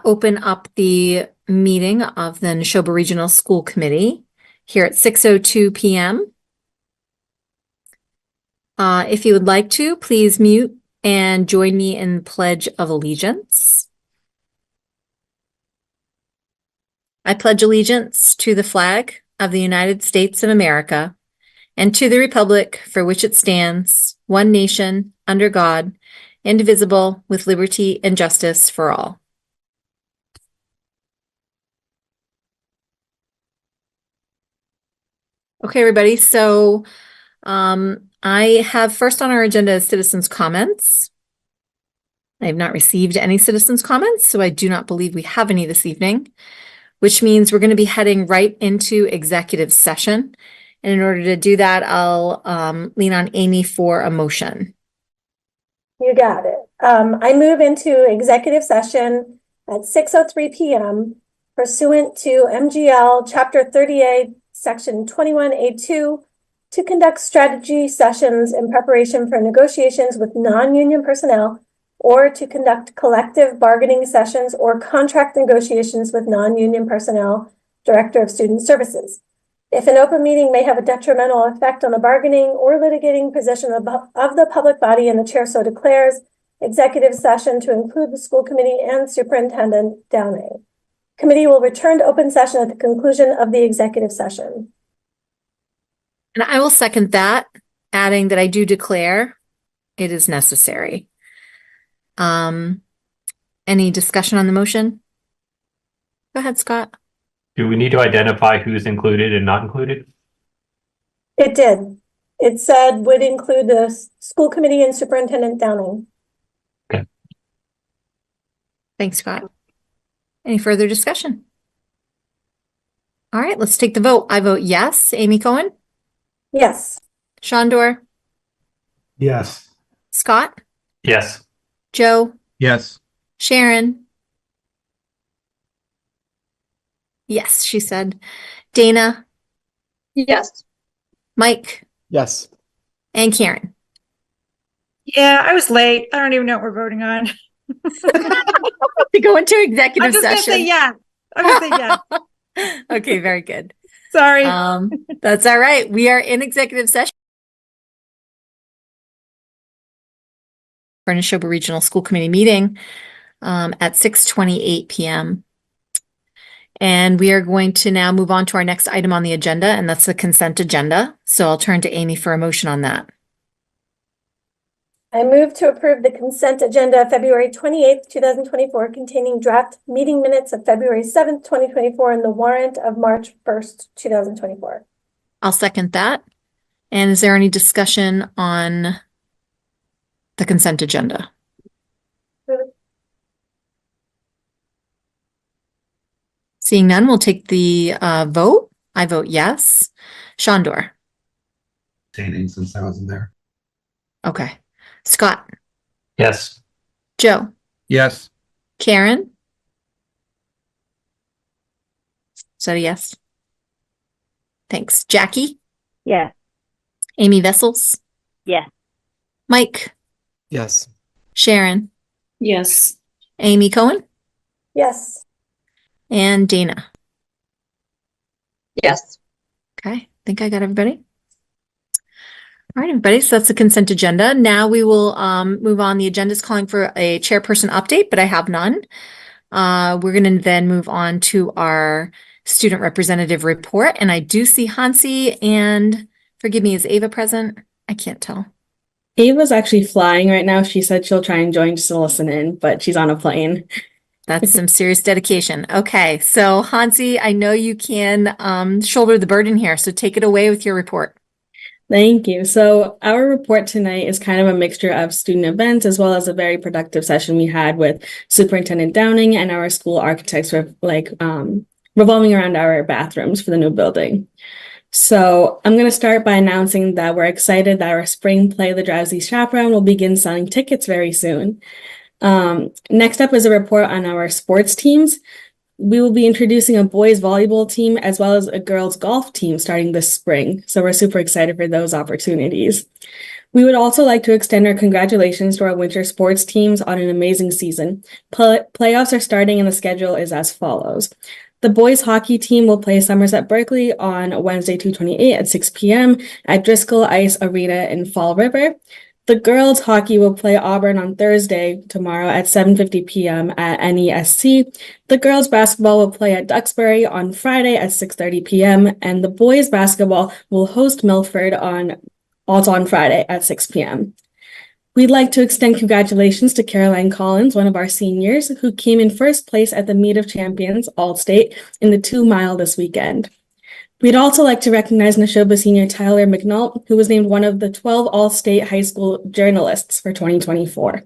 open up the meeting of the Neshoba Regional School Committee here at 6:02 p.m. If you would like to, please mute and join me in the Pledge of Allegiance. I pledge allegiance to the flag of the United States of America and to the republic for which it stands, one nation, under God, indivisible, with liberty and justice for all. Okay, everybody. So I have first on our agenda is citizens' comments. I have not received any citizens' comments, so I do not believe we have any this evening, which means we're going to be heading right into executive session. And in order to do that, I'll lean on Amy for a motion. You got it. I move into executive session at 6:03 p.m. pursuant to MGL Chapter 38, Section 21A2, to conduct strategy sessions in preparation for negotiations with non-union personnel or to conduct collective bargaining sessions or contract negotiations with non-union personnel, Director of Student Services. If an open meeting may have a detrimental effect on the bargaining or litigating position of the public body and the chair so declares, executive session to include the school committee and Superintendent Downing. Committee will return to open session at the conclusion of the executive session. And I will second that, adding that I do declare it is necessary. Any discussion on the motion? Go ahead, Scott. Do we need to identify who's included and not included? It did. It said would include the school committee and Superintendent Downing. Okay. Thanks, Scott. Any further discussion? All right, let's take the vote. I vote yes. Amy Cohen? Yes. Shondor? Yes. Scott? Yes. Joe? Yes. Sharon? Yes, she said. Dana? Yes. Mike? Yes. And Karen? Yeah, I was late. I don't even know what we're voting on. To go into executive I'm just session. gonna say yeah. I'm gonna say yeah. Okay, very good. Sorry. That's all right. We are in executive session for Neshoba Regional School Committee meeting at 6:28 p.m. And we are going to now move on to our next item on the agenda, and that's the consent agenda. So I'll turn to Amy for a motion on that. I move to approve the consent agenda of February 28th, 2024, containing draft meeting minutes of February 7th, 2024, and the warrant of March 1st, 2024. I'll second that. And is there any discussion on the consent agenda? Seeing none, we'll take the vote. I vote yes. Shondor? Abstaining since I wasn't there. Okay. Scott? Yes. Joe? Yes. Karen? Is that a yes? Thanks. Jackie? Yeah. Amy Vessels? Yeah. Mike? Yes. Sharon? Yes. Amy Cohen? Yes. And Dana? Yes. Okay, I think I got everybody. All right, everybody, so that's the consent agenda. Now we will move on. The agenda is calling for a chairperson update, but I have none. We're going to then move on to our student representative report. And I do see Hansi and, forgive me, is Ava present? I can't tell. Ava's actually flying right now. She said she'll try and join just to listen in, but she's on a plane. That's some serious dedication. Okay, so Hansi, I know you can shoulder the burden here, so take it away with your report. Thank you. So our report tonight is kind of a mixture of student events as well as a very productive session we had with Superintendent Downing and our school architects revolving around our bathrooms for the new building. So I'm going to start by announcing that we're excited that our spring play, The Drowsy Chaperone, will begin selling tickets very soon. Next up is a report on our sports teams. We will be introducing a boys volleyball team as well as a girls golf team starting this spring. So we're super excited for those opportunities. We would also like to extend our congratulations to our winter sports teams on an amazing season. Playoffs are starting and the schedule is as follows. The boys hockey team will play Somerset Berkeley on Wednesday, 2/28 at 6 p.m. at Driscoll Ice Arena in Fall River. The girls hockey will play Auburn on Thursday, tomorrow at 7:50 p.m. at NESC. The girls basketball will play at Duxbury on Friday at 6:30 p.m. and the boys basketball will host Milford also on Friday at 6 p.m. We'd like to extend congratulations to Caroline Collins, one of our seniors, who came in first place at the Meet of Champions All-State in the 2-mile this weekend. We'd also like to recognize Neshoba senior Tyler McNult, who was named one of the 12 All-State High School journalists for 2024.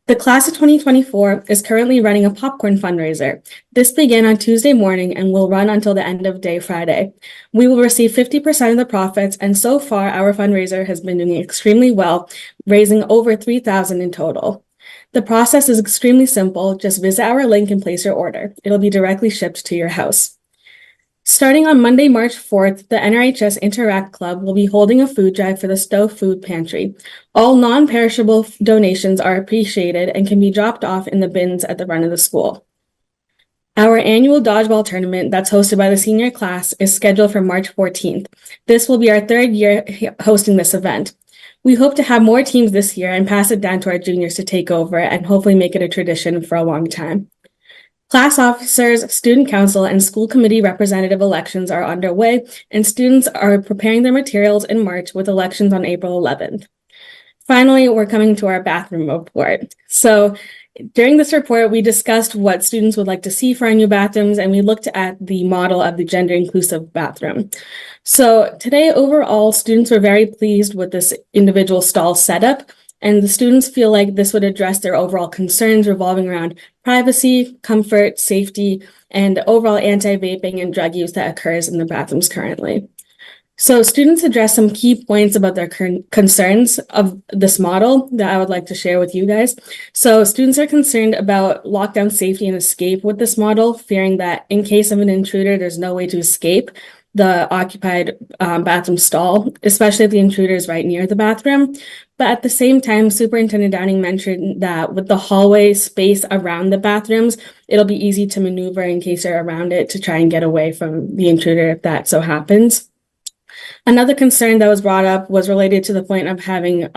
The class of 2024 is currently running a popcorn fundraiser. This began on Tuesday morning and will run until the end of day Friday. We will receive 50% of the profits, and so far our fundraiser has been doing extremely well, raising over $3,000 in total. The process is extremely simple. Just visit our link and place your order. It'll be directly shipped to your house. Starting on Monday, March 4th, the NRHS Interact Club will be holding a food drive for the Stowe Food Pantry. All non-perishable donations are appreciated and can be dropped off in the bins at the front of the school. Our annual dodgeball tournament that's hosted by the senior class is scheduled for March 14th. This will be our 3rd year hosting this event. We hope to have more teams this year and pass it down to our juniors to take over and hopefully make it a tradition for a long time. Class officers, student council, and school committee representative elections are underway, and students are preparing their materials in March with elections on April 11th. Finally, we're coming to our bathroom report. So during this report, we discussed what students would like to see for our new bathrooms, and we looked at the model of the gender inclusive bathroom. So today, overall, students were very pleased with this individual stall setup. And the students feel like this would address their overall concerns revolving around privacy, comfort, safety, and overall anti-vaping and drug use that occurs in the bathrooms currently. So students addressed some key points about their concerns of this model that I would like to share with you guys. So students are concerned about lockdown safety and escape with this model, fearing that in case of an intruder, there's no way to escape the occupied bathroom stall, especially if the intruder is right near the bathroom. But at the same time, Superintendent Downing mentioned that with the hallway space around the bathrooms, it'll be easy to maneuver in case you're around it to try and get away from the intruder if that so happens. Another concern that was brought up was related to the point of having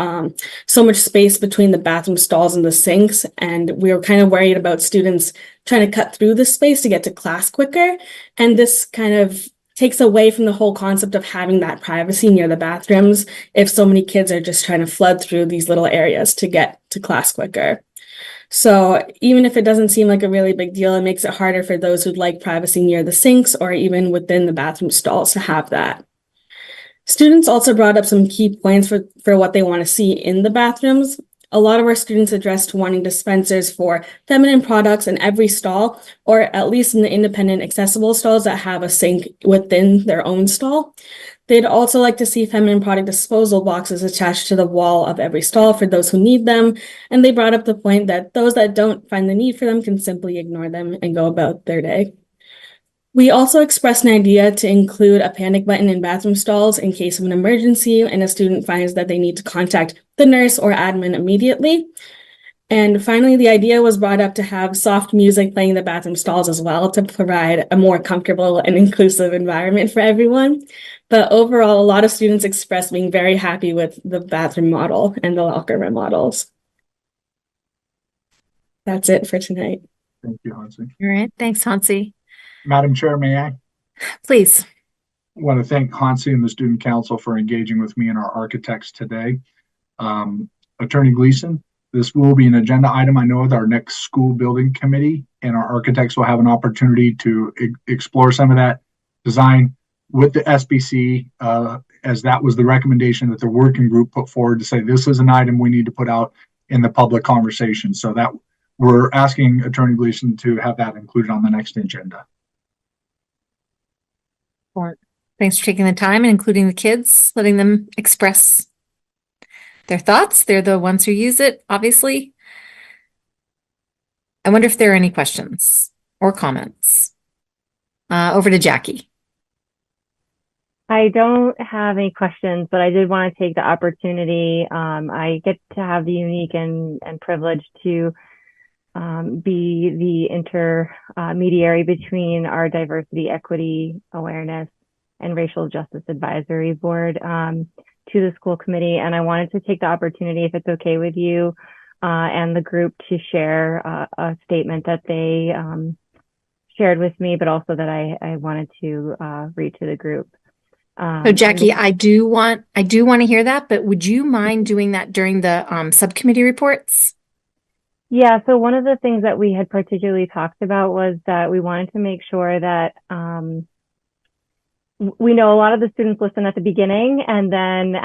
so much space between the bathroom stalls and the sinks. And we were kind of worried about students trying to cut through the space to get to class quicker. And this kind of takes away from the whole concept of having that privacy near the bathrooms if so many kids are just trying to flood through these little areas to get to class quicker. So even if it doesn't seem like a really big deal, it makes it harder for those who'd like privacy near the sinks or even within the bathroom stalls to have that. Students also brought up some key points for what they want to see in the bathrooms. A lot of our students addressed wanting dispensers for feminine products in every stall, or at least in the independent accessible stalls that have a sink within their own stall. They'd also like to see feminine product disposal boxes attached to the wall of every stall for those who need them. And they brought up the point that those that don't find the need for them can simply ignore them and go about their day. We also expressed an idea to include a panic button in bathroom stalls in case of an emergency and a student finds that they need to contact the nurse or admin immediately. And finally, the idea was brought up to have soft music playing in the bathroom stalls as well to provide a more comfortable and inclusive environment for everyone. But overall, a lot of students expressed being very happy with the bathroom model and the locker room models. That's it for tonight. Thank you, Hansi. All right. Thanks, Hansi. Madam Chair, may I? Please. I want to thank Hansi and the Student Council for engaging with me and our architects today. Attorney Gleason, this will be an agenda item, I know, with our next school building committee, and our architects will have an opportunity to explore some of that design with the SBC, as that was the recommendation that the working group put forward to say this is an item we need to put out in the public conversation. So that we're asking Attorney Gleason to have that included on the next agenda. Thanks for taking the time and including the kids, letting them express their thoughts. They're the ones who use it, obviously. I wonder if there are any questions or comments. Over to Jackie. I don't have any questions, but I did want to take the opportunity. I get to have the unique and privilege to be the intermediary between our diversity, equity, awareness, and racial justice advisory board to the school committee. And I wanted to take the opportunity, if it's okay with you and the group, to share a statement that they shared with me, but also that I wanted to read to the group. So Jackie, I do want to hear that, but would you mind doing that during the subcommittee reports? Yeah, so one of the things that we had particularly talked about was that we wanted to make sure that we know a lot of the students listen at the beginning and then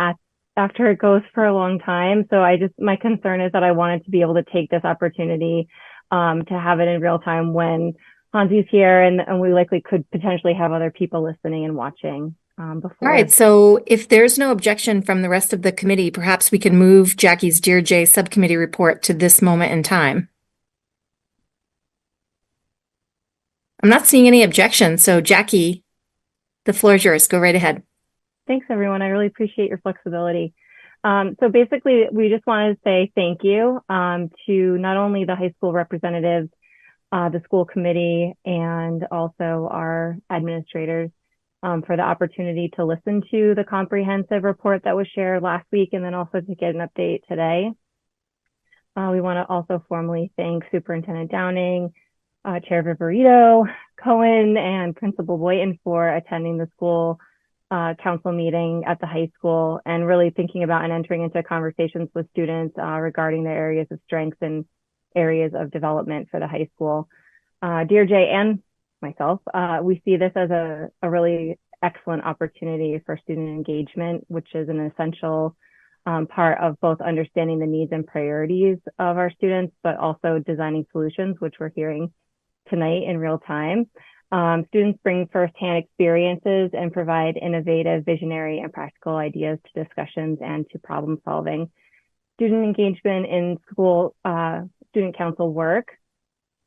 after it goes for a long time. So my concern is that I wanted to be able to take this opportunity to have it in real time when Hansi's here, and we likely could potentially have other people listening and watching before. All right, so if there's no objection from the rest of the committee, perhaps we can move Jackie's Dear Jay subcommittee report to this moment in time. I'm not seeing any objections, so Jackie, the floor is yours. Go right ahead. Thanks, everyone. I really appreciate your flexibility. So basically, we just wanted to say thank you to not only the high school representatives, the school committee, and also our administrators for the opportunity to listen to the comprehensive report that was shared last week, and then also to get an update today. We want to also formally thank Superintendent Downing, Chair Viverito, Cohen, and Principal Boynton for attending the school council meeting at the high school and really thinking about and entering into conversations with students regarding their areas of strengths and areas of development for the high school. Dear Jay and myself, we see this as a really excellent opportunity for student engagement, which is an essential part of both understanding the needs and priorities of our students, but also designing solutions, which we're hearing tonight in real time. Students bring firsthand experiences and provide innovative, visionary, and practical ideas to discussions and to problem solving. Student engagement in school student council work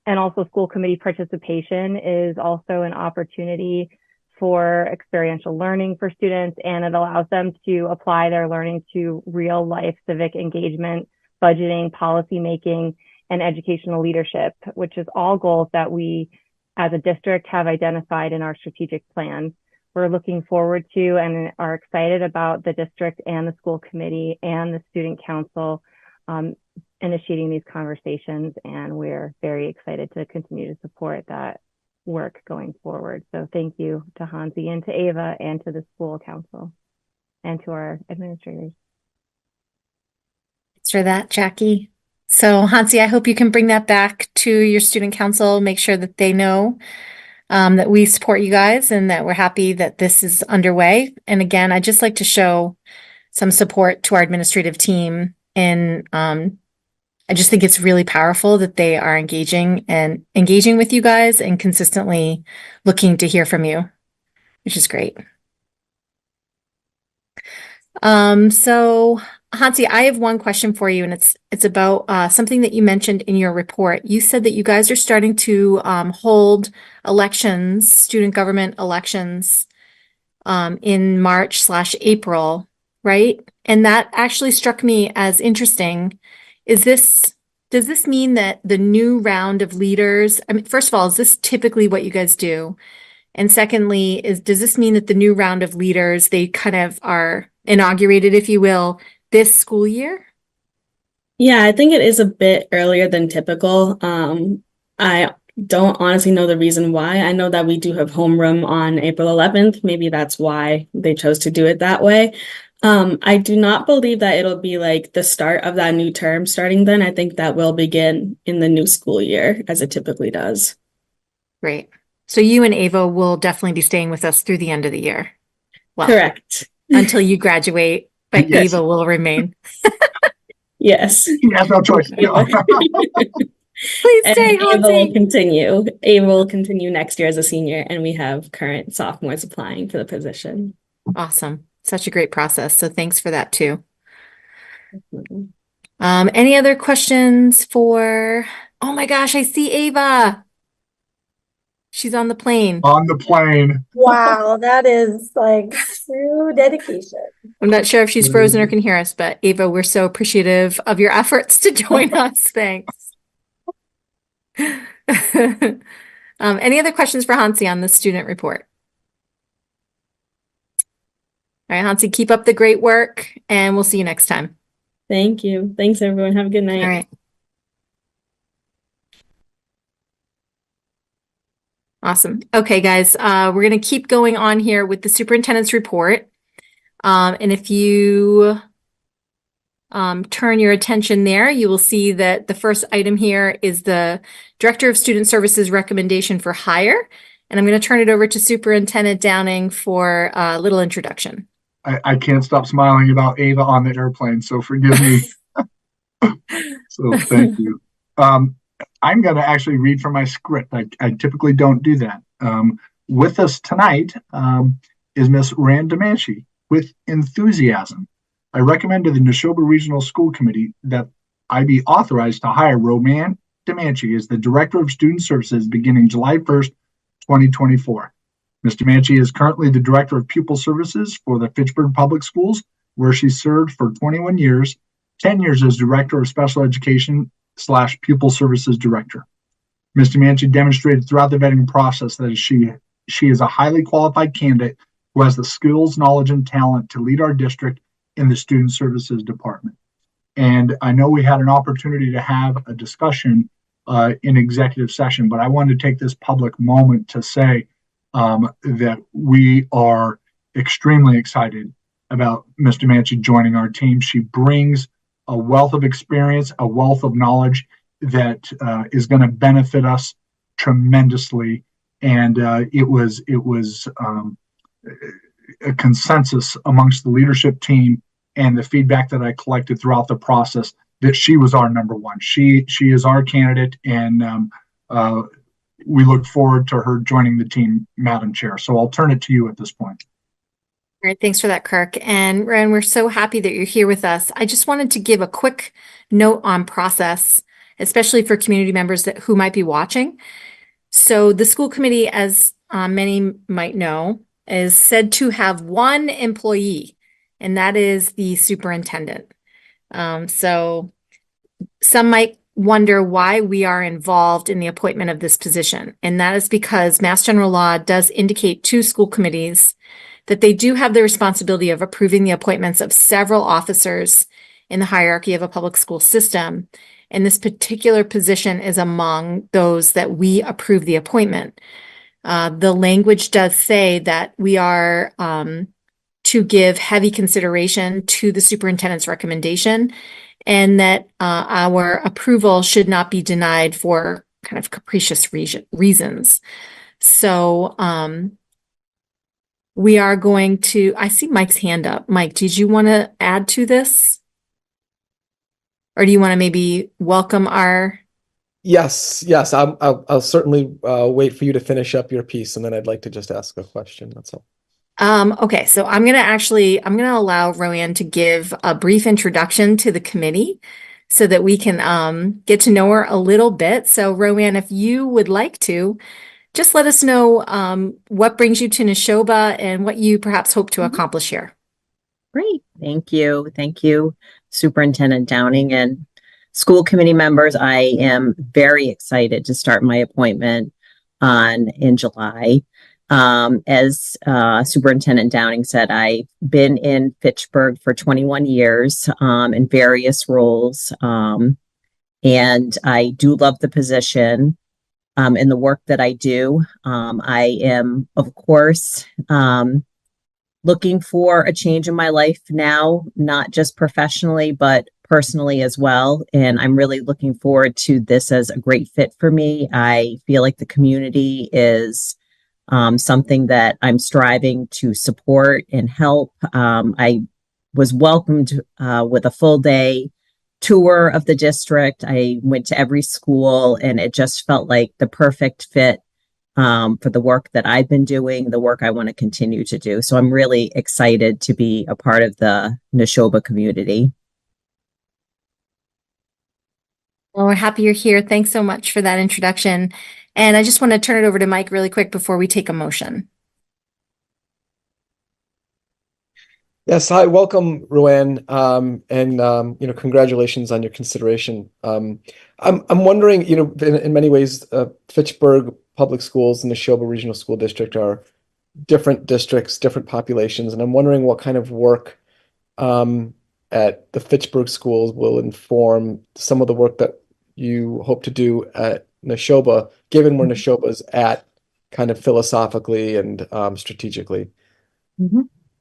and also school committee participation is also an opportunity for experiential learning for students, and it allows them to apply their learning to real life civic engagement, budgeting, policy making, and educational leadership, which is all goals that we as a district have identified in our strategic plan. We're looking forward to and are excited about the district and the school committee and the student council initiating these conversations, and we're very excited to continue to support that work going forward. So thank you to Hansi and to Ava and to the school council and to our administrators. Thanks for that, Jackie. So Hansi, I hope you can bring that back to your student council, make sure that they know that we support you guys and that we're happy that this is underway. And again, I'd just like to show some support to our administrative team. And I just think it's really powerful that they are engaging with you guys and consistently looking to hear from you, which is great. So Hansi, I have one question for you, and it's about something that you mentioned in your report. You said that you guys are starting to hold elections, student government elections, in March/April, right? And that actually struck me as interesting. Does this mean that the new round of leaders, I mean, first of all, is this typically what you guys do? And secondly, does this mean that the new round of leaders, they kind of are inaugurated, if you will, this school year? Yeah, I think it is a bit earlier than typical. I don't honestly know the reason why. I know that we do have homeroom on April 11th. Maybe that's why they chose to do it that way. I do not believe that it'll be like the start of that new term starting then. I think that will begin in the new school year as it typically does. Great. So you and Ava will definitely be staying with us through the end of the year. Well, correct. Until you graduate, but Yes. Ava will remain. Yes. He has no choice. Please And stay, Ava will Hansi. continue. Ava will continue next year as a senior, and we have current sophomores applying for the position. Awesome. Such a great process. So thanks for that too. Any other questions for, oh my gosh, I see Ava. She's on the plane. On the plane. Wow, that is like true dedication. I'm not sure if she's frozen or can hear us, but Ava, we're so appreciative of your efforts to join us. Thanks. Any other questions for Hansi on the student report? All right, Hansi, keep up the great work and we'll see you next time. Thank you. Thanks, everyone. Have a good night. All right. Awesome. Okay, guys, we're going to keep going on here with the superintendent's report. And if you turn your attention there, you will see that the first item here is the Director of Student Services recommendation for hire. And I'm going to turn it over to Superintendent Downing for a little introduction. I can't stop smiling about Ava on the airplane, so forgive me. So thank you. I'm going to actually read from my script. I typically don't do that. With us tonight is Miss Rand Demanchi. With enthusiasm, I recommend to the Neshoba Regional School Committee that I be authorized to hire Roman Demanchi as the Director of Student Services beginning July 1st, 2024. Ms. Demanchi is currently the Director of Pupil Services for the Fitchburg Public Schools, where she served for 21 years, 10 years as Director of Special Education / Pupil Services Director. Ms. Demanchi demonstrated throughout the vetting process that she is a highly qualified candidate who has the skills, knowledge, and talent to lead our district in the Student Services Department. And I know we had an opportunity to have a discussion in executive session, but I wanted to take this public moment to say that we are extremely excited about Ms. Demanchi joining our team. She brings a wealth of experience, a wealth of knowledge that is going to benefit us tremendously. And it was a consensus amongst the leadership team and the feedback that I collected throughout the process that she was our number one. She is our candidate, and we look forward to her joining the team, Madam Chair. So I'll turn it to you at this point. All right, thanks for that, Kirk. And Ren, we're so happy that you're here with us. I just wanted to give a quick note on process, especially for community members who might be watching. So the school committee, as many might know, is said to have one employee, and that is the superintendent. So some might wonder why we are involved in the appointment of this position. And that is because Mass General Law does indicate to school committees that they do have the responsibility of approving the appointments of several officers in the hierarchy of a public school system. And this particular position is among those that we approve the appointment. The language does say that we are to give heavy consideration to the superintendent's recommendation, and that our approval should not be denied for kind of capricious reasons. So we are going to, I see Mike's hand up. Mike, did you want to add to this? Or do you want to maybe welcome our... Yes. I'll certainly wait for you to finish up your piece, and then I'd like to just ask a question. That's all. Okay, so I'm going to allow Roanne to give a brief introduction to the committee so that we can get to know her a little bit. So Roanne, if you would like to, just let us know what brings you to Neshoba and what you perhaps hope to accomplish here. Great. Thank you. Thank you, Superintendent Downing and school committee members. I am very excited to start my appointment in July. As Superintendent Downing said, I've been in Fitchburg for 21 years in various roles, and I do love the position and the work that I do. I am, of course, looking for a change in my life now, not just professionally, but personally as well. And I'm really looking forward to this as a great fit for me. I feel like the community is something that I'm striving to support and help. I was welcomed with a full day tour of the district. I went to every school, and it just felt like the perfect fit for the work that I've been doing, the work I want to continue to do. So I'm really excited to be a part of the Neshoba community. Well, we're happy you're here. Thanks so much for that introduction. And I just want to turn it over to Mike really quick before we take a motion. Yes, hi, welcome, Roanne, and congratulations on your consideration. I'm wondering, in many ways, Fitchburg Public Schools and the Neshoba Regional School District are different districts, different populations, and I'm wondering what kind of work at the Fitchburg schools will inform some of the work that you hope to do at Neshoba, given where Neshoba's at, kind of philosophically and strategically.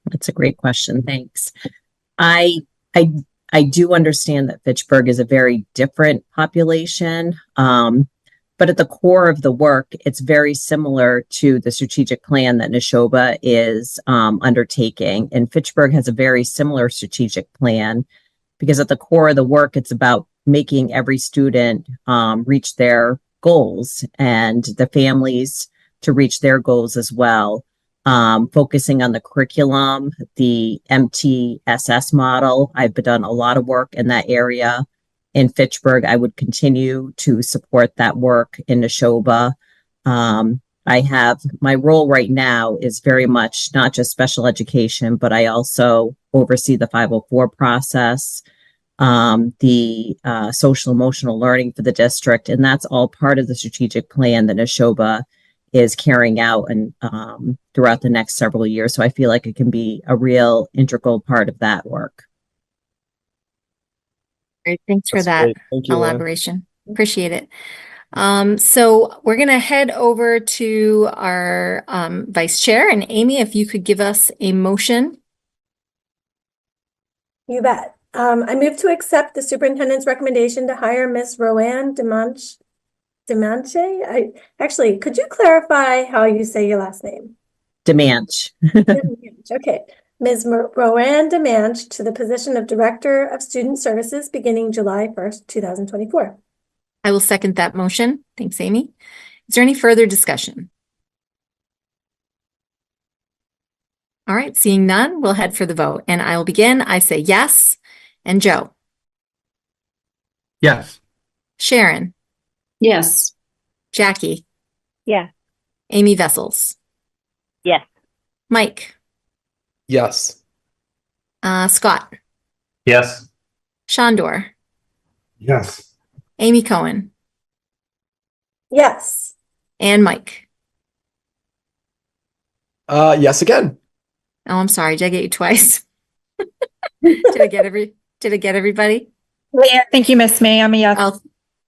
That's a great question. Thanks. I I I do understand that Fitchburg is a very different population. But at the core of the work, it's very similar to the strategic plan that Neshoba is undertaking. And Fitchburg has a very similar strategic plan because at the core of the work, it's about making every student reach their goals and the families to reach their goals as well. Focusing on the curriculum, the MTSS model. I've done a lot of work in that area in Fitchburg. I would continue to support that work in Neshoba. I have my role right now is very much not just special education, but I also oversee the 504 process, the social emotional learning for the district, and that's all part of the strategic plan that Neshoba is carrying out and throughout the next several years. So I feel like it can be a real integral part of that work. Great. Thanks for That's that great. Thank you, Roanne. elaboration. Appreciate it. So we're going to head over to our vice chair, and Amy, if you could give us a motion. You bet. I move to accept the superintendent's recommendation to hire Miss Roanne Demanche. Could you clarify how you say your last name? Demanche. Demanche, okay. Ms. Roanne Demanche to the position of Director of Student Services beginning July 1st, 2024. I will second that motion. Thanks, Amy. Is there any further discussion? All right, seeing none, we'll head for the vote. And I will begin. I say yes. And Joe? Yes. Sharon? Yes. Jackie? Yes. Amy Vessels? Yes. Mike? Yes. Scott? Yes. Shondor? Yes. Amy Cohen? Yes. And Mike? Yes again. Oh, I'm sorry. Did I get you twice? Did I get everybody? Yeah, I think you missed me. I'm a yes. Oh,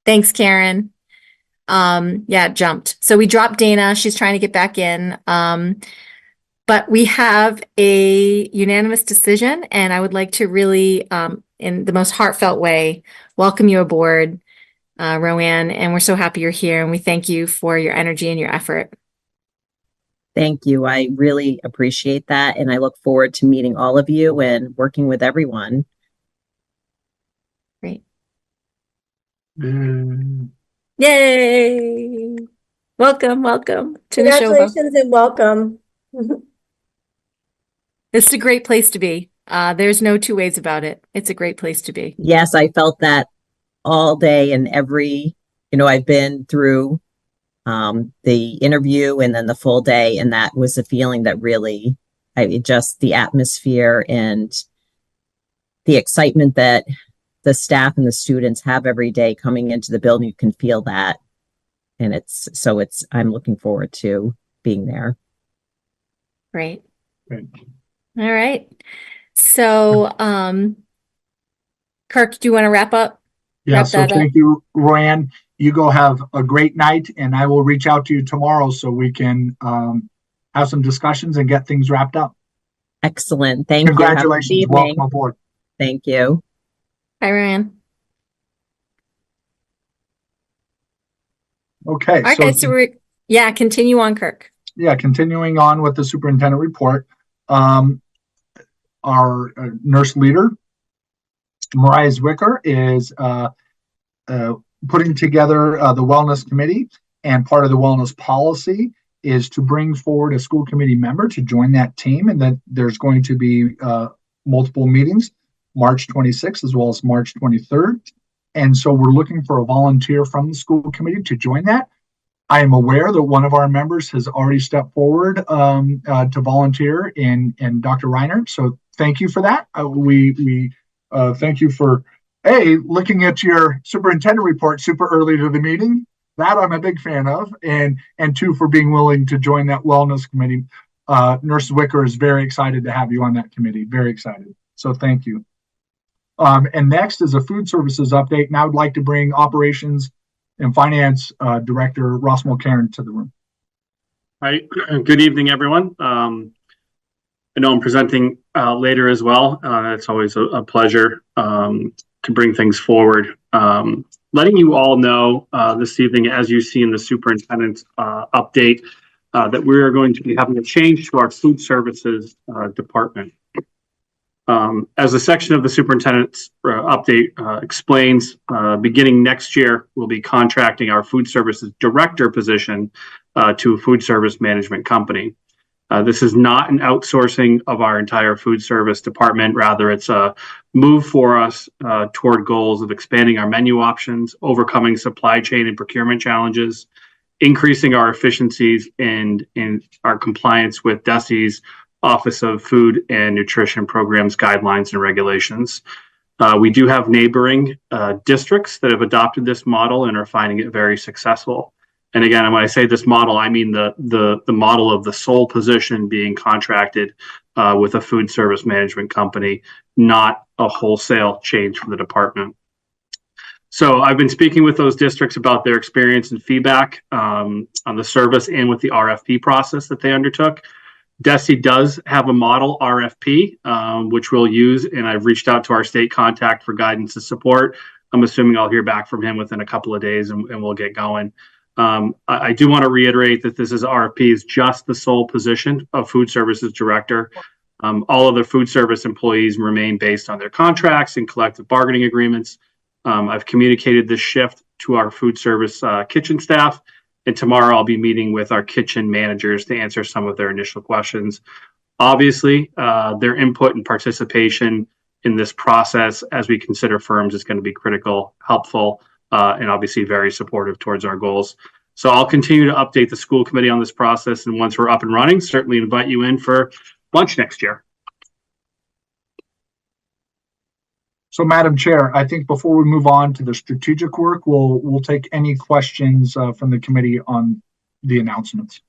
thanks, Karen. Yeah, it jumped. So we dropped Dana. She's trying to get back in. But we have a unanimous decision, and I would like to really, in the most heartfelt way, welcome you aboard, Roanne, and we're so happy you're here, and we thank you for your energy and your effort. Thank you. I really appreciate that. And I look forward to meeting all of you and working with everyone. Great. Mm. Yay! Welcome to Neshoba. Congratulations and welcome. It's a great place to be. There's no two ways about it. It's a great place to be. Yes, I felt that all day and I've been through the interview and then the full day. And that was a feeling that really, the atmosphere and the excitement that the staff and the students have every day coming into the building, you can feel that. And I'm looking forward to being there. Great. Great. All right. So, Kirk, do you want to wrap up? Yeah, so thank you, Roanne. You go have a great night, and I will reach out to you tomorrow so we can have some discussions and get things wrapped up. Excellent. Thank you. Congratulations. Welcome aboard. Thank you. Hi, Ryan. Okay. Okay, so continue on, Kirk. Yeah, continuing on with the superintendent report. Our nurse leader, Mariah Zwicker, is putting together the wellness committee, and part of the wellness policy is to bring forward a school committee member to join that team, and that there's going to be multiple meetings, March 26th as well as March 23rd. And so we're looking for a volunteer from the school committee to join that. I am aware that one of our members has already stepped forward to volunteer in Dr. Reiner. So thank you for that. We thank you for looking at your superintendent report super early to the meeting. That I'm a big fan of, and two, for being willing to join that wellness committee. Nurse Wicker is very excited to have you on that committee. Very excited. So thank you. And next is a food services update. And I would like to bring operations and finance director Ross Mulcairn to the room. Hi, good evening, everyone. I know I'm presenting later as well. It's always a pleasure to bring things forward. Letting you all know this evening, as you see in the superintendent's update, that we are going to be having a change to our food services department. As a section of the superintendent's update explains, beginning next year, we'll be contracting our food services director position to a food service management company. This is not an outsourcing of our entire food service department. Rather, it's a move for us toward goals of expanding our menu options, overcoming supply chain and procurement challenges, increasing our efficiencies and in our compliance with DESE's Office of Food and Nutrition Programs guidelines and regulations. We do have neighboring districts that have adopted this model and are finding it very successful. And again, when I say this model, I mean the model of the sole position being contracted with a food service management company, not a wholesale change for the department. So I've been speaking with those districts about their experience and feedback on the service and with the RFP process that they undertook. DESE does have a model RFP, which we'll use, and I've reached out to our state contact for guidance and support. I'm assuming I'll hear back from him within a couple of days and we'll get going. I do want to reiterate that this RFP is just the sole position of food services director. All of the food service employees remain based on their contracts and collective bargaining agreements. I've communicated this shift to our food service kitchen staff, and tomorrow I'll be meeting with our kitchen managers to answer some of their initial questions. Obviously, their input and participation in this process as we consider firms is going to be critical, helpful, and obviously very supportive towards our goals. So I'll continue to update the school committee on this process, and once we're up and running, certainly invite you in for lunch next year. So, Madam Chair, I think before we move on to the strategic work, we'll take any questions from the committee on the announcements.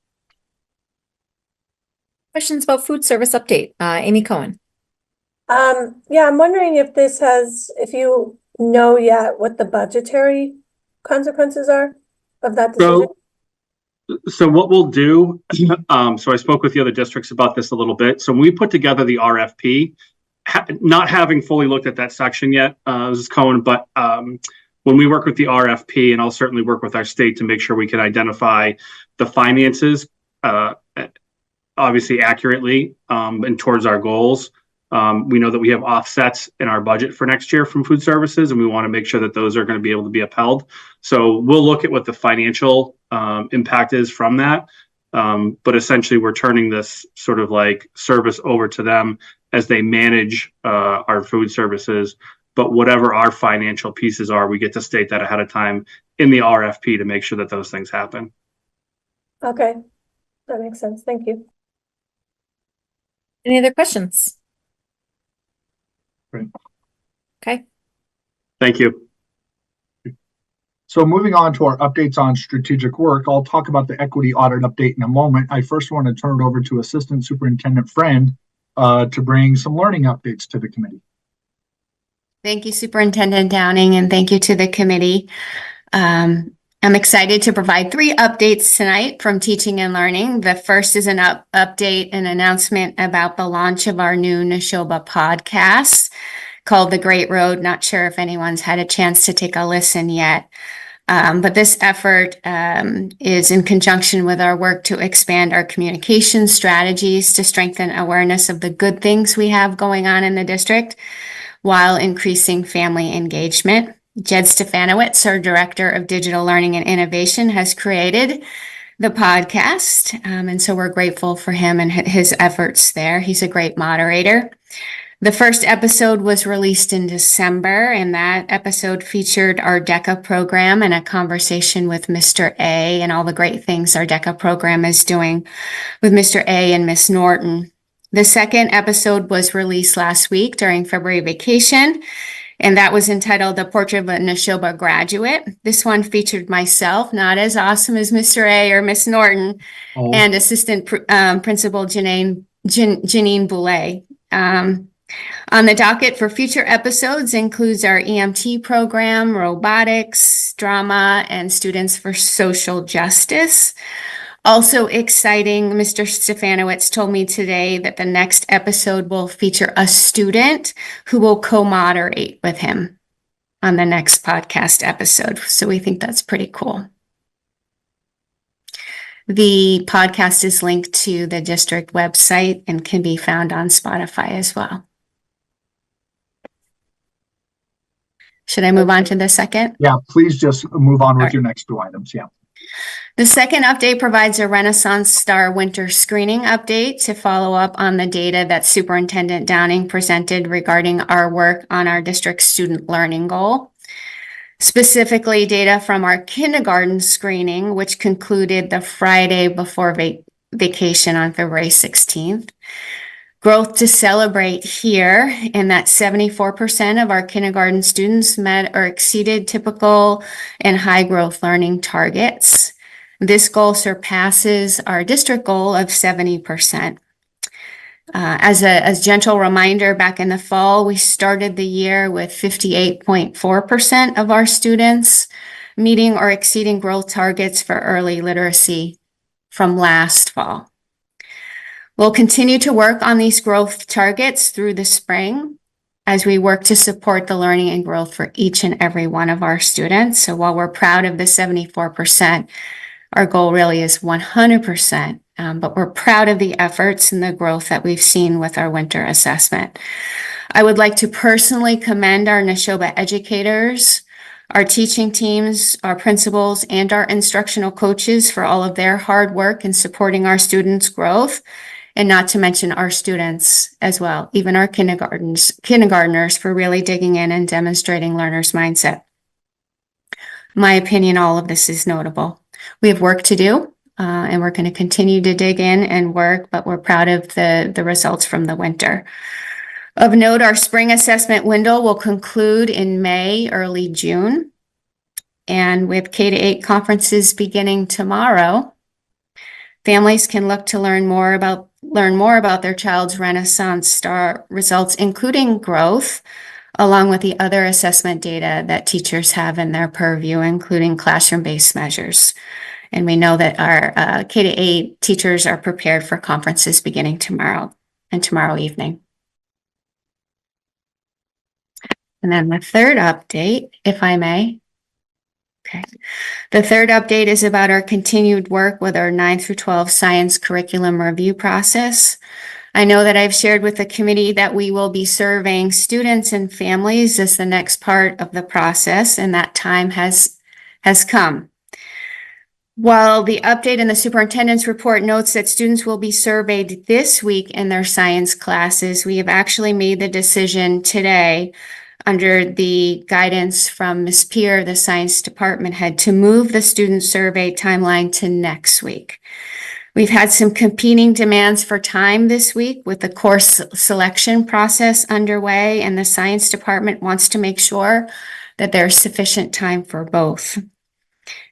Questions about food service update? Amy Cohen. Yeah, I'm wondering if you know yet what the budgetary consequences are of that decision. So what we'll do, so I spoke with the other districts about this a little bit. So when we put together the RFP, not having fully looked at that section yet, Mrs. Cohen, but when we work with the RFP, and I'll certainly work with our state to make sure we can identify the finances obviously accurately and towards our goals. We know that we have offsets in our budget for next year from food services, and we want to make sure that those are going to be able to be upheld. So we'll look at what the financial impact is from that. But essentially, we're turning this sort of like service over to them as they manage our food services. But whatever our financial pieces are, we get to state that ahead of time in the RFP to make sure that those things happen. Okay, that makes sense. Thank you. Any other questions? Great. Okay. Thank you. So moving on to our updates on strategic work, I'll talk about the equity audit update in a moment. I first want to turn it over to Assistant Superintendent Friend to bring some learning updates to the committee. Thank you, Superintendent Downing, and thank you to the committee. I'm excited to provide 3 updates tonight from Teaching and Learning. The first is an update and announcement about the launch of our new Neshoba podcast called The Great Road. Not sure if anyone's had a chance to take a listen yet. But this effort is in conjunction with our work to expand our communication strategies to strengthen awareness of the good things we have going on in the district while increasing family engagement. Jed Stefanowicz, our Director of Digital Learning and Innovation, has created the podcast. And so we're grateful for him and his efforts there. He's a great moderator. The first episode was released in December, and that episode featured our DECA program and a conversation with Mr. A and all the great things our DECA program is doing with Mr. A and Miss Norton. The second episode was released last week during February vacation, and that was entitled The Portrait of a Neshoba Graduate. This one featured myself, not as awesome as Mr. A or Miss Norton, and Assistant Principal Janine Boulay. On the docket for future episodes includes our EMT program, robotics, drama, and students for social justice. Also exciting, Mr. Stefanowitz told me today that the next episode will feature a student who will co-moderate with him on the next podcast episode. So we think that's pretty cool. The podcast is linked to the district website and can be found on Spotify as well. Should I move on to the second? Yeah, please just move on with your next two items. Yeah. The second update provides a Renaissance Star winter screening update to follow up on the data that Superintendent Downing presented regarding our work on our district student learning goal. Specifically, data from our kindergarten screening, which concluded the Friday before vacation on February 16th. Growth to celebrate here in that 74% of our kindergarten students met or exceeded typical and high growth learning targets. This goal surpasses our district goal of 70%. As a gentle reminder, back in the fall, we started the year with 58.4% of our students meeting or exceeding growth targets for early literacy from last fall. We'll continue to work on these growth targets through the spring as we work to support the learning and growth for each and every one of our students. So while we're proud of the 74%, our goal really is 100%, but we're proud of the efforts and the growth that we've seen with our winter assessment. I would like to personally commend our Neshoba educators, our teaching teams, our principals, and our instructional coaches for all of their hard work in supporting our students' growth, and not to mention our students as well, even our kindergartners for really digging in and demonstrating learners' mindset. In my opinion, all of this is notable. We have work to do, and we're going to continue to dig in and work, but we're proud of the results from the winter. Of note, our spring assessment window will conclude in May, early June. And with K-8 conferences beginning tomorrow, families can look to learn more about their child's Renaissance Star results, including growth, along with the other assessment data that teachers have in their purview, including classroom-based measures. And we know that our K-8 teachers are prepared for conferences beginning tomorrow and tomorrow evening. And then the third update, if I may. Okay. The third update is about our continued work with our 9 through 12 science curriculum review process. I know that I've shared with the committee that we will be surveying students and families as the next part of the process, and that time has come. While the update in the superintendent's report notes that students will be surveyed this week in their science classes, we have actually made the decision today, under the guidance from Ms. Peer, the science department head, to move the student survey timeline to next week. We've had some competing demands for time this week with the course selection process underway, and the science department wants to make sure that there's sufficient time for both.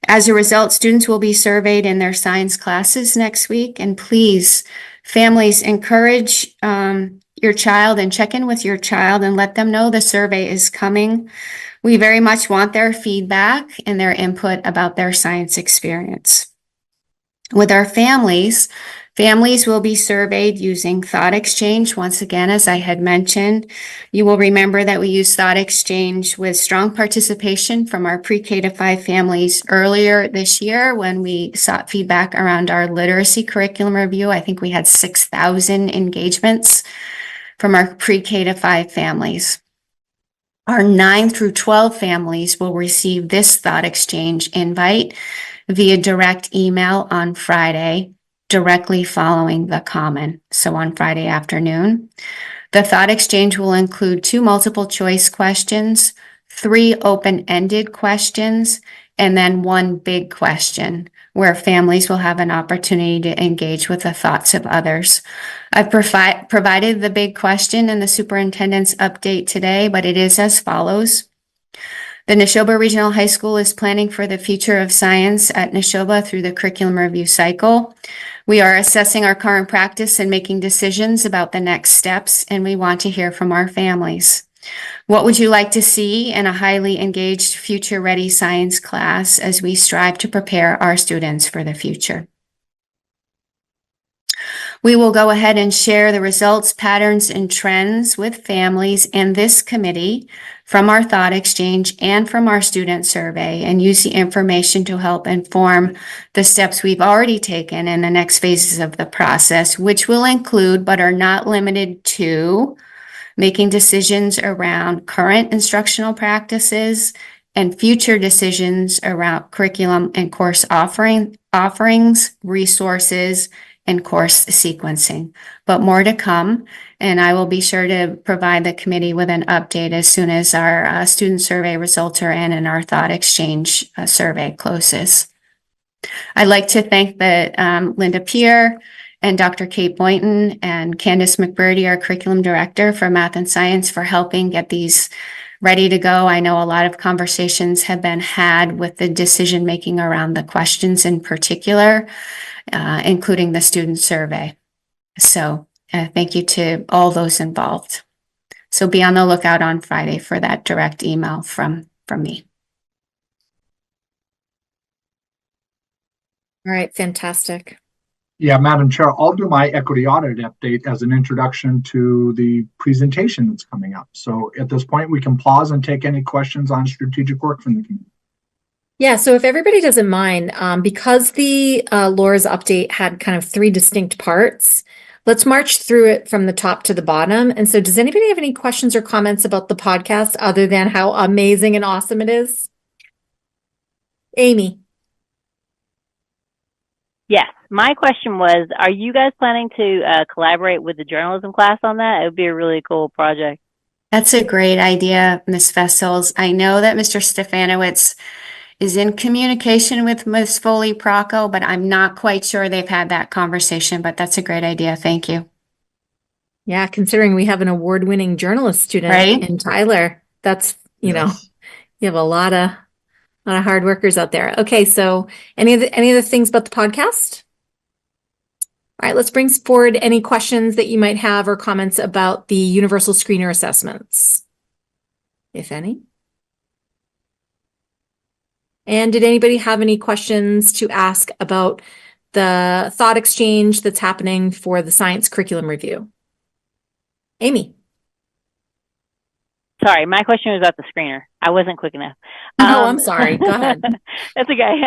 As a result, students will be surveyed in their science classes next week, and please, families, encourage your child and check in with your child and let them know the survey is coming. We very much want their feedback and their input about their science experience. With our families will be surveyed using Thought Exchange. Once again, as I had mentioned, you will remember that we used Thought Exchange with strong participation from our pre-K to 5 families earlier this year when we sought feedback around our literacy curriculum review. I think we had 6,000 engagements from our pre-K to 5 families. Our 9 through 12 families will receive this Thought Exchange invite via direct email on Friday, directly following the common, so on Friday afternoon. The Thought Exchange will include 2 multiple choice questions, 3 open-ended questions, and then 1 big question where families will have an opportunity to engage with the thoughts of others. I've provided the big question in the superintendent's update today, but it is as follows. The Neshoba Regional High School is planning for the future of science at Neshoba through the curriculum review cycle. We are assessing our current practice and making decisions about the next steps, and we want to hear from our families. What would you like to see in a highly engaged, future-ready science class as we strive to prepare our students for the future? We will go ahead and share the results, patterns, and trends with families and this committee from our thought exchange and from our student survey, and use the information to help inform the steps we've already taken in the next phases of the process, which will include, but are not limited to, making decisions around current instructional practices and future decisions around curriculum and course offerings, resources, and course sequencing. But more to come, and I will be sure to provide the committee with an update as soon as our student survey results are in and our thought exchange survey closes. I'd like to thank Linda Peer and Dr. Kate Boynton and Candace McBurdy, our curriculum director for math and science, for helping get these ready to go. I know a lot of conversations have been had with the decision making around the questions in particular, including the student survey. So thank you to all those involved. So be on the lookout on Friday for that direct email from me. All right, fantastic. Yeah, Madam Chair, I'll do my equity audit update as an introduction to the presentation that's coming up. So at this point, we can pause and take any questions on strategic work from the community. Yeah, so if everybody doesn't mind, because the Laura's update had kind of 3 distinct parts, let's march through it from the top to the bottom. And so does anybody have any questions or comments about the podcast other than how amazing and awesome it is? Amy. Yes, my question was, are you guys planning to collaborate with the journalism class on that? It would be a really cool project. That's a great idea, Ms. Vessels. I know that Mr. Stefanowitz is in communication with Ms. Foley-Procco, but I'm not quite sure they've had that conversation, but that's a great idea. Thank you. Yeah, considering we have an award-winning journalist student Right? in Tyler, that's, you know, you have a lot of hard workers out there. Okay, so any other things about the podcast? All right, let's bring forward any questions that you might have or comments about the universal screener assessments, if any. And did anybody have any questions to ask about the thought exchange that's happening for the science curriculum review? Amy. Sorry, my question was about the screener. I wasn't quick enough. Oh, I'm sorry. Go ahead. That's okay.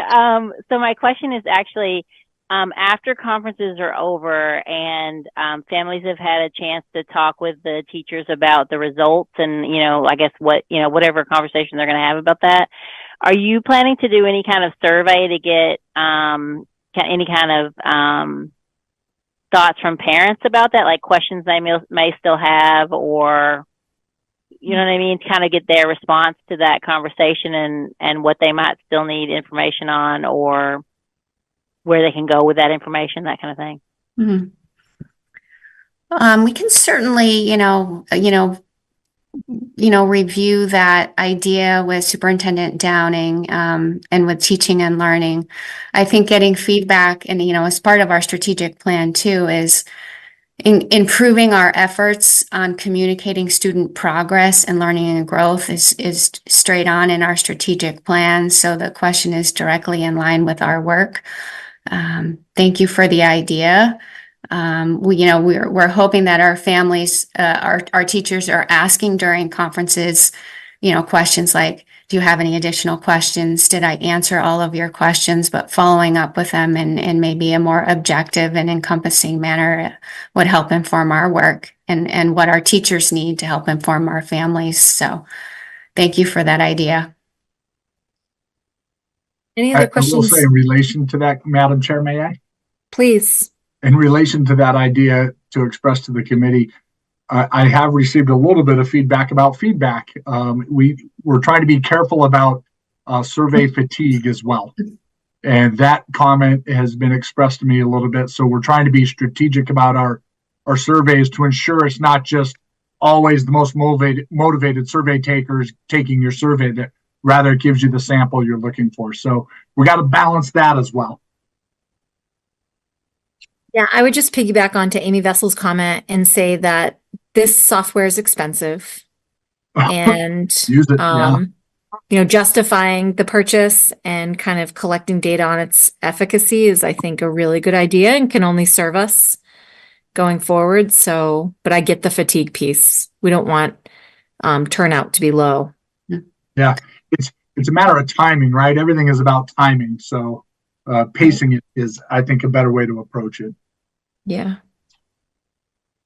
So my question is actually, after conferences are over and families have had a chance to talk with the teachers about the results and, you know, I guess whatever conversation they're going to have about that, are you planning to do any kind of survey to get any kind of thoughts from parents about that, like questions they may still have, or, you know what I mean, to kind of get their response to that conversation and what they might still need information on, or where they can go with that information, that kind of thing? Mm-hmm. We can certainly, review that idea with Superintendent Downing and with teaching and learning. I think getting feedback and, as part of our strategic plan too, is improving our efforts on communicating student progress and learning and growth is straight on in our strategic plan. So the question is directly in line with our work. Thank you for the idea. We're hoping that our families, our teachers are asking during conferences, questions like, do you have any additional questions? Did I answer all of your questions? But following up with them in maybe a more objective and encompassing manner would help inform our work and what our teachers need to help inform our families. So thank you for that idea. Any other questions? I will say in relation to that, Madam Chair, may I? Please. In relation to that idea to express to the committee, I have received a little bit of feedback about feedback. We're trying to be careful about survey fatigue as well. And that comment has been expressed to me a little bit. So we're trying to be strategic about our surveys to ensure it's not just always the most motivated survey takers taking your survey, that rather it gives you the sample you're looking for. So we got to balance that as well. Yeah, I would just piggyback onto Amy Vessel's comment and say that this software is expensive. And Use it, yeah. you know, justifying the purchase and kind of collecting data on its efficacy is, I think, a really good idea and can only serve us going forward. So, but I get the fatigue piece. We don't want turnout to be low. Yeah, it's a matter of timing, right? Everything is about timing. So pacing it is, I think, a better way to approach it. Yeah.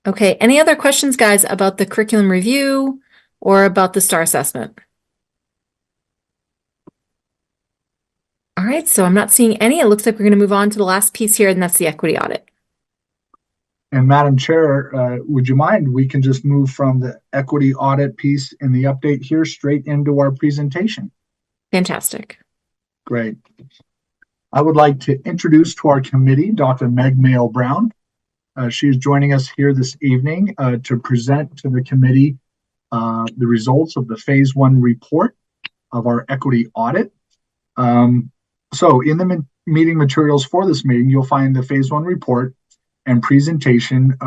Okay. Any other questions, guys, about the curriculum review or about the STAR assessment? All right. So I'm not seeing any. It looks like we're going to move on to the last piece here, and that's the equity audit. And Madam Chair, would you mind, we can just move from the equity audit piece in the update here straight into our presentation. Fantastic. Great. I would like to introduce to our committee Dr. Meg Mayo-Brown. She is joining us here this evening to present to the committee the results of the Phase 1 report of our equity audit. So in the meeting materials for this meeting, you'll find the Phase 1 report and presentation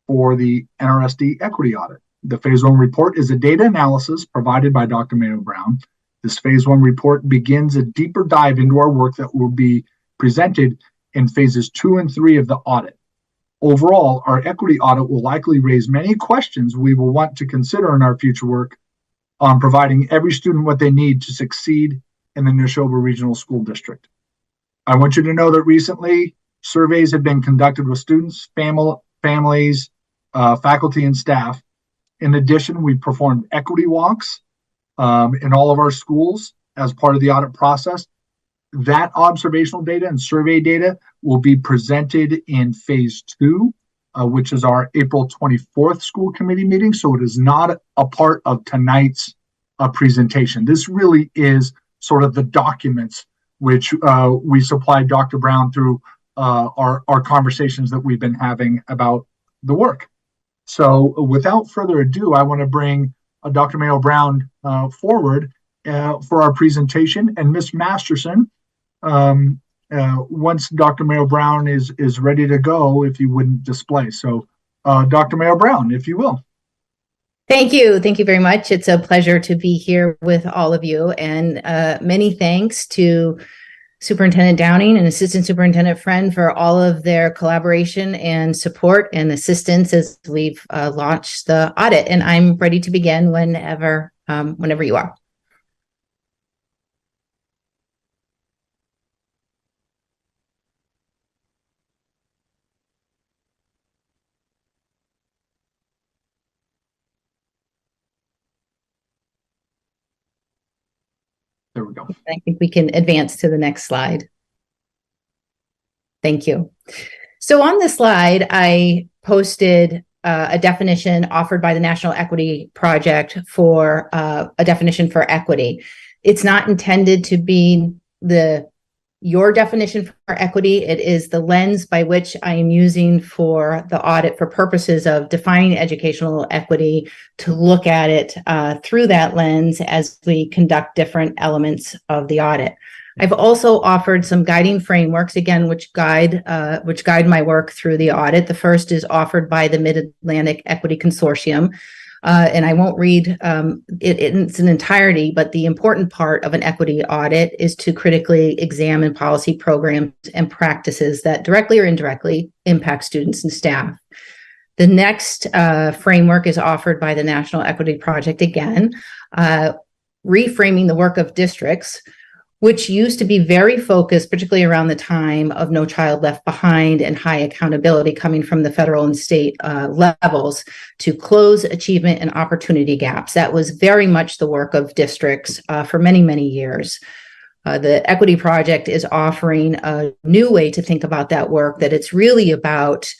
for the NRSC equity audit. The Phase 1 report is a data analysis provided by Dr. Mayo-Brown. This Phase 1 report begins a deeper dive into our work that will be presented in Phases 2 and 3 of the audit. Overall, our equity audit will likely raise many questions we will want to consider in our future work on providing every student what they need to succeed in the Neshoba Regional School District. I want you to know that recently, surveys have been conducted with students, families, faculty, and staff. In addition, we performed equity walks in all of our schools as part of the audit process. That observational data and survey data will be presented in Phase 2, which is our April 24th school committee meeting. So it is not a part of tonight's presentation. This really is sort of the documents which we supplied Dr. Brown through our conversations that we've been having about the work. So without further ado, I want to bring Dr. Mayo-Brown forward for our presentation. And Ms. Masterson, once Dr. Mayo-Brown is ready to go, if you wouldn't display. So Dr. Mayo-Brown, if you will. Thank you. Thank you very much. It's a pleasure to be here with all of you, and many thanks to Superintendent Downing and Assistant Superintendent Friend for all of their collaboration and support and assistance as we've launched the audit. And I'm ready to begin whenever you are. There we go. I think we can advance to the next slide. Thank you. So on this slide, I posted a definition offered by the National Equity Project for a definition for equity. It's not intended to be your definition for equity. It is the lens by which I am using for the audit for purposes of defining educational equity, to look at it through that lens as we conduct different elements of the audit. I've also offered some guiding frameworks, again, which guide my work through the audit. The first is offered by the Mid-Atlantic Equity Consortium. And I won't read it in its entirety, but the important part of an equity audit is to critically examine policy programs and practices that directly or indirectly impact students and staff. The next framework is offered by the National Equity Project, again, reframing the work of districts, which used to be very focused, particularly around the time of No Child Left Behind and high accountability coming from the federal and state levels, to close achievement and opportunity gaps. That was very much the work of districts for many, many years. The Equity Project is offering a new way to think about that work, that it's really about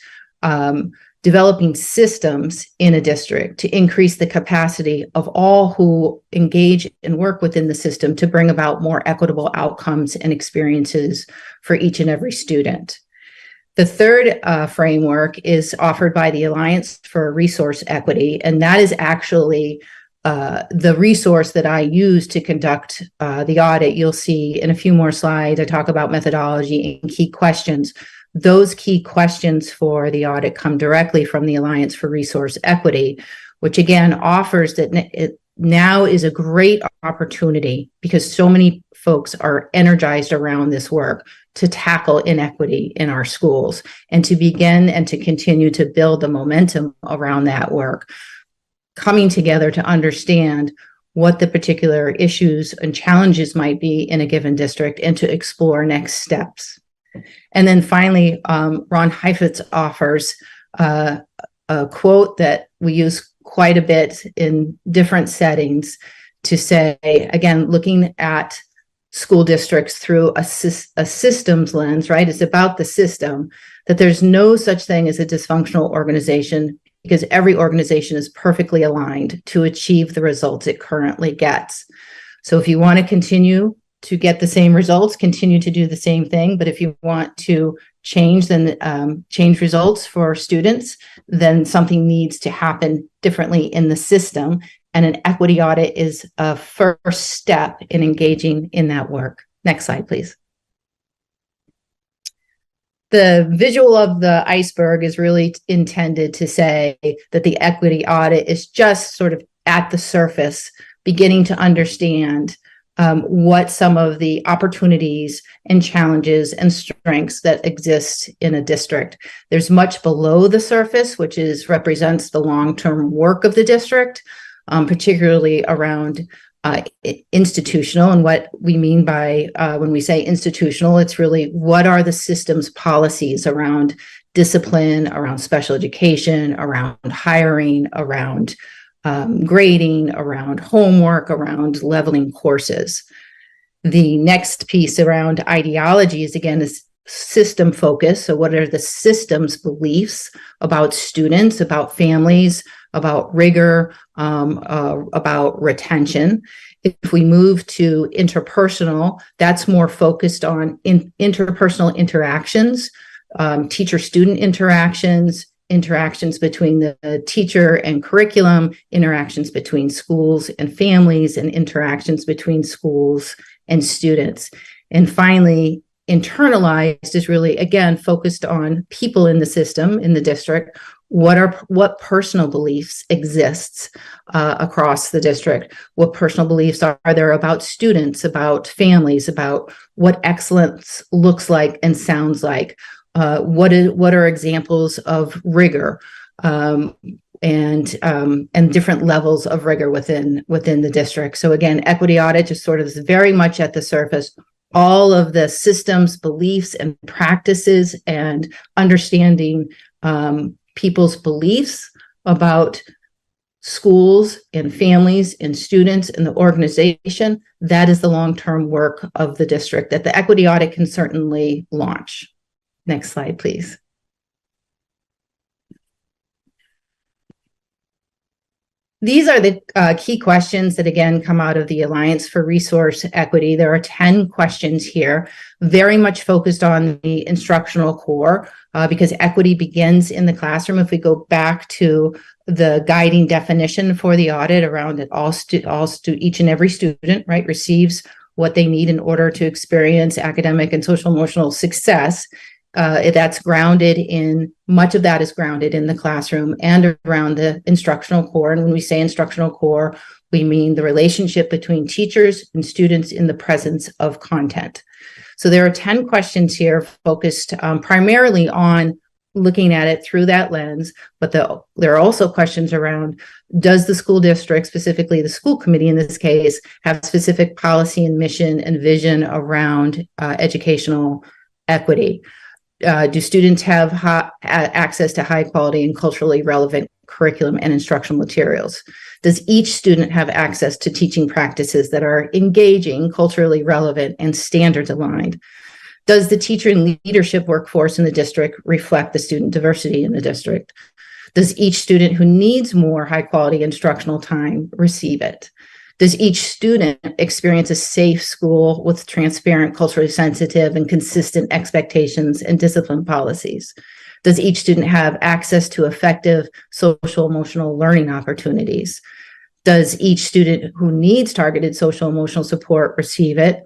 developing systems in a district to increase the capacity of all who engage and work within the system to bring about more equitable outcomes and experiences for each and every student. The third framework is offered by the Alliance for Resource Equity, and that is actually the resource that I use to conduct the audit. You'll see in a few more slides, I talk about methodology and key questions. Those key questions for the audit come directly from the Alliance for Resource Equity, which again offers that it now is a great opportunity because so many folks are energized around this work to tackle inequity in our schools and to begin and to continue to build the momentum around that work, coming together to understand what the particular issues and challenges might be in a given district and to explore next steps. And then finally, Ron Heifetz offers a quote that we use quite a bit in different settings to say, again, looking at school districts through a systems lens, right? It's about the system, that there's no such thing as a dysfunctional organization because every organization is perfectly aligned to achieve the results it currently gets. So if you want to continue to get the same results, continue to do the same thing. But if you want to change, then change results for students, then something needs to happen differently in the system. And an equity audit is a first step in engaging in that work. Next slide, please. The visual of the iceberg is really intended to say that the equity audit is just sort of at the surface, beginning to understand what some of the opportunities and challenges and strengths that exist in a district. There's much below the surface, which represents the long-term work of the district, particularly around institutional. And what we mean by when we say institutional, it's really what are the system's policies around discipline, around special education, around hiring, around grading, around homework, around leveling courses. The next piece around ideology is, again, is system focus. So what are the system's beliefs about students, about families, about rigor, about retention? If we move to interpersonal, that's more focused on interpersonal interactions, teacher-student interactions, interactions between the teacher and curriculum, interactions between schools and families, and interactions between schools and students. And finally, internalized is really, again, focused on people in the system, in the district. What personal beliefs exists across the district? What personal beliefs are there about students, about families, about what excellence looks like and sounds like? What are examples of rigor and different levels of rigor within the district? So again, equity audit just sort of is very much at the surface. All of the systems, beliefs, and practices, and understanding people's beliefs about schools and families and students and the organization. That is the long-term work of the district that the equity audit can certainly launch. Next slide, please. These are the key questions that, again, come out of the Alliance for Resource Equity. There are 10 questions here, very much focused on the instructional core, because equity begins in the classroom. If we go back to the guiding definition for the audit around it, each and every student, right, receives what they need in order to experience academic and social emotional success. That's grounded in, much of that is grounded in the classroom and around the instructional core. And when we say instructional core, we mean the relationship between teachers and students in the presence of content. So there are 10 questions here focused primarily on looking at it through that lens, but there are also questions around, does the school district, specifically the school committee in this case, have specific policy and mission and vision around educational equity? Do students have access to high quality and culturally relevant curriculum and instructional materials? Does each student have access to teaching practices that are engaging, culturally relevant, and standards aligned? Does the teacher and leadership workforce in the district reflect the student diversity in the district? Does each student who needs more high quality instructional time receive it? Does each student experience a safe school with transparent, culturally sensitive, and consistent expectations and discipline policies? Does each student have access to effective social emotional learning opportunities? Does each student who needs targeted social emotional support receive it?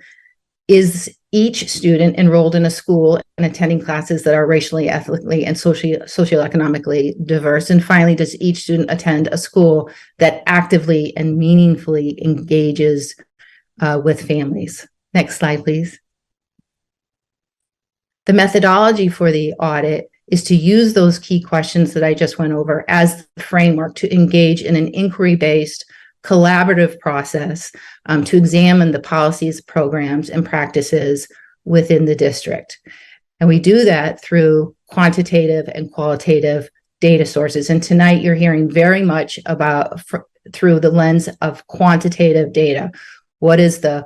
Is each student enrolled in a school and attending classes that are racially, ethnically, and socioeconomically diverse? And finally, does each student attend a school that actively and meaningfully engages with families? Next slide, please. The methodology for the audit is to use those key questions that I just went over as the framework to engage in an inquiry-based collaborative process to examine the policies, programs, and practices within the district. And we do that through quantitative and qualitative data sources. And tonight you're hearing very much about through the lens of quantitative data. What is the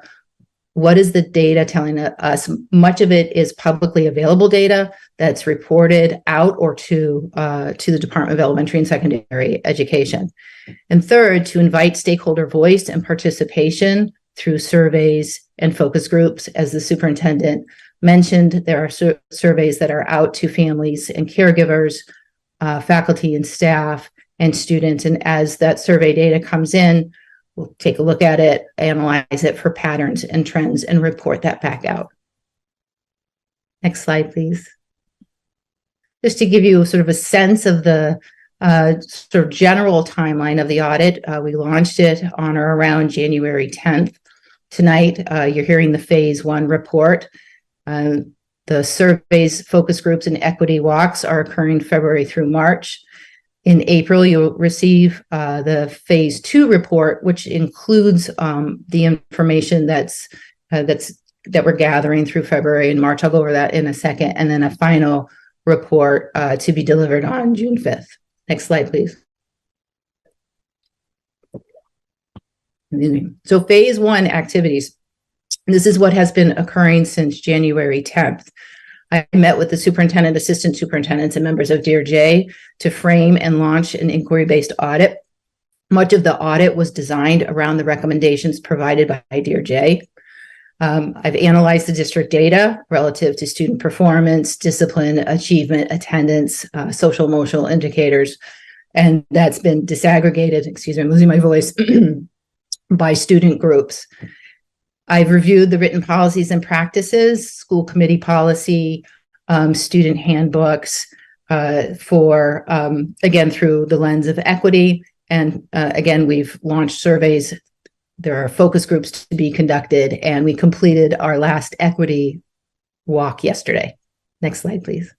data telling us? Much of it is publicly available data that's reported out or to the Department of Elementary and Secondary Education. And third, to invite stakeholder voice and participation through surveys and focus groups. As the superintendent mentioned, there are surveys that are out to families and caregivers, faculty and staff, and students. And as that survey data comes in, we'll take a look at it, analyze it for patterns and trends, and report that back out. Next slide, please. Just to give you sort of a sense of the sort of general timeline of the audit, we launched it on or around January 10th. Tonight, you're hearing the phase 1 report. The surveys, focus groups, and equity walks are occurring February through March. In April, you'll receive the phase 2 report, which includes the information that we're gathering through February and March. I'll go over that in a second, and then a final report to be delivered on June 5th. Next slide, please. So phase 1 activities. This is what has been occurring since January 10th. I met with the superintendent, assistant superintendents, and members of DRJ to frame and launch an inquiry-based audit. Much of the audit was designed around the recommendations provided by DRJ. I've analyzed the district data relative to student performance, discipline, achievement, attendance, social emotional indicators, and that's been disaggregated, excuse me, I'm losing my voice, by student groups. I've reviewed the written policies and practices, school committee policy, student handbooks for, again, through the lens of equity. And again, we've launched surveys. There are focus groups to be conducted, and we completed our last equity walk yesterday. Next slide, please.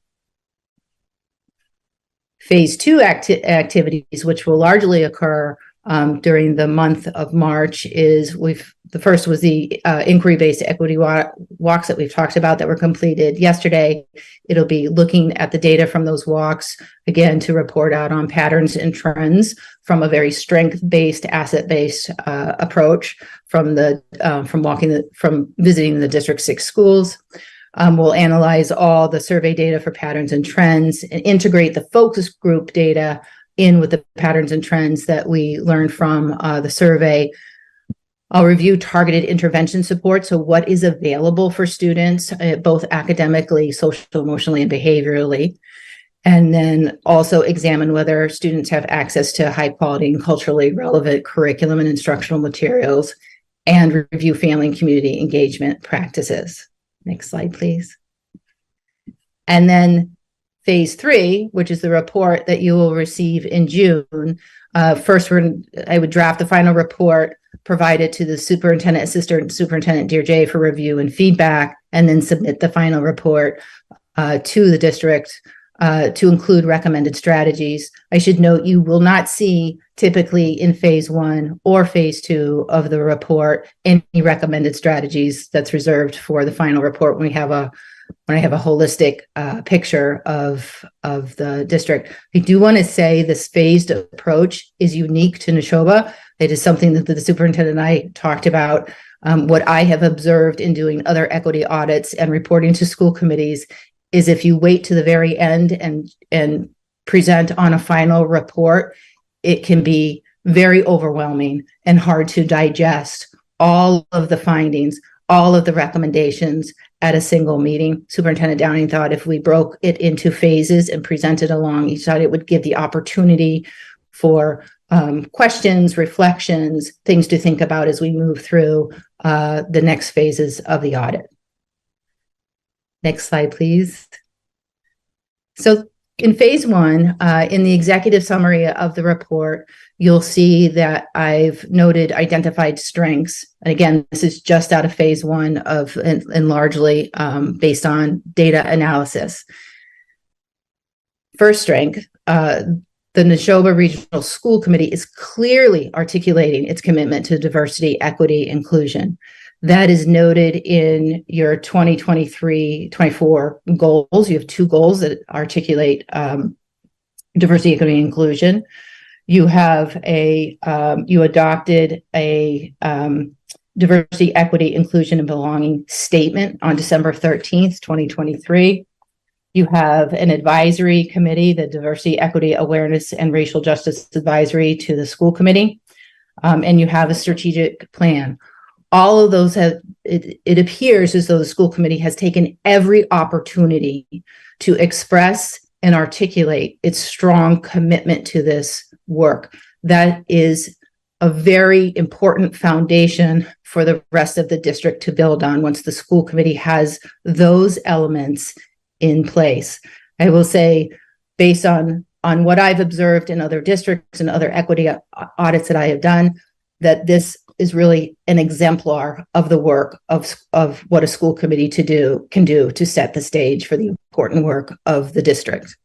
Phase 2 activities, which will largely occur during the month of March, is the first was the inquiry-based equity walks that we've talked about that were completed yesterday. It'll be looking at the data from those walks, again, to report out on patterns and trends from a very strength-based, asset-based approach from visiting the District 6 schools. We'll analyze all the survey data for patterns and trends and integrate the focus group data in with the patterns and trends that we learned from the survey. I'll review targeted intervention support. So what is available for students, both academically, social, emotionally, and behaviorally. And then also examine whether students have access to high quality and culturally relevant curriculum and instructional materials, and review family and community engagement practices. Next slide, please. And then phase 3, which is the report that you will receive in June. First, I would draft the final report, provide it to the superintendent, assistant superintendent, DRJ for review and feedback, and then submit the final report to the district to include recommended strategies. I should note you will not see typically in phase 1 or phase 2 of the report any recommended strategies. That's reserved for the final report when I have a holistic picture of the district. I do want to say this phased approach is unique to Neshoba. It is something that the superintendent and I talked about. What I have observed in doing other equity audits and reporting to school committees is if you wait to the very end and present on a final report, it can be very overwhelming and hard to digest all of the findings, all of the recommendations at a single meeting. Superintendent Downing thought if we broke it into phases and presented along each side, it would give the opportunity for questions, reflections, things to think about as we move through the next phases of the audit. Next slide, please. So in phase one, in the executive summary of the report, you'll see that I've noted identified strengths. And again, this is just out of phase one and largely based on data analysis. First strength, the Neshoba Regional School Committee is clearly articulating its commitment to diversity, equity, inclusion. That is noted in your 2023-24 goals. You have 2 goals that articulate diversity, equity, and inclusion. You have you adopted a diversity, equity, inclusion, and belonging statement on December 13th, 2023. You have an advisory committee, the Diversity, Equity, Awareness, and Racial Justice Advisory to the school committee, and you have a strategic plan. All of those it appears as though the school committee has taken every opportunity to express and articulate its strong commitment to this work. That is a very important foundation for the rest of the district to build on once the school committee has those elements in place. I will say, based on what I've observed in other districts and other equity audits that I have done, that this is really an exemplar of the work of what a school committee can do to set the stage for the important work of the district.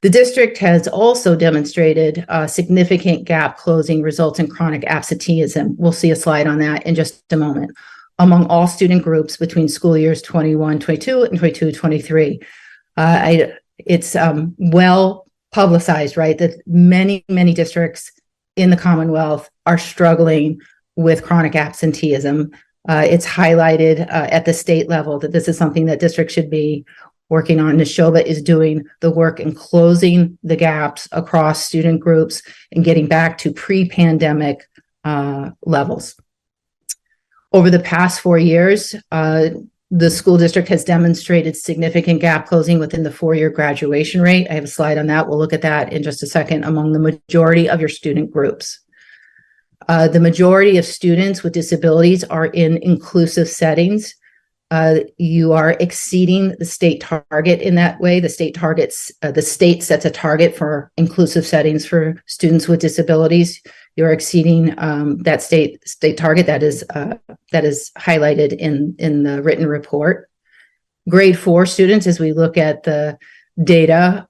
The district has also demonstrated significant gap closing results in chronic absenteeism. We'll see a slide on that in just a moment. Among all student groups between school years 21-22 and 22-23. It's well publicized, right, that many districts in the Commonwealth are struggling with chronic absenteeism. It's highlighted at the state level that this is something that districts should be working on. Neshoba is doing the work in closing the gaps across student groups and getting back to pre-pandemic levels. Over the past 4 years, the school district has demonstrated significant gap closing within the 4-year graduation rate. I have a slide on that. We'll look at that in just a second among the majority of your student groups. The majority of students with disabilities are in inclusive settings. You are exceeding the state target in that way. The state sets a target for inclusive settings for students with disabilities. You're exceeding that state target that is highlighted in the written report. Grade 4 students, as we look at the data,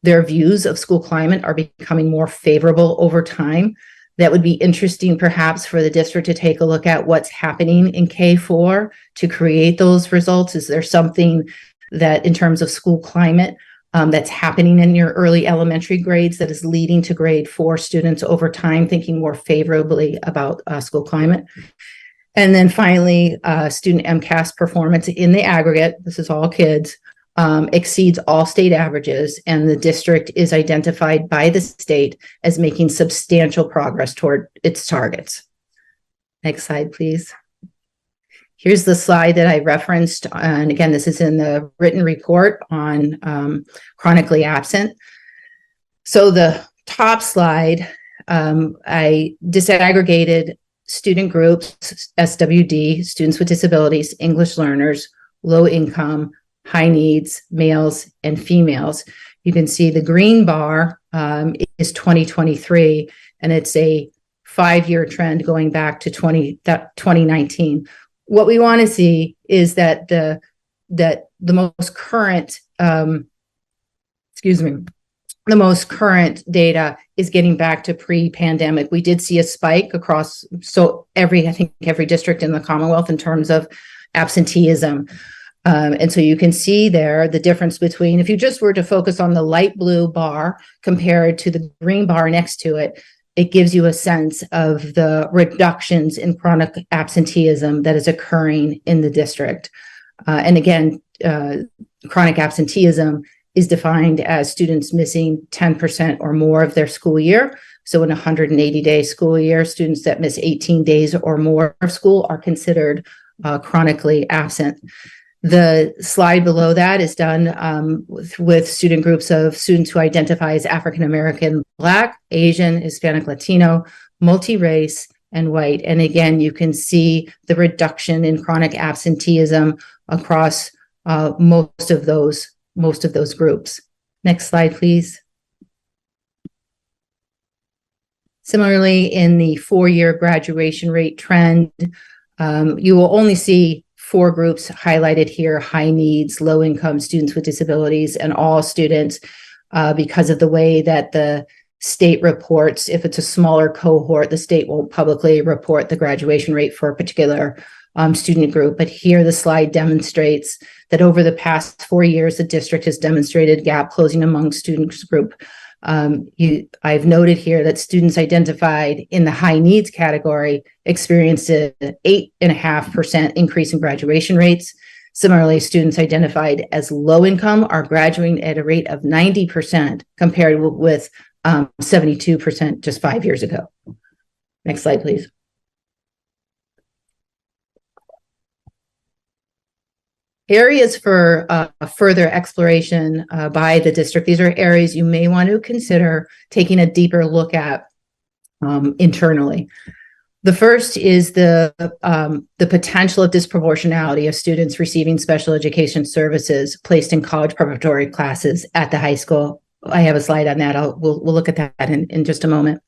their views of school climate are becoming more favorable over time. That would be interesting perhaps for the district to take a look at what's happening in K4 to create those results. Is there something that in terms of school climate that's happening in your early elementary grades that is leading to grade 4 students over time thinking more favorably about school climate? And then finally, student MCAS performance in the aggregate, this is all kids, exceeds all state averages, and the district is identified by the state as making substantial progress toward its targets. Next slide, please. Here's the slide that I referenced, and again, this is in the written report on chronically absent. So the top slide, I disaggregated student groups, SWD, students with disabilities, English learners, low income, high needs, males and females. You can see the green bar is 2023, and it's a 5-year trend going back to 2019. What we want to see is that the most current, the most current data is getting back to pre-pandemic. We did see a spike across I think every district in the Commonwealth in terms of absenteeism. And so you can see there the difference between, if you just were to focus on the light blue bar compared to the green bar next to it, it gives you a sense of the reductions in chronic absenteeism that is occurring in the district. And again, chronic absenteeism is defined as students missing 10% or more of their school year. So in a 180-day school year, students that miss 18 days or more of school are considered chronically absent. The slide below that is done with student groups of students who identify as African American, Black, Asian, Hispanic, Latino, multi-race, and white. And again, you can see the reduction in chronic absenteeism across most of those groups. Next slide, please. Similarly, in the four-year graduation rate trend, you will only see 4 groups highlighted here: high needs, low income, students with disabilities, and all students, because of the way that the state reports. If it's a smaller cohort, the state won't publicly report the graduation rate for a particular student group. But here the slide demonstrates that over the past 4 years, the district has demonstrated gap closing among students group. I've noted here that students identified in the high needs category experienced an 8.5% increase in graduation rates. Similarly, students identified as low income are graduating at a rate of 90% compared with 72% just 5 years ago. Next slide, please. Areas for further exploration by the district. These are areas you may want to consider taking a deeper look at internally. The first is the potential of disproportionality of students receiving special education services placed in college preparatory classes at the high school. I have a slide on that. We'll look at that in just a moment.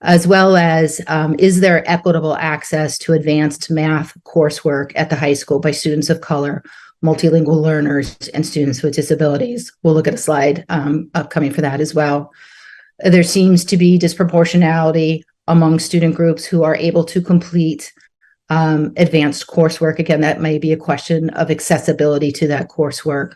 As well as, is there equitable access to advanced math coursework at the high school by students of color, multilingual learners, and students with disabilities? We'll look at a slide upcoming for that as well. There seems to be disproportionality among student groups who are able to complete advanced coursework. Again, that may be a question of accessibility to that coursework.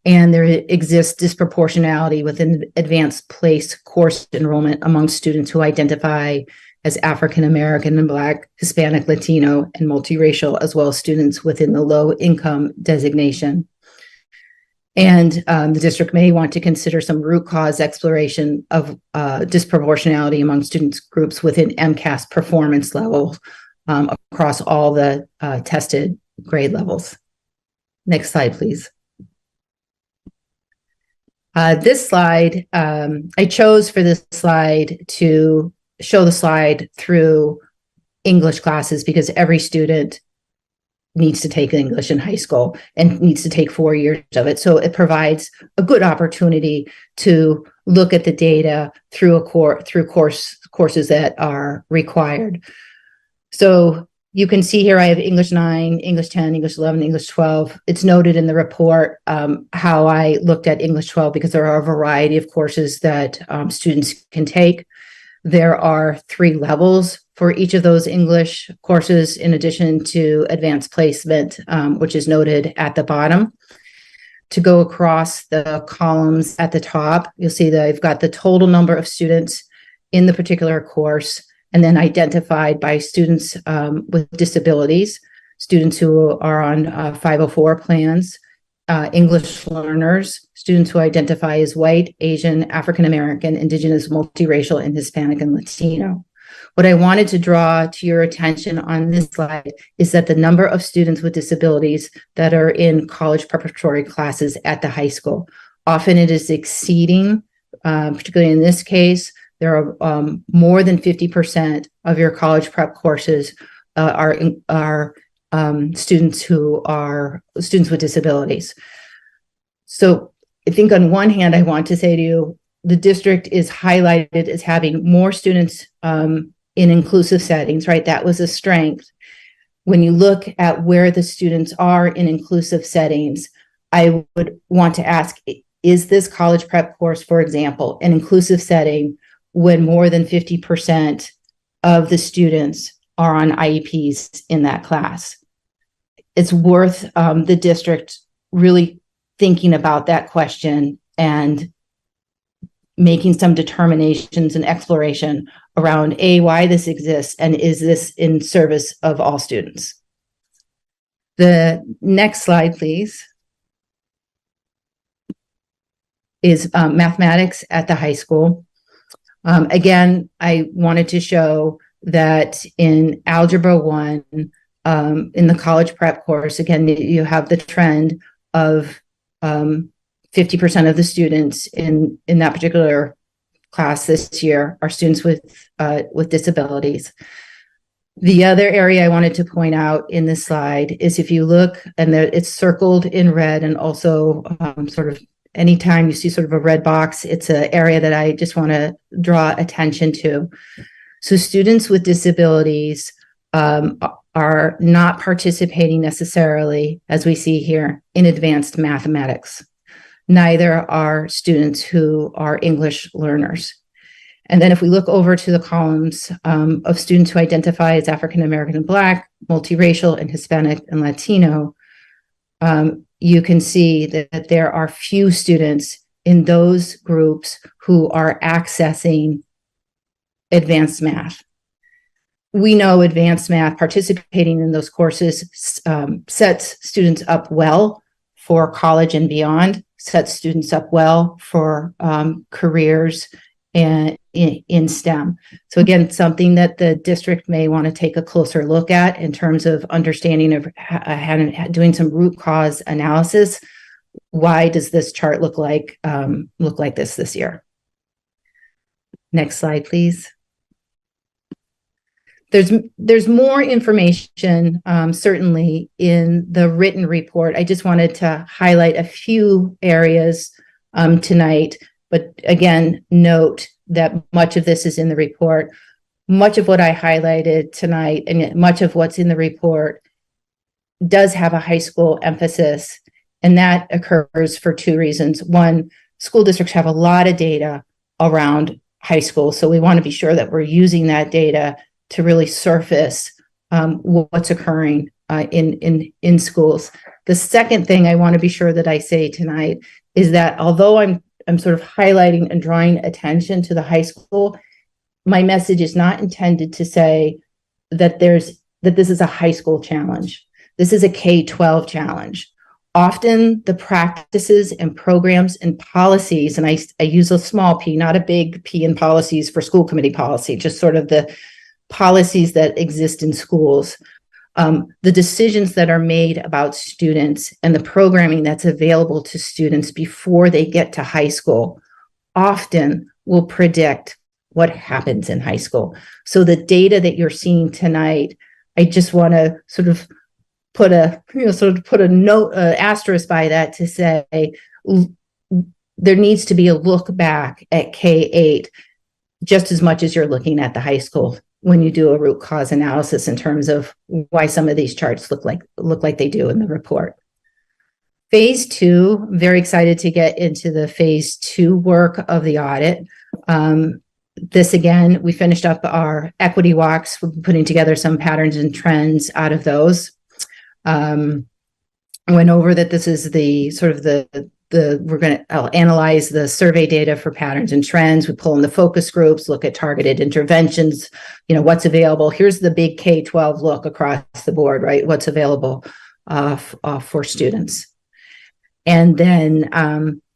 And there exists disproportionality within advanced place course enrollment among students who identify as African American and Black, Hispanic, Latino, and multiracial, as well as students within the low income designation. And the district may want to consider some root cause exploration of disproportionality among students groups within MCAS performance levels across all the tested grade levels. Next slide, please. This slide, I chose for this slide to show the slide through English classes because every student needs to take English in high school and needs to take 4 years of it. So it provides a good opportunity to look at the data through courses that are required. So you can see here I have English 9, English 10, English 11, English 12. It's noted in the report how I looked at English 12 because there are a variety of courses that students can take. There are 3 levels for each of those English courses, in addition to advanced placement, which is noted at the bottom. To go across the columns at the top, you'll see that I've got the total number of students in the particular course, and then identified by students with disabilities, students who are on 504 plans, English learners, students who identify as white, Asian, African American, Indigenous, multiracial, and Hispanic and Latino. What I wanted to draw to your attention on this slide is that the number of students with disabilities that are in college preparatory classes at the high school, often it is exceeding, particularly in this case, there are more than 50% of your college prep courses are students who are students with disabilities. So I think on one hand, I want to say to you, the district is highlighted as having more students in inclusive settings, right? That was a strength. When you look at where the students are in inclusive settings, I would want to ask, is this college prep course, for example, an inclusive setting when more than 50% of the students are on IEPs in that class? It's worth the district really thinking about that question and making some determinations and exploration around why this exists, and is this in service of all students? The next slide, please. is mathematics at the high school. Again, I wanted to show that in Algebra 1, in the college prep course, again, you have the trend of 50% of the students in that particular class this year are students with disabilities. The other area I wanted to point out in this slide is if you look, and it's circled in red, and also sort of anytime you see sort of a red box, it's an area that I just want to draw attention to. So students with disabilities are not participating necessarily, as we see here, in advanced mathematics. Neither are students who are English learners. And then if we look over to the columns of students who identify as African American and Black, multiracial and Hispanic and Latino, you can see that there are few students in those groups who are accessing advanced math. We know advanced math, participating in those courses sets students up well for college and beyond, sets students up well for careers and in STEM. So again, something that the district may want to take a closer look at in terms of understanding of doing some root cause analysis. Why does this chart look like this year? Next slide, please. There's more information, certainly in the written report. I just wanted to highlight a few areas tonight, but again, note that much of this is in the report. Much of what I highlighted tonight and much of what's in the report does have a high school emphasis, and that occurs for two reasons. One, school districts have a lot of data around high school, so we want to be sure that we're using that data to really surface what's occurring in schools. The second thing I want to be sure that I say tonight is that although I'm sort of highlighting and drawing attention to the high school, my message is not intended to say that this is a high school challenge. This is a K-12 challenge. Often the practices and programs and policies, and I use a small p, not a big P in policies for school committee policy, just sort of the policies that exist in schools, the decisions that are made about students and the programming that's available to students before they get to high school often will predict what happens in high school. So the data that you're seeing tonight, I just want to sort of put a note, asterisk by that to say there needs to be a look back at K-8 just as much as you're looking at the high school when you do a root cause analysis in terms of why some of these charts look like they do in the report. Phase 2, very excited to get into the phase 2 work of the audit. This again, we finished up our equity walks, putting together some patterns and trends out of those. Went over that this is the sort of I'll analyze the survey data for patterns and trends. We pull in the focus groups, look at targeted interventions, what's available. Here's the big K-12 look across the board, right? What's available for students. And then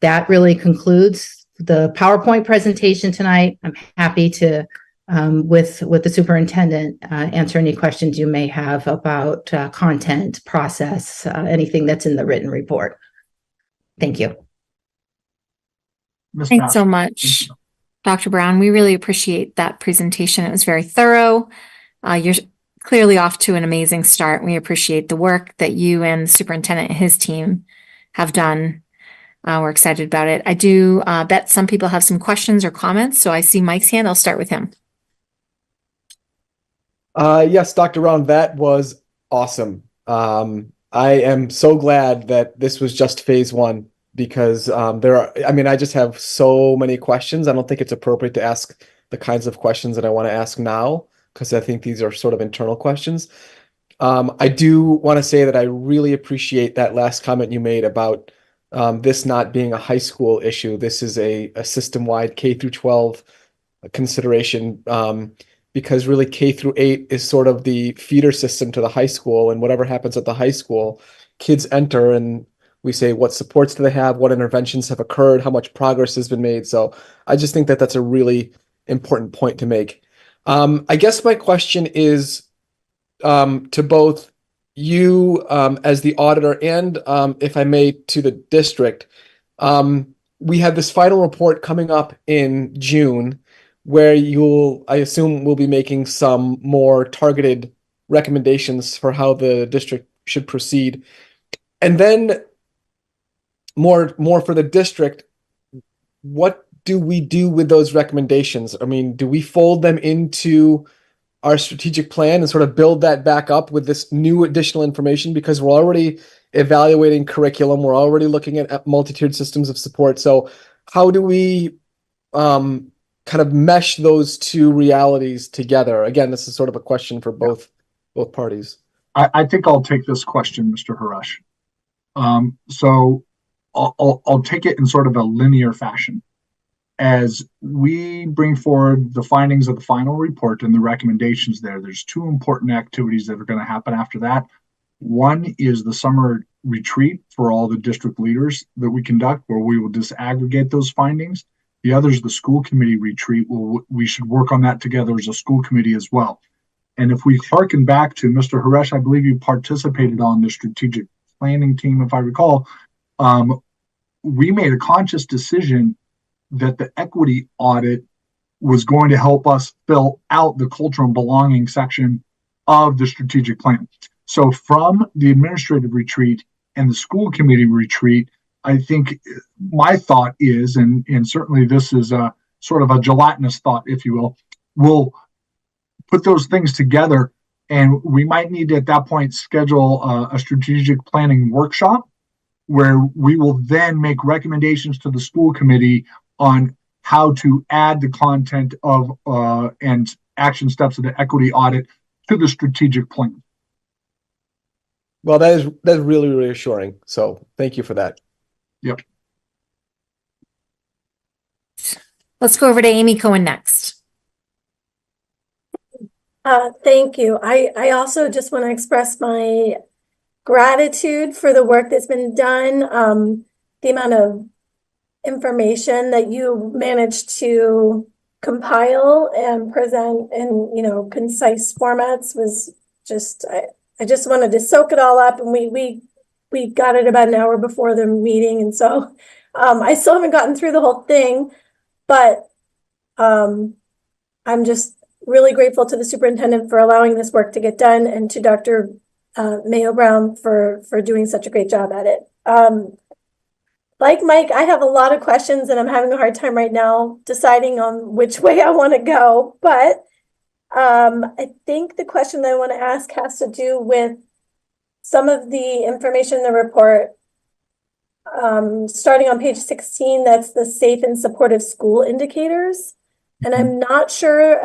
that really concludes the PowerPoint presentation tonight. I'm happy to, with the superintendent, answer any questions you may have about content, process, anything that's in the written report. Thank you. Thanks so much, Dr. Brown. We really appreciate that presentation. It was very thorough. You're clearly off to an amazing start. We appreciate the work that you and the superintendent and his team have done. We're excited about it. I do bet some people have some questions or comments. So I see Mike's hand. I'll start with him. Yes, Dr. Brown, that was awesome. I am so glad that this was just phase 1 because I just have so many questions. I don't think it's appropriate to ask the kinds of questions that I want to ask now because I think these are sort of internal questions. I do want to say that I really appreciate that last comment you made about this not being a high school issue. This is a system-wide K through 12 consideration. Because really K through 8 is sort of the feeder system to the high school, and whatever happens at the high school, kids enter, and We say what supports do they have, what interventions have occurred, how much progress has been made. So I just think that that's a really important point to make. I guess my question is to both you as the auditor and, if I may, to the district. We have this final report coming up in June where I assume, will be making some more targeted recommendations for how the district should proceed. And then more for the district, what do we do with those recommendations? I mean, do we fold them into our strategic plan and sort of build that back up with this new additional information? Because we're already evaluating curriculum, we're already looking at multi-tiered systems of support. So how do we kind of mesh those two realities together? Again, this is sort of a question for both parties. I think I'll take this question, Mr. Haresh. So I'll take it in sort of a linear fashion. As we bring forward the findings of the final report and the recommendations there's two important activities that are going to happen after that. One is the summer retreat for all the district leaders that we conduct, where we will disaggregate those findings. The other is the school committee retreat. We should work on that together as a school committee as well. And if we harken back to Mr. Haresh, I believe you participated on the strategic planning team, if I recall. We made a conscious decision that the equity audit was going to help us fill out the culture and belonging section of the strategic plan. So from the administrative retreat and the school committee retreat, I think my thought is, and certainly this is a sort of a gelatinous thought, if you will, we'll put those things together, and we might need to at that point schedule a strategic planning workshop where we will then make recommendations to the school committee on how to add the content of and action steps of the equity audit to the strategic plan. Well, that's really reassuring. So thank you for that. Yep. Let's go over to Amy Cohen next. Thank you. I also just want to express my gratitude for the work that's been done, the amount of information that you managed to compile and present in, concise formats was just, I just wanted to soak it all up, and we got it about an hour before the meeting. And so, I still haven't gotten through the whole thing, but, I'm just really grateful to the superintendent for allowing this work to get done, and to Dr. Mayo Brown for doing such a great job at it. Like Mike, I have a lot of questions, and I'm having a hard time right now deciding on which way I want to go. But I think the question that I want to ask has to do with some of the information in the report. Starting on page 16, that's the safe and supportive school indicators. And I'm not sure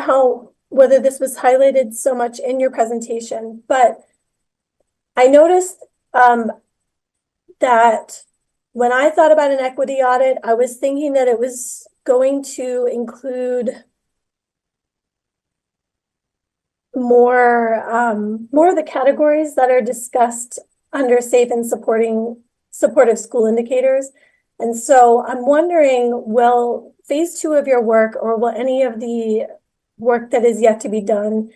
whether this was highlighted so much in your presentation, but I noticed that when I thought about an equity audit, I was thinking that it was going to include more of the categories that are discussed under safe and supportive school indicators. And so I'm wondering, will phase 2 of your work, or will any of the work that is yet to be done,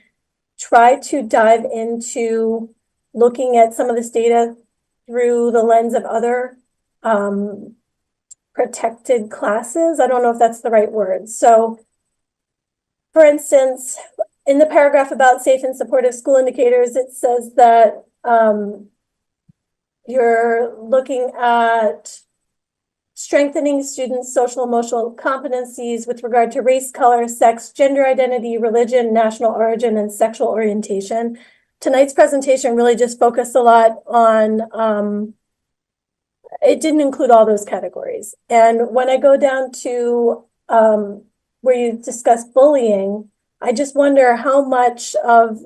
try to dive into looking at some of this data through the lens of other protected classes? I don't know if that's the right word. So, for instance, in the paragraph about safe and supportive school indicators, it says that you're looking at strengthening students' social emotional competencies with regard to race, color, sex, gender identity, religion, national origin, and sexual orientation. Tonight's presentation really just focused a lot on, it didn't include all those categories. And when I go down to where you discuss bullying, I just wonder how much of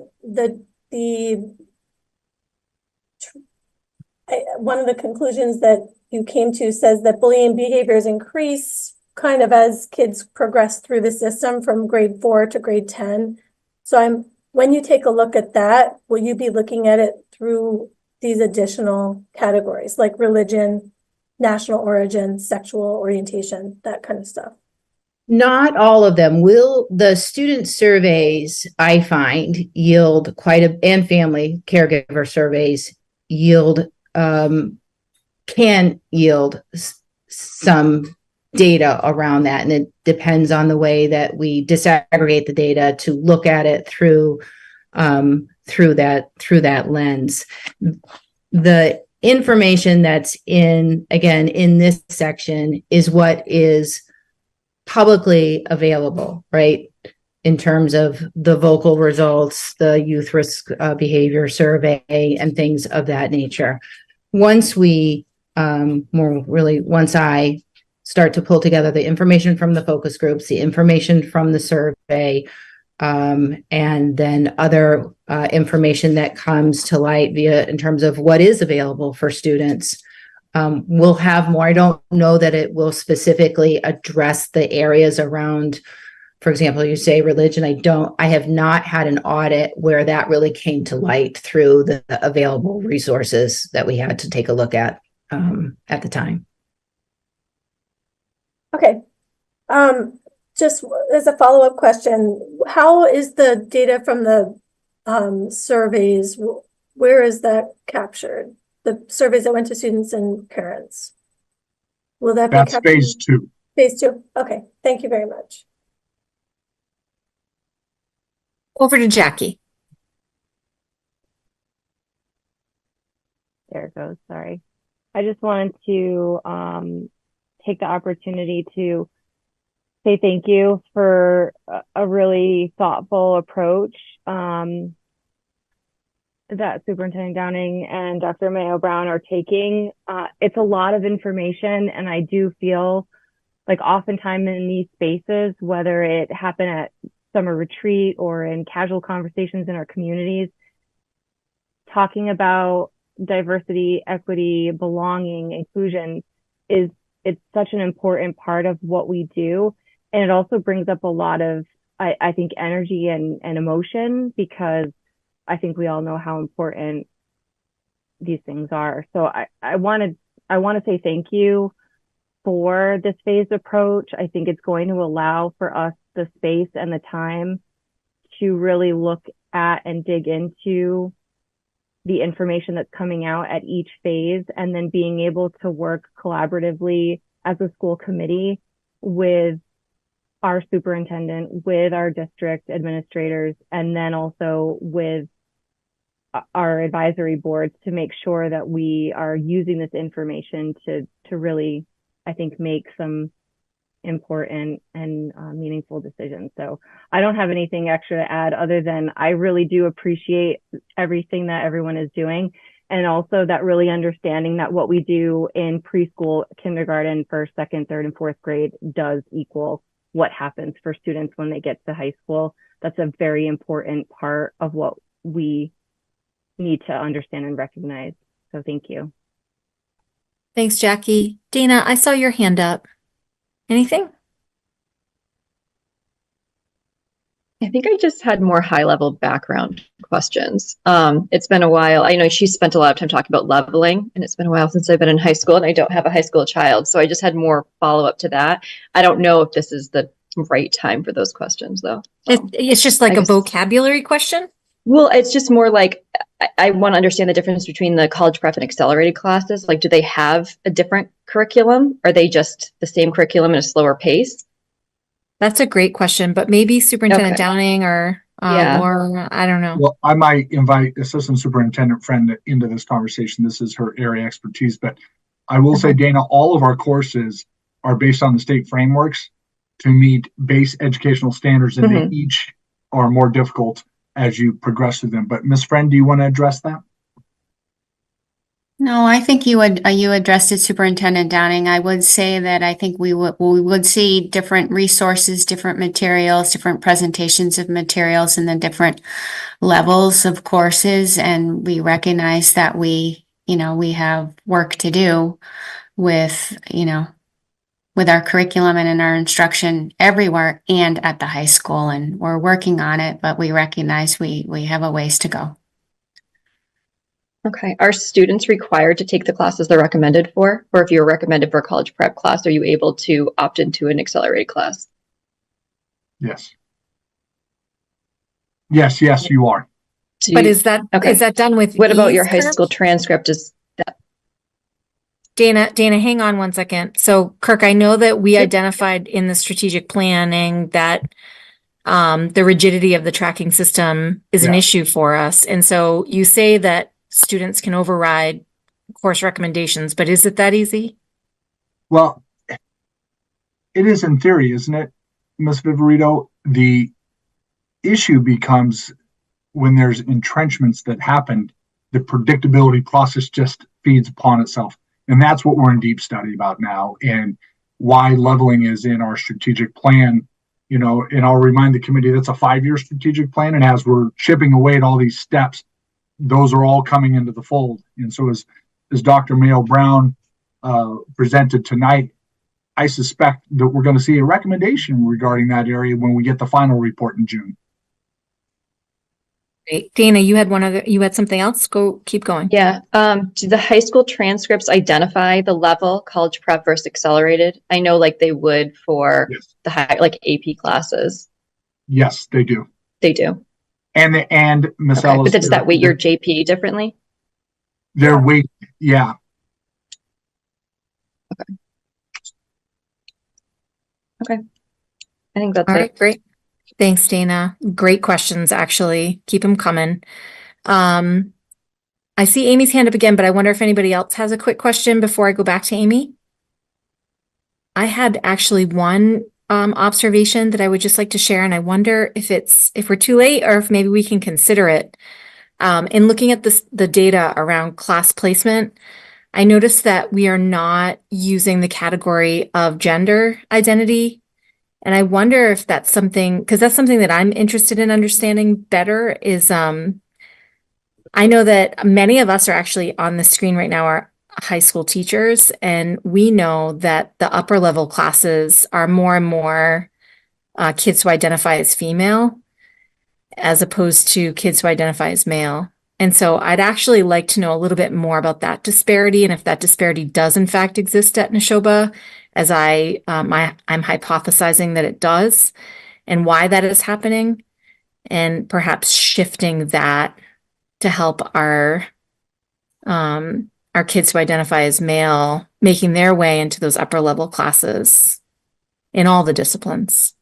one of the conclusions that you came to says that bullying behaviors increase kind of as kids progress through the system from grade 4 to grade 10. So when you take a look at that, will you be looking at it through these additional categories like religion, national origin, sexual orientation, that kind of stuff? Not all of them will. The student surveys, I find, yield and family caregiver surveys yield, can yield some data around that. And it depends on the way that we disaggregate the data to look at it through that lens. The information that's in this section is what is publicly available, right? In terms of the vocal results, the youth risk behavior survey, and things of that nature. Once I start to pull together the information from the focus groups, the information from the survey, and then other information that comes to light in terms of what is available for students, we'll have more. I don't know that it will specifically address the areas around, for example, you say religion. I have not had an audit where that really came to light through the available resources that we had to take a look at the time. Okay. Just as a follow-up question, how is the data from the surveys, where is that captured? The surveys that went to students and parents? Will that be That's captured? phase 2. Phase 2. Okay. Thank you very much. Over to Jackie. There it goes. Sorry. I just wanted to take the opportunity to say thank you for a really thoughtful approach that Superintendent Downing and Dr. Mayo Brown are taking. It's a lot of information, and I do feel like oftentimes in these spaces, whether it happen at summer retreat or in casual conversations in our communities, talking about diversity, equity, belonging, inclusion it's such an important part of what we do. And it also brings up a lot of, I think, energy and emotion, because I think we all know how important these things are. So I want to say thank you for this phased approach. I think it's going to allow for us the space and the time to really look at and dig into the information that's coming out at each phase, and then being able to work collaboratively as a school committee with our superintendent, with our district administrators, and then also with our advisory boards to make sure that we are using this information to really, I think, make some important and meaningful decisions. So I don't have anything extra to add other than I really do appreciate everything that everyone is doing, and also that really understanding that what we do in preschool, kindergarten, first, second, third, and fourth grade does equal what happens for students when they get to high school. That's a very important part of what we need to understand and recognize. So thank you. Thanks, Jackie. Dana, I saw your hand up. Anything? I think I just had more high-level background questions. It's been a while. I know she spent a lot of time talking about leveling, and it's been a while since I've been in high school, and I don't have a high school child. So I just had more follow-up to that. I don't know if this is the right time for those questions, though. It's just like a vocabulary question? Well, it's just more like I want to understand the difference between the college prep and accelerated classes. Like, do they have a different curriculum? Are they just the same curriculum at a slower pace? That's a great question, but maybe Superintendent Downing or Laura, I don't know. Well, I might invite Assistant Superintendent Friend into this conversation. This is her area expertise, but I will say, Dana, all of our courses are based on the state frameworks to meet base educational standards, and they each are more difficult as you progress through them. But Ms. Friend, do you want to address that? No, I think you addressed it, Superintendent Downing. I would say that I think we would see different resources, different materials, different presentations of materials in the different levels of courses, and we recognize that we have work to do with our curriculum and in our instruction everywhere and at the high school, and we're working on it, but we recognize we have a ways to go. Okay. Are students required to take the classes they're recommended for? Or if you're recommended for a college prep class, are you able to opt into an accelerated class? Yes. Yes, you are. But is that done with What about your ease, high Kirk? school transcript? Is that Dana, hang on one second. So Kirk, I know that we identified in the strategic planning that the rigidity of the tracking system is an issue for us. And so you say that students can override course recommendations, but is it that easy? Well, it is in theory, isn't it, Ms. Viverito? The issue becomes when there's entrenchments that happen, the predictability process just feeds upon itself. And that's what we're in deep study about now, and why leveling is in our strategic plan. And I'll remind the committee that's a 5-year strategic plan. And as we're chipping away at all these steps, those are all coming into the fold. And so as Dr. Mayo Brown presented tonight, I suspect that we're going to see a recommendation regarding that area when we get the final report in June. Great. Dana, you had something else? Keep going. Yeah. Do the high school transcripts identify the level college prep versus accelerated? I know like they would for the high, like AP classes. Yes, they do. They do. And Ms. Okay. Ellis, But does that weight your JP differently? Their weight, yeah. Okay. I think that's All it. right, great. Thanks, Dana. Great questions, actually. Keep them coming. I see Amy's hand up again, but I wonder if anybody else has a quick question before I go back to Amy. I had actually one observation that I would just like to share, and I wonder if we're too late or if maybe we can consider it. In looking at the data around class placement, I noticed that we are not using the category of gender identity. And I wonder if that's something, because that's something that I'm interested in understanding better is, I know that many of us are actually on the screen right now are high school teachers, and we know that the upper level classes are more and more kids who identify as female as opposed to kids who identify as male. And so I'd actually like to know a little bit more about that disparity, and if that disparity does in fact exist at Neshoba, as I'm hypothesizing that it does, and why that is happening, and perhaps shifting that to help our kids who identify as male making their way into those upper level classes in all the disciplines.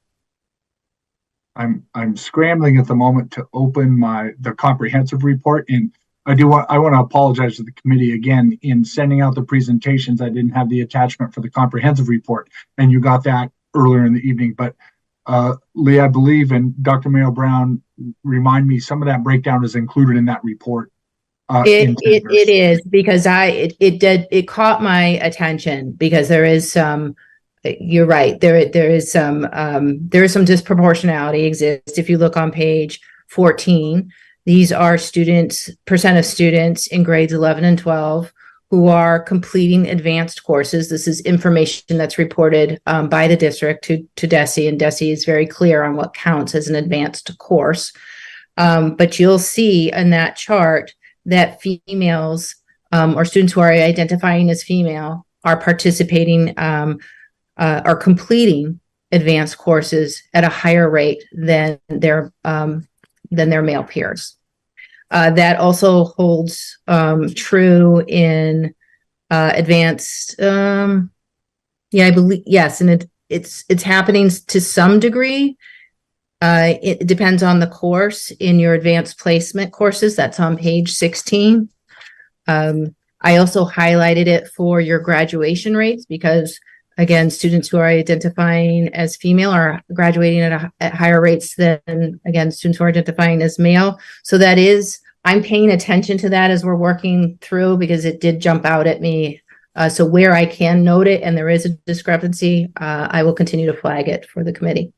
I'm scrambling at the moment to open the comprehensive report, and I want to apologize to the committee again. In sending out the presentations, I didn't have the attachment for the comprehensive report, and you got that earlier in the evening. But Lee, I believe, and Dr. Mayo Brown, remind me, some of that breakdown is included in that report. It is, because it caught my attention, because there is some. You're right. There is some disproportionality exists. If you look on page 14, these are percent of students in grades 11 and 12 who are completing advanced courses. This is information that's reported by the district to DESE, and DESE is very clear on what counts as an advanced course. But you'll see in that chart that females or students who are identifying as female are participating are completing advanced courses at a higher rate than their male peers. That also holds true in advanced. I believe yes, and it's happening to some degree. It depends on the course in your advanced placement courses. That's on page 16. I also highlighted it for your graduation rates because, again, students who are identifying as female are graduating at higher rates than, again, students who are identifying as male. So I'm paying attention to that as we're working through, because it did jump out at me. So where I can note it and there is a discrepancy, I will continue to flag it for the committee.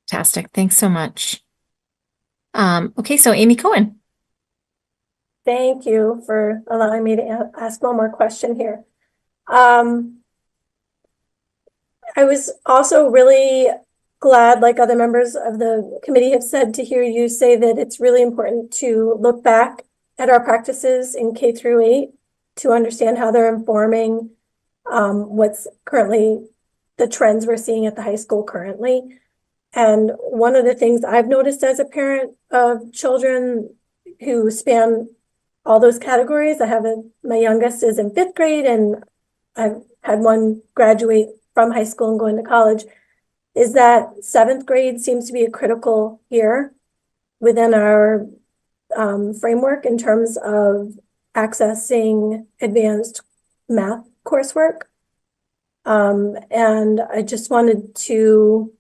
Fantastic. Thanks so much. Okay, so Amy Cohen. Thank you for allowing me to ask one more question here. I was also really glad, like other members of the committee have said, to hear you say that it's really important to look back at our practices in K through 8 to understand how they're informing what's currently the trends we're seeing at the high school currently. And one of the things I've noticed as a parent of children who span all those categories, my youngest is in 5th grade, and I've had one graduate from high school and go into college, is that 7th grade seems to be a critical year within our framework in terms of accessing advanced math coursework. And I just wanted to,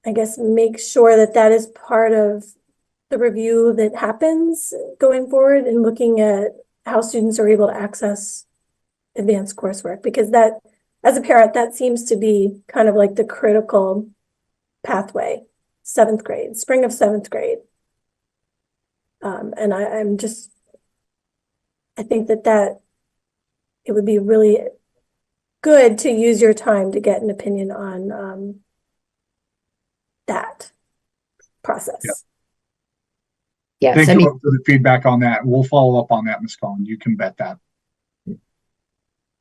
I guess, make sure that that is part of the review that happens going forward and looking at how students are able to access advanced coursework, because that, as a parent, that seems to be kind of like the critical pathway, 7th grade, spring of 7th grade. And I think that it would be really good to use your time to get an opinion on that process. Yeah. Yes, Thank I you mean, for the feedback on that. We'll follow up on that, Ms. Cohen. You can bet that.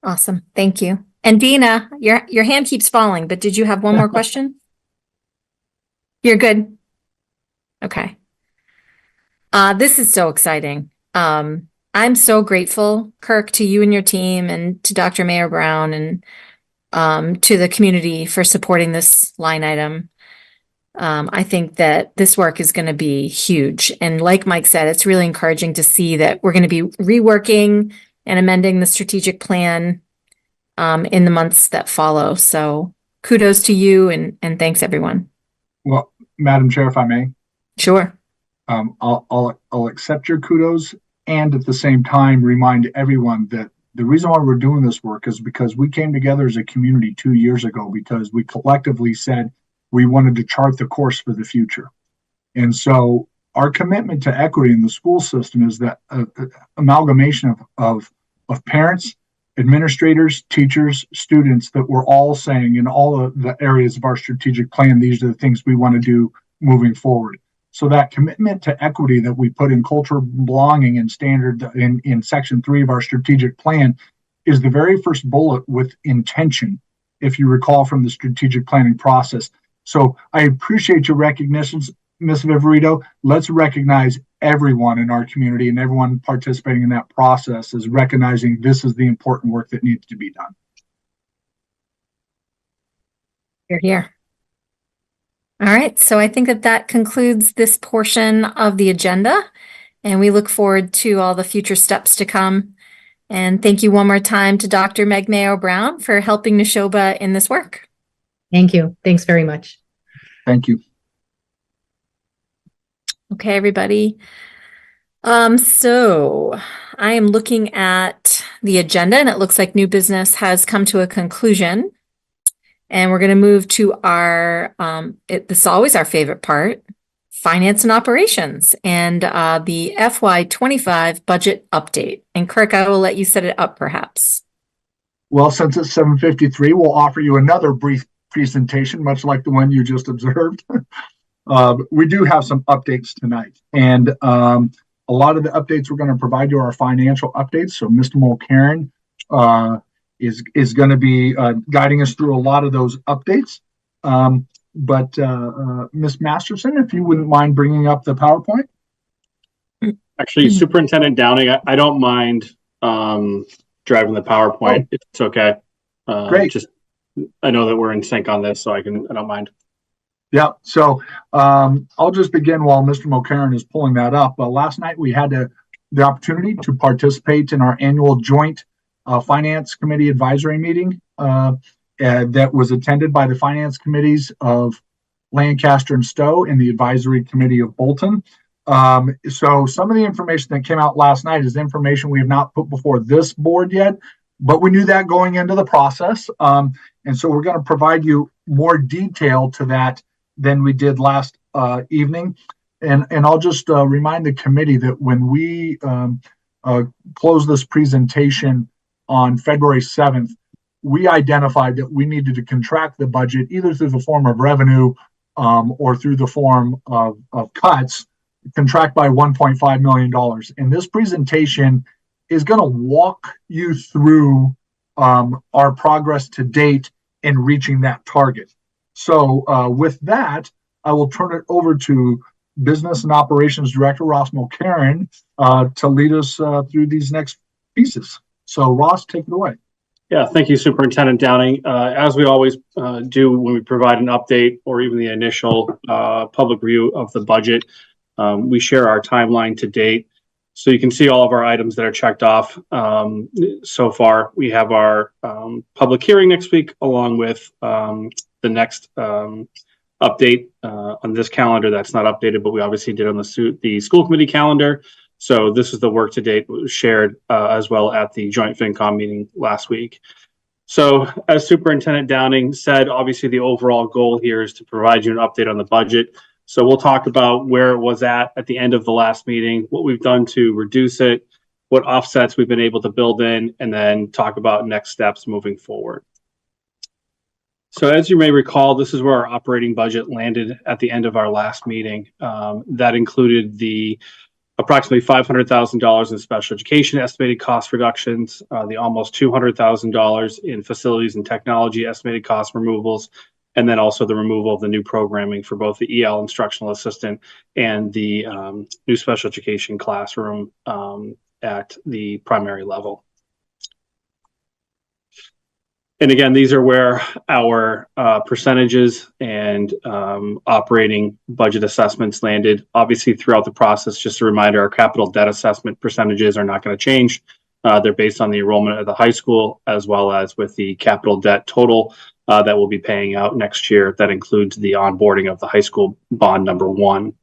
Awesome. Thank you. And Dina, your hand keeps falling, but did you have one more question? You're good. Okay. This is so exciting. I'm so grateful, Kirk, to you and your team, and to Dr. Mayor Brown, and to the community for supporting this line item. I think that this work is going to be huge. And like Mike said, it's really encouraging to see that we're going to be reworking and amending the strategic plan in the months that follow. So kudos to you, and thanks everyone. Well, Madam Chair, if I may. Sure. I'll accept your kudos, and at the same time remind everyone that the reason why we're doing this work is because we came together as a community 2 years ago because we collectively said we wanted to chart the course for the future. And so our commitment to equity in the school system is that amalgamation of parents, administrators, teachers, students, that we're all saying in all of the areas of our strategic plan, these are the things we want to do moving forward. So that commitment to equity that we put in culture, belonging, and standard in section 3 of our strategic plan is the very first bullet with intention, if you recall from the strategic planning process. So I appreciate your recognitions, Ms. Viverito. Let's recognize everyone in our community and everyone participating in that process as recognizing this is the important work that needs to be done. You're here. All right, so I think that concludes this portion of the agenda, and we look forward to all the future steps to come. And thank you one more time to Dr. Meg Mayo Brown for helping Neshoba in this work. thank you. Thanks very much. Thank you. Okay, everybody. So I am looking at the agenda, and it looks like new business has come to a conclusion. And we're going to move to our, this is always our favorite part, finance and operations, and the FY25 budget update. And Kirk, I will let you set it up perhaps. Well, since it's 7:53, we'll offer you another brief presentation, much like the one you just observed. We do have some updates tonight, and a lot of the updates we're going to provide you are financial updates. So Mr. Mulcairn is going to be guiding us through a lot of those updates. But Ms. Masterson, if you wouldn't mind bringing up the PowerPoint. Actually, Superintendent Downing, I don't mind driving the PowerPoint if it's okay. Great. Just I know that we're in sync on this, so I don't mind. Yeah, so I'll just begin while Mr. Mulcairn is pulling that up. Last night we had the opportunity to participate in our annual joint Finance Committee advisory meeting that was attended by the Finance Committees of Lancaster and Stowe and the Advisory Committee of Bolton. So some of the information that came out last night is information we have not put before this board yet, but we knew that going into the process. And so we're going to provide you more detail to that than we did last evening. And I'll just remind the committee that when we closed this presentation on February 7th, we identified that we needed to contract the budget either through the form of revenue or through the form of cuts contract by $1.5 million. And this presentation is going to walk you through our progress to date in reaching that target. So with that, I will turn it over to Business and Operations Director Ross Mulcairn to lead us through these next pieces. So Ross, take it away. Yeah, thank you, Superintendent Downing. As we always do when we provide an update or even the initial public review of the budget, we share our timeline to date. So you can see all of our items that are checked off so far. We have our public hearing next week, along with the next update on this calendar that's not updated, but we obviously did on the school committee calendar. So this is the work to date shared as well at the joint FinCom meeting last week. So as Superintendent Downing said, obviously the overall goal here is to provide you an update on the budget. So we'll talk about where it was at the end of the last meeting, what we've done to reduce it, what offsets we've been able to build in, and then talk about next steps moving forward. So as you may recall, this is where our operating budget landed at the end of our last meeting. That included the approximately $500,000 in special education estimated cost reductions, the almost $200,000 in facilities and technology estimated cost removals, and then also the removal of the new programming for both the EL instructional assistant and the new special education classroom at the primary level. And again, these are where our percentages and operating budget assessments landed. Obviously, throughout the process, just a reminder, our capital debt assessment percentages are not going to change. They're based on the enrollment of the high school, as well as with the capital debt total that we'll be paying out next year. That includes the onboarding of the high school bond number 1.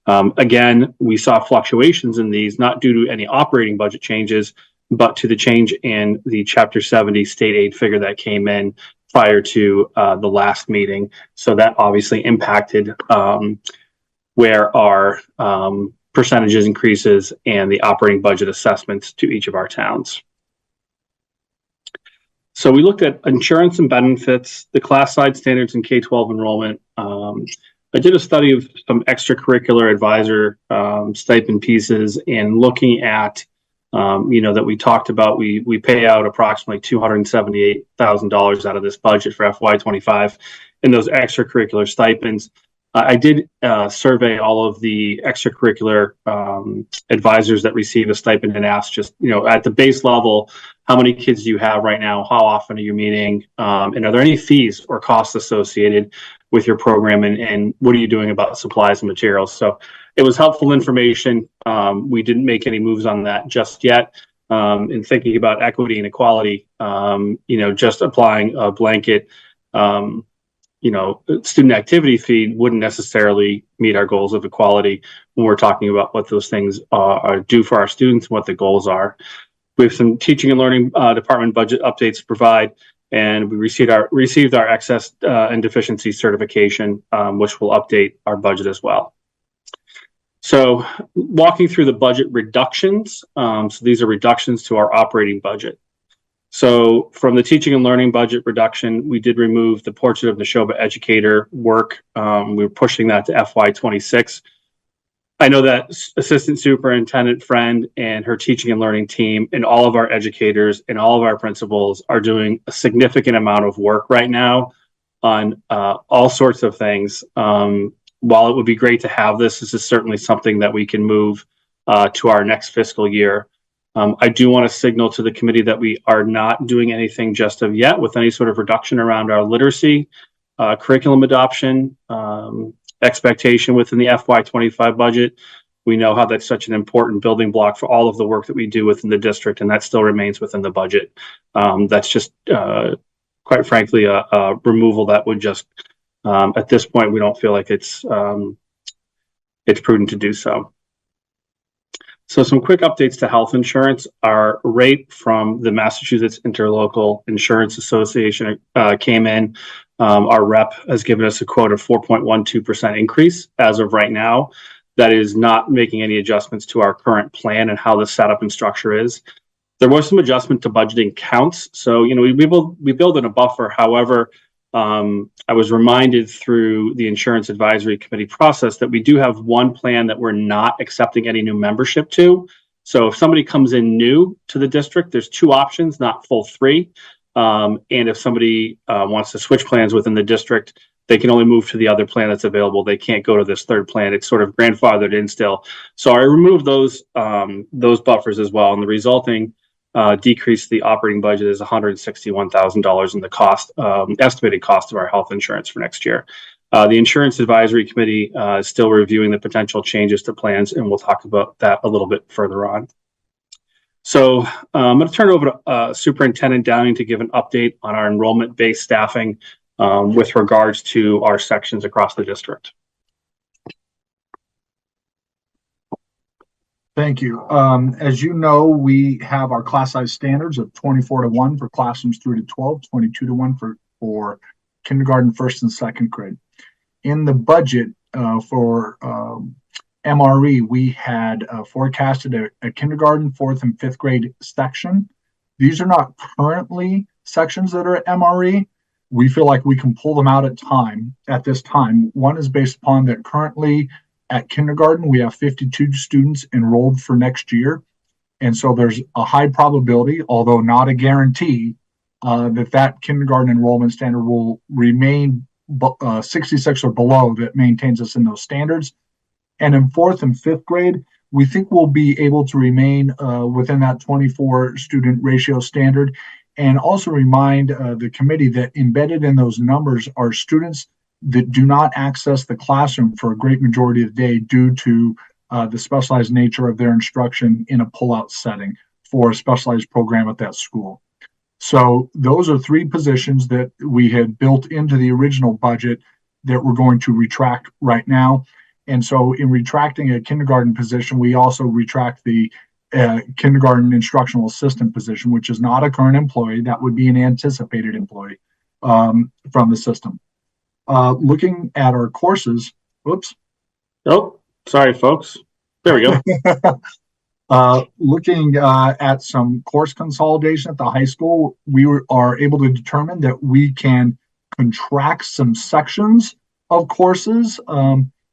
Again, we saw fluctuations in these, not due to any operating budget changes, but to the change in the Chapter 70 state aid figure that came in prior to the last meeting. So that obviously impacted where our percentages increases and the operating budget assessments to each of our towns. So we looked at insurance and benefits, the class-side standards in K-12 enrollment. I did a study of some extracurricular advisor stipend pieces and looking at that we talked about, we pay out approximately $278,000 out of this budget for FY25 in those extracurricular stipends. I did survey all of the extracurricular advisors that receive a stipend and asked just, at the base level, how many kids do you have right now? How often are you meeting? And are there any fees or costs associated with your program? And what are you doing about supplies and materials? So it was helpful information. We didn't make any moves on that just yet. In thinking about equity and equality, just applying a blanket, student activity fee wouldn't necessarily meet our goals of equality when we're talking about what those things are due for our students and what the goals are. We have some teaching and learning department budget updates to provide, and we received our excess and deficiency certification, which will update our budget as well. So walking through the budget reductions, so these are reductions to our operating budget. So from the teaching and learning budget reduction, we did remove the Portrait of Neshoba Educator work. We're pushing that to FY26. I know that Assistant Superintendent Friend and her teaching and learning team and all of our educators and all of our principals are doing a significant amount of work right now on all sorts of things. While it would be great to have this is certainly something that we can move to our next fiscal year. I do want to signal to the committee that we are not doing anything just of yet with any sort of reduction around our literacy, curriculum adoption, expectation within the FY25 budget. We know how that's such an important building block for all of the work that we do within the district, and that still remains within the budget. That's just, quite frankly, a removal that would just, at this point, we don't feel like it's prudent to do so. So some quick updates to health insurance. Our rate from the Massachusetts Interlocal Insurance Association came in. Our rep has given us a quote of 4.12% increase as of right now. That is not making any adjustments to our current plan and how the setup and structure is. There was some adjustment to budgeting counts. So, we build in a buffer. However, I was reminded through the insurance advisory committee process that we do have one plan that we're not accepting any new membership to. So if somebody comes in new to the district, there's two options, not full three. And if somebody wants to switch plans within the district, they can only move to the other plan that's available. They can't go to this third plan. It's sort of grandfathered in still. So I removed those buffers as well, and the resulting decrease the operating budget is $161,000 in the cost, estimated cost of our health insurance for next year. The insurance advisory committee is still reviewing the potential changes to plans, and we'll talk about that a little bit further on. So I'm going to turn it over to Superintendent Downing to give an update on our enrollment-based staffing with regards to our sections across the district. Thank you. As you know, we have our class size standards of 24:1 for classrooms 3 to 12, 22:1 for kindergarten, first and second grade. In the budget for MRE, we had forecasted a kindergarten, fourth and fifth grade section. These are not currently sections that are at MRE. We feel like we can pull them out at this time. One is based upon that currently at kindergarten, we have 52 students enrolled for next year. And so there's a high probability, although not a guarantee, that kindergarten enrollment standard will remain 66 or below, that maintains us in those standards. And in fourth and fifth grade, we think we'll be able to remain within that 24 student ratio standard. And also remind the committee that embedded in those numbers are students that do not access the classroom for a great majority of the day due to the specialized nature of their instruction in a pullout setting for a specialized program at that school. So those are three positions that we had built into the original budget that we're going to retract right now. And so in retracting a kindergarten position, we also retract the kindergarten instructional assistant position, which is not a current employee. That would be an anticipated employee from the system. Looking at our courses, whoops. Oh, sorry, folks. There we go. Looking at some course consolidation at the high school, we are able to determine that we can contract some sections of courses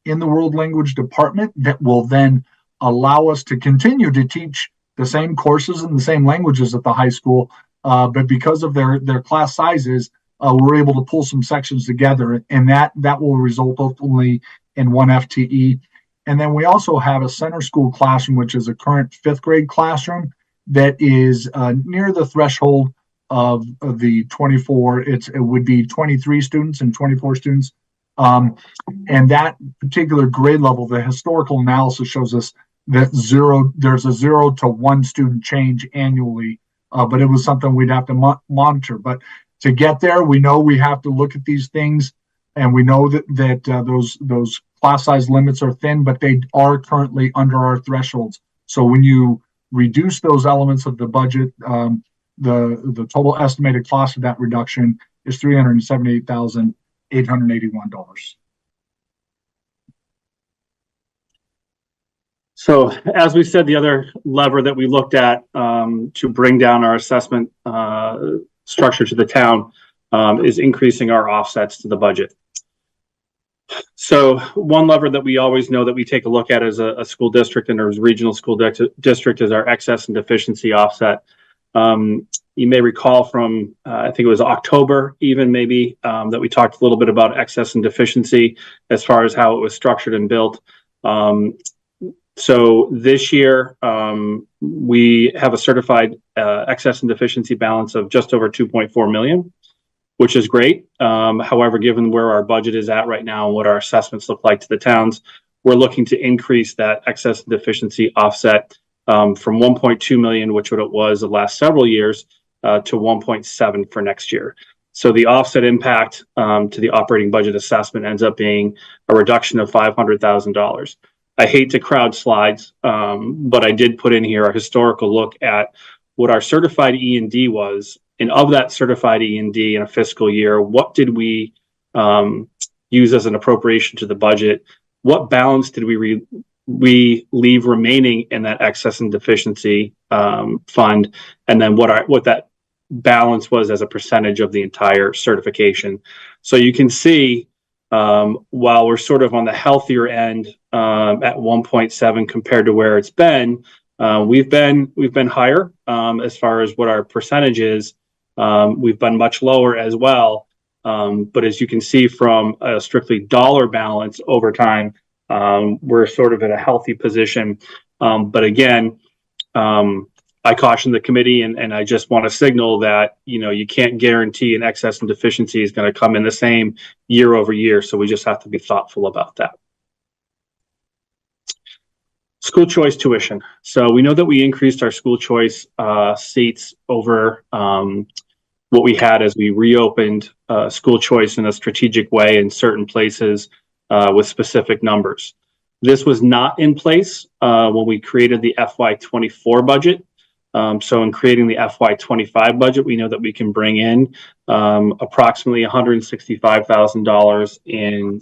in the world language department that will then allow us to continue to teach the same courses and the same languages at the high school. But because of their class sizes, we're able to pull some sections together, and that will result ultimately in one FTE. And then we also have a center school classroom, which is a current fifth grade classroom that is near the threshold of the 24. It would be 23 students and 24 students. And that particular grade level, the historical analysis shows us that there's a 0 to 1 student change annually, but it was something we'd have to monitor. But to get there, we know we have to look at these things, and we know that those class size limits are thin, but they are currently under our thresholds. So when you reduce those elements of the budget, the total estimated cost of that reduction is $378,881. So as we said, the other lever that we looked at to bring down our assessment structure to the town is increasing our offsets to the budget. So one lever that we always know that we take a look at as a school district and as a regional school district is our excess and deficiency offset. You may recall from, I think it was October even maybe, that we talked a little bit about excess and deficiency as far as how it was structured and built. So this year, we have a certified excess and deficiency balance of just over 2.4 million, which is great. However, given where our budget is at right now and what our assessments look like to the towns, we're looking to increase that excess and deficiency offset from 1.2 million, which what it was the last several years, to 1.7 for next year. So the offset impact to the operating budget assessment ends up being a reduction of $500,000. I hate to crowd slides, but I did put in here a historical look at what our certified E&D was. And of that certified E&D in a fiscal year, what did we use as an appropriation to the budget? What balance did we leave remaining in that excess and deficiency fund? And then what that balance was as a percentage of the entire certification. So you can see, while we're sort of on the healthier end at 1.7 compared to where it's been, we've been higher as far as what our percentage is. We've been much lower as well. But as you can see from a strictly dollar balance over time, we're sort of in a healthy position. But again, I caution the committee, and I just want to signal that, you can't guarantee an excess and deficiency is going to come in the same year over year. So we just have to be thoughtful about that. School choice tuition. So we know that we increased our school choice seats over what we had as we reopened school choice in a strategic way in certain places with specific numbers. This was not in place when we created the FY24 budget. So in creating the FY25 budget, we know that we can bring in approximately $165,000 in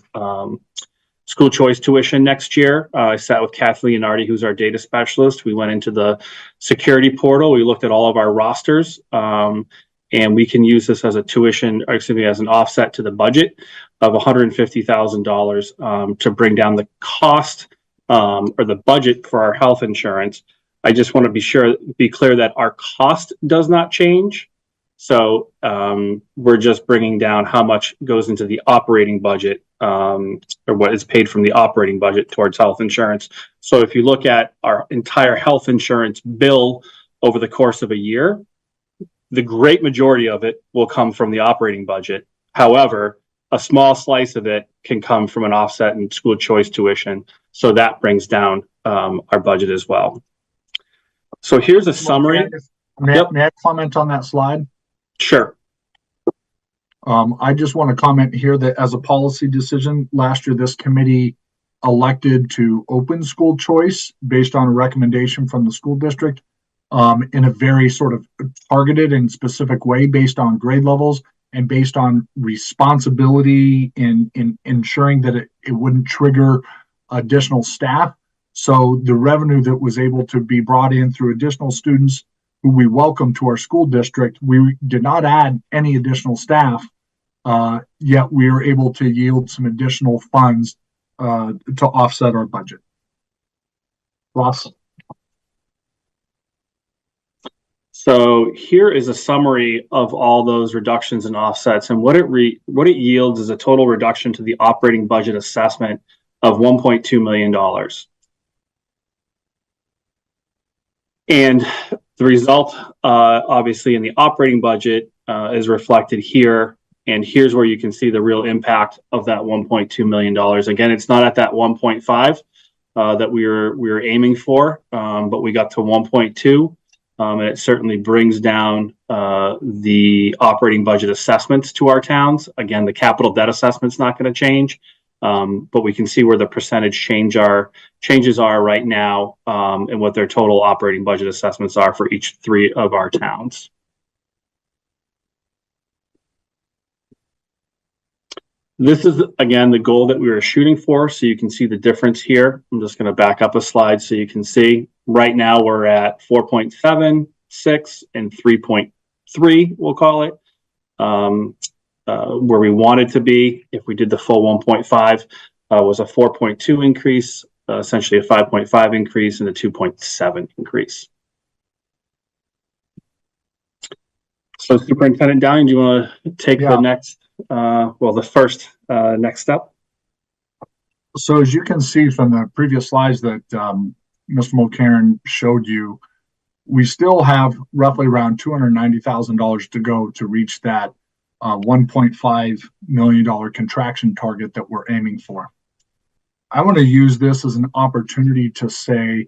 school choice tuition next year. I sat with Kathleen Leonardi, who's our data specialist. We went into the security portal. We looked at all of our rosters, and we can use this as a tuition, or excuse me, as an offset to the budget of $150,000 to bring down the cost or the budget for our health insurance. I just want to be clear that our cost does not change. So we're just bringing down how much goes into the operating budget, or what is paid from the operating budget towards health insurance. So if you look at our entire health insurance bill over the course of a year, the great majority of it will come from the operating budget. However, a small slice of it can come from an offset in school choice tuition. So that brings down our budget as well. So here's a summary. May I comment on that slide? Sure. I just want to comment here that as a policy decision, last year this committee elected to open school choice based on a recommendation from the school district in a very sort of targeted and specific way based on grade levels and based on responsibility in ensuring that it wouldn't trigger additional staff. So the revenue that was able to be brought in through additional students who we welcome to our school district, we did not add any additional staff, yet we were able to yield some additional funds to offset our budget. Ross? So here is a summary of all those reductions and offsets, and what it yields is a total reduction to the operating budget assessment of $1.2 million. And the result, obviously, in the operating budget is reflected here. And here's where you can see the real impact of that $1.2 million. Again, it's not at that 1.5 that we were aiming for, but we got to 1.2. And it certainly brings down the operating budget assessments to our towns. Again, the capital debt assessment's not going to change, but we can see where the percentage changes are right now, and what their total operating budget assessments are for each three of our towns. This is, again, the goal that we were shooting for, so you can see the difference here. I'm just going to back up a slide so you can see. Right now, we're at 4.7, 6, and 3.3, we'll call it, where we wanted to be. If we did the full 1.5, was a 4.2 increase, essentially a 5.5 increase, and a 2.7 increase. So Superintendent Downing, do you want to take the next, the first next step? So as you can see from the previous slides that Mr. Mulcairn showed you, we still have roughly around $290,000 to go to reach that $1.5 million contraction target that we're aiming for. I want to use this as an opportunity to say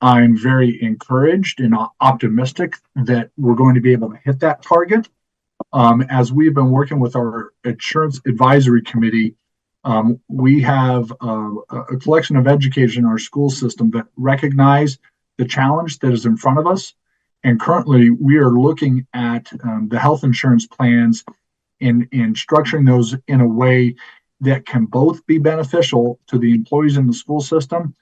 I'm very encouraged and optimistic that we're going to be able to hit that target. As we've been working with our insurance advisory committee, we have a collection of educators in our school system that recognize the challenge that is in front of us. And currently, we are looking at the health insurance plans and structuring those in a way that can both be beneficial to the employees in the school system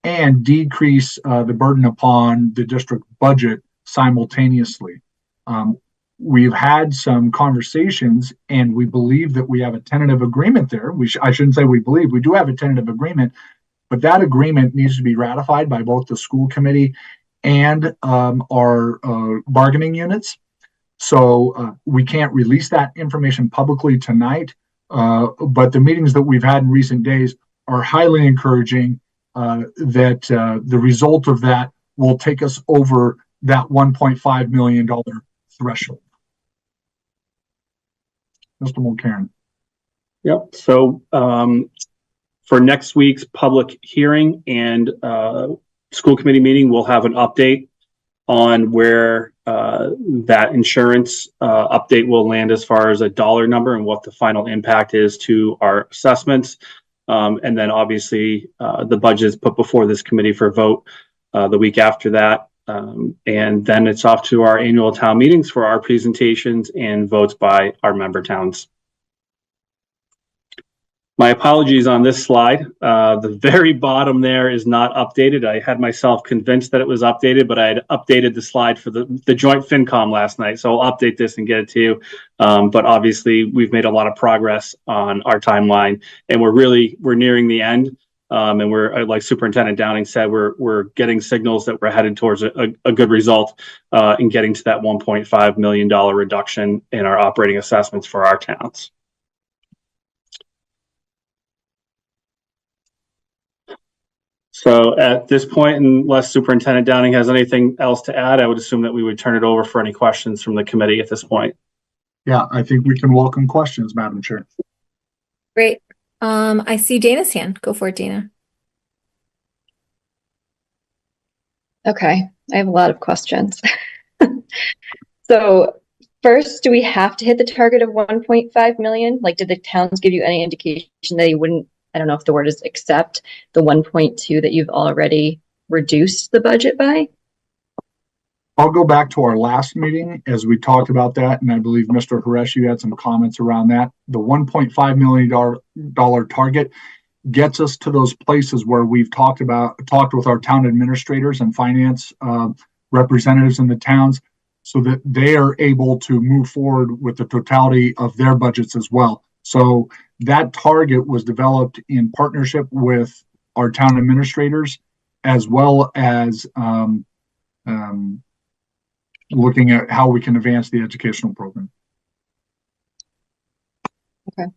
and decrease the burden upon the district budget simultaneously. we've had some conversations and we believe that we have a tentative agreement there. I shouldn't say we believe, we do have a tentative agreement, but that agreement needs to be ratified by both the school committee and our bargaining units. So we can't release that information publicly tonight, but the meetings that we've had in recent days are highly encouraging that the result of that will take us over that $1.5 million threshold. Mr. Mulcairn. Yep. So for next week's public hearing and school committee meeting, we'll have an update on where that insurance update will land as far as a dollar number and what the final impact is to our assessments. And then obviously the budget is put before this committee for vote the week after that. And then it's off to our annual town meetings for our presentations and votes by our member towns. My apologies on this slide. The very bottom there is not updated. I had myself convinced that it was updated, but I had updated the slide for the joint FinCom last night. So I'll update this and get it to you. But obviously we've made a lot of progress on our timeline and we're nearing the end. And we're, like Superintendent Downing said, we're getting signals that we're headed towards a good result in getting to that $1.5 million reduction in our operating assessments for our towns. So at this point, unless Superintendent Downing has anything else to add, I would assume that we would turn it over for any questions from the committee at this point. Yeah, I think we can welcome questions, Madam Chair. Great. I see Dana's hand. Go for it, Dana. Okay, I have a lot of questions. So first, do we have to hit the target of 1.5 million? Like, did the towns give you any indication that you wouldn't, I don't know if the word is accept, the 1.2 that you've already reduced the budget by? I'll go back to our last meeting as we talked about that, and I believe Mr. Haresh, you had some comments around that. The $1.5 million target gets us to those places where we've talked with our town administrators and finance representatives in the towns so that they are able to move forward with the totality of their budgets as well. So that target was developed in partnership with our town administrators, as well as looking at how we can advance the educational program. Okay.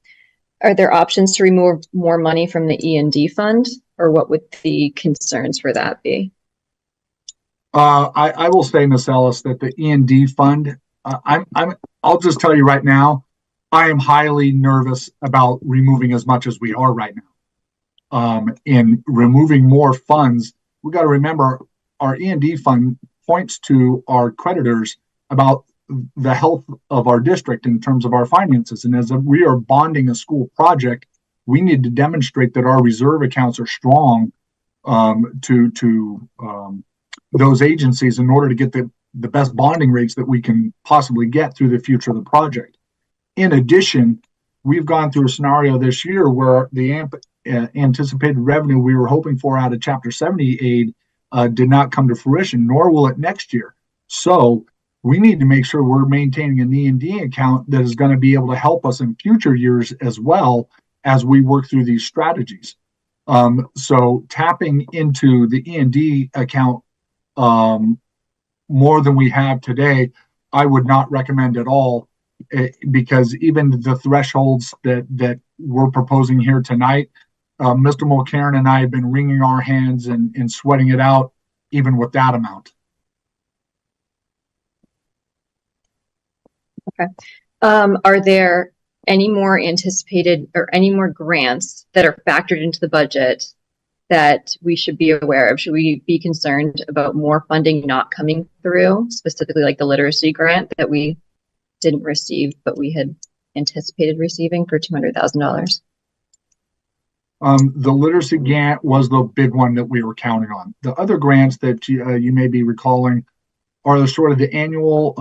Are there options to remove more money from the E&D fund, or what would the concerns for that be? I will say, Ms. Ellis, that the E&D fund, I'll just tell you right now, I am highly nervous about removing as much as we are right now. In removing more funds, we got to remember our E&D fund points to our creditors about the health of our district in terms of our finances. And as we are bonding a school project, we need to demonstrate that our reserve accounts are strong to those agencies in order to get the best bonding rates that we can possibly get through the future of the project. In addition, we've gone through a scenario this year where the anticipated revenue we were hoping for out of Chapter 70 aid did not come to fruition, nor will it next year. So we need to make sure we're maintaining an E&D account that is going to be able to help us in future years as well as we work through these strategies. So tapping into the E&D account more than we have today, I would not recommend at all, because even the thresholds that we're proposing here tonight, Mr. Mulcairn and I have been wringing our hands and sweating it out even with that amount. Okay. Are there any more anticipated or any more grants that are factored into the budget that we should be aware of? Should we be concerned about more funding not coming through, specifically like the literacy grant that we didn't receive, but we had anticipated receiving for $200,000? The literacy grant was the big one that we were counting on. The other grants that you may be recalling are the sort of the annual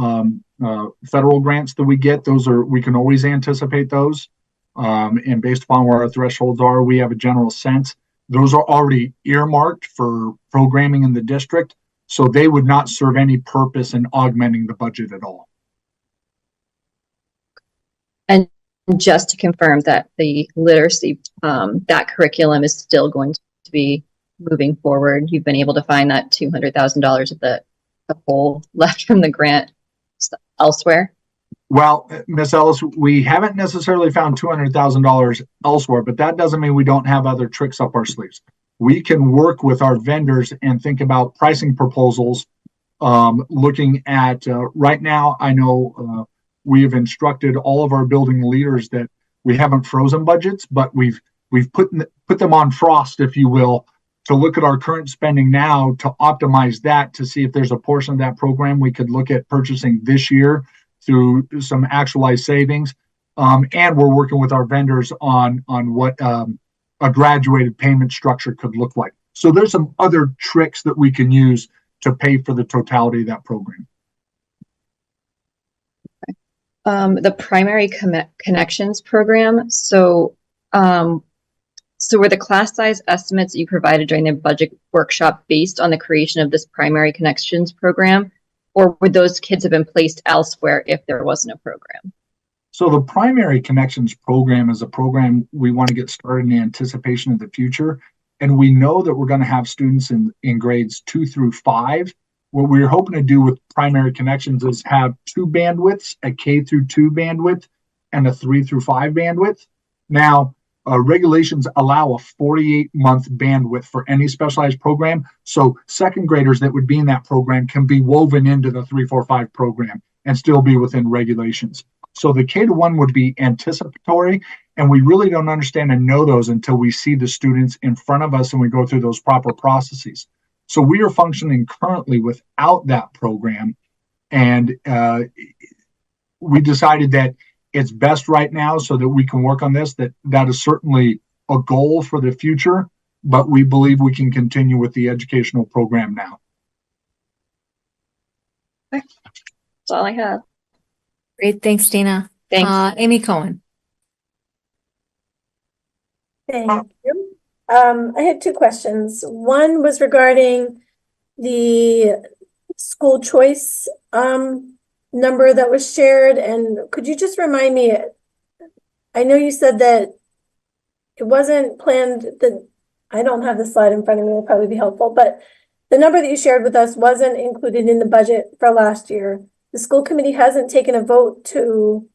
federal grants that we get. Those are, we can always anticipate those. And based upon where our thresholds are, we have a general sense. Those are already earmarked for programming in the district, so they would not serve any purpose in augmenting the budget at all. And just to confirm that the literacy, that curriculum is still going to be moving forward. You've been able to find that $200,000 of the hole left from the grant elsewhere? Well, Miss Ellis, we haven't necessarily found $200,000 elsewhere, but that doesn't mean we don't have other tricks up our sleeves. We can work with our vendors and think about pricing proposals. Looking at right now, I know we have instructed all of our building leaders that we haven't frozen budgets, but we've put them on frost, if you will, to look at our current spending now to optimize that to see if there's a portion of that program we could look at purchasing this year through some actualized savings. And we're working with our vendors on what a graduated payment structure could look like. So there's some other tricks that we can use to pay for the totality of that program. The primary connections program. So were the class size estimates you provided during the budget workshop based on the creation of this primary connections program, or would those kids have been placed elsewhere if there wasn't a program? So the primary connections program is a program we want to get started in anticipation of the future. And we know that we're going to have students in grades 2 through 5. What we're hoping to do with primary connections is have 2 bandwidths, a K through 2 bandwidth and a 3 through 5 bandwidth. Now, regulations allow a 48-month bandwidth for any specialized program. So second graders that would be in that program can be woven into the 3-4-5 program and still be within regulations. So the K-1 would be anticipatory, and we really don't understand and know those until we see the students in front of us and we go through those proper processes. So we are functioning currently without that program, and we decided that it's best right now so that we can work on this. That is certainly a goal for the future, but we believe we can continue with the educational program now. Okay. That's all I have. Great, thanks, Dana. Thanks. Amy Cohen. Thank you. I had 2 questions. One was regarding the school choice number that was shared, and could you just remind me, I know you said that it wasn't planned, that I don't have the slide in front of me, it'll probably be helpful, but the number that you shared with us wasn't included in the budget for last year. The school committee hasn't taken a vote to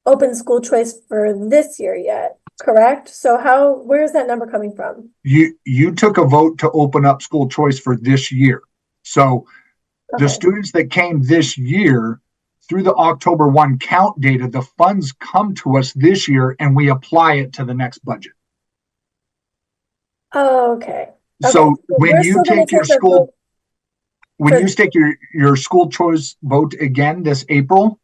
open school choice for this year yet, correct? So where's that number coming from? You took a vote to open up school choice for this year. So Okay. the students that came this year through the October 1 count data, the funds come to us this year and we apply it to the next budget. Oh, okay. So when we're you still gonna take your take a school, vote when for- you take your school choice vote again this April,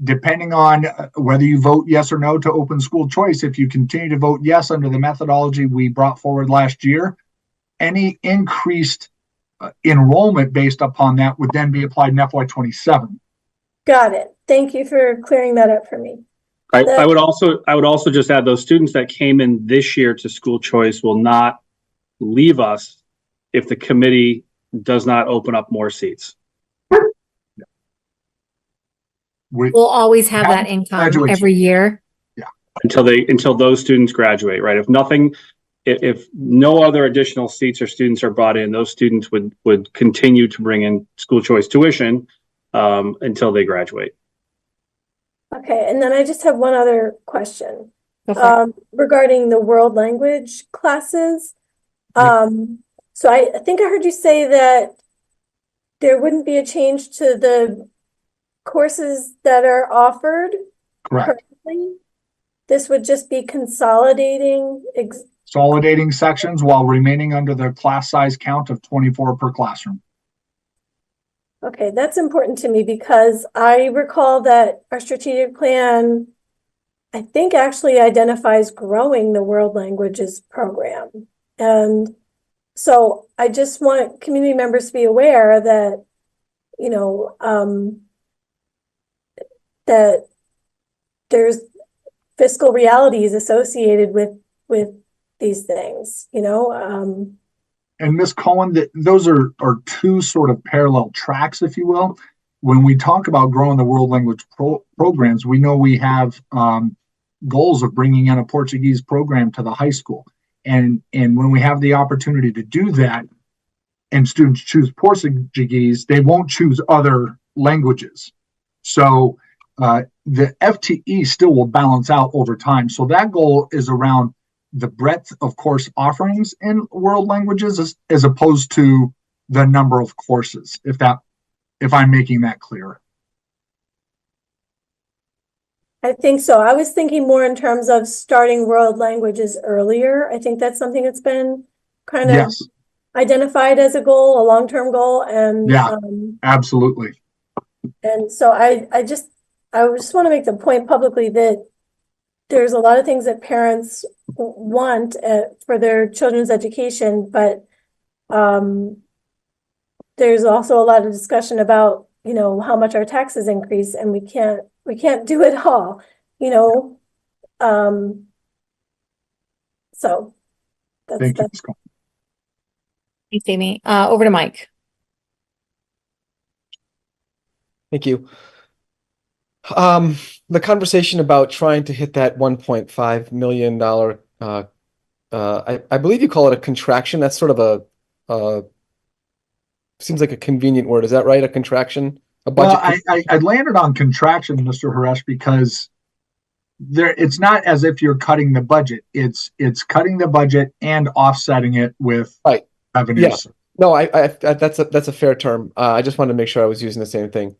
depending on whether you vote yes or no to open school choice, if you continue to vote yes under the methodology we brought forward last year, any increased enrollment based upon that would then be applied in FY27. Got it. Thank you for clearing that up for me. I would also just add those students that came in this year to school choice will not leave us if the committee does not open up more seats. We'll always have that income every year. Yeah. Until those students graduate, right? If no other additional seats or students are brought in, those students would continue to bring in school choice tuition until they graduate. Okay, and then I just have one other question regarding the world language classes. So I think I heard you say that there wouldn't be a change to the courses that are offered currently. This would just be consolidating sections while remaining under the class size count of 24 per classroom. Okay, that's important to me because I recall that our strategic plan, I think, actually identifies growing the world languages program. And so I just want community members to be aware that, that there's fiscal realities associated with these things, And Ms. Cohen, those are 2 sort of parallel tracks, if you will. when we talk about growing the world language programs, we know we have goals of bringing in a Portuguese program to the high school. And when we have the opportunity to do that, and students choose Portuguese, they won't choose other languages. So the FTE still will balance out over time. So that goal is around the breadth of course offerings in world languages as opposed to the number of courses, if I'm making that clear. I think so. I was thinking more in terms of starting world languages earlier. I think that's something that's been kind of Yes. identified as a goal, a long-term goal. And Yeah, absolutely. and so I just want to make the point publicly that there's a lot of things that parents want for their children's education, but there's also a lot of discussion about, you know, how much our taxes increase, and we can't do it all, you know. So Thank you. Thanks, Amy. Over to Mike. Thank you. The conversation about trying to hit that $1.5 million, I believe you call it a contraction. That's sort of a seems like a convenient word. Is that right? A contraction? A budget? Well, I landed on contraction, Mr. Haresh, because it's not as if you're cutting the budget. It's cutting the budget and offsetting it with revenues. Yeah. No, that's a fair term. I just wanted to make sure I was using the same thing.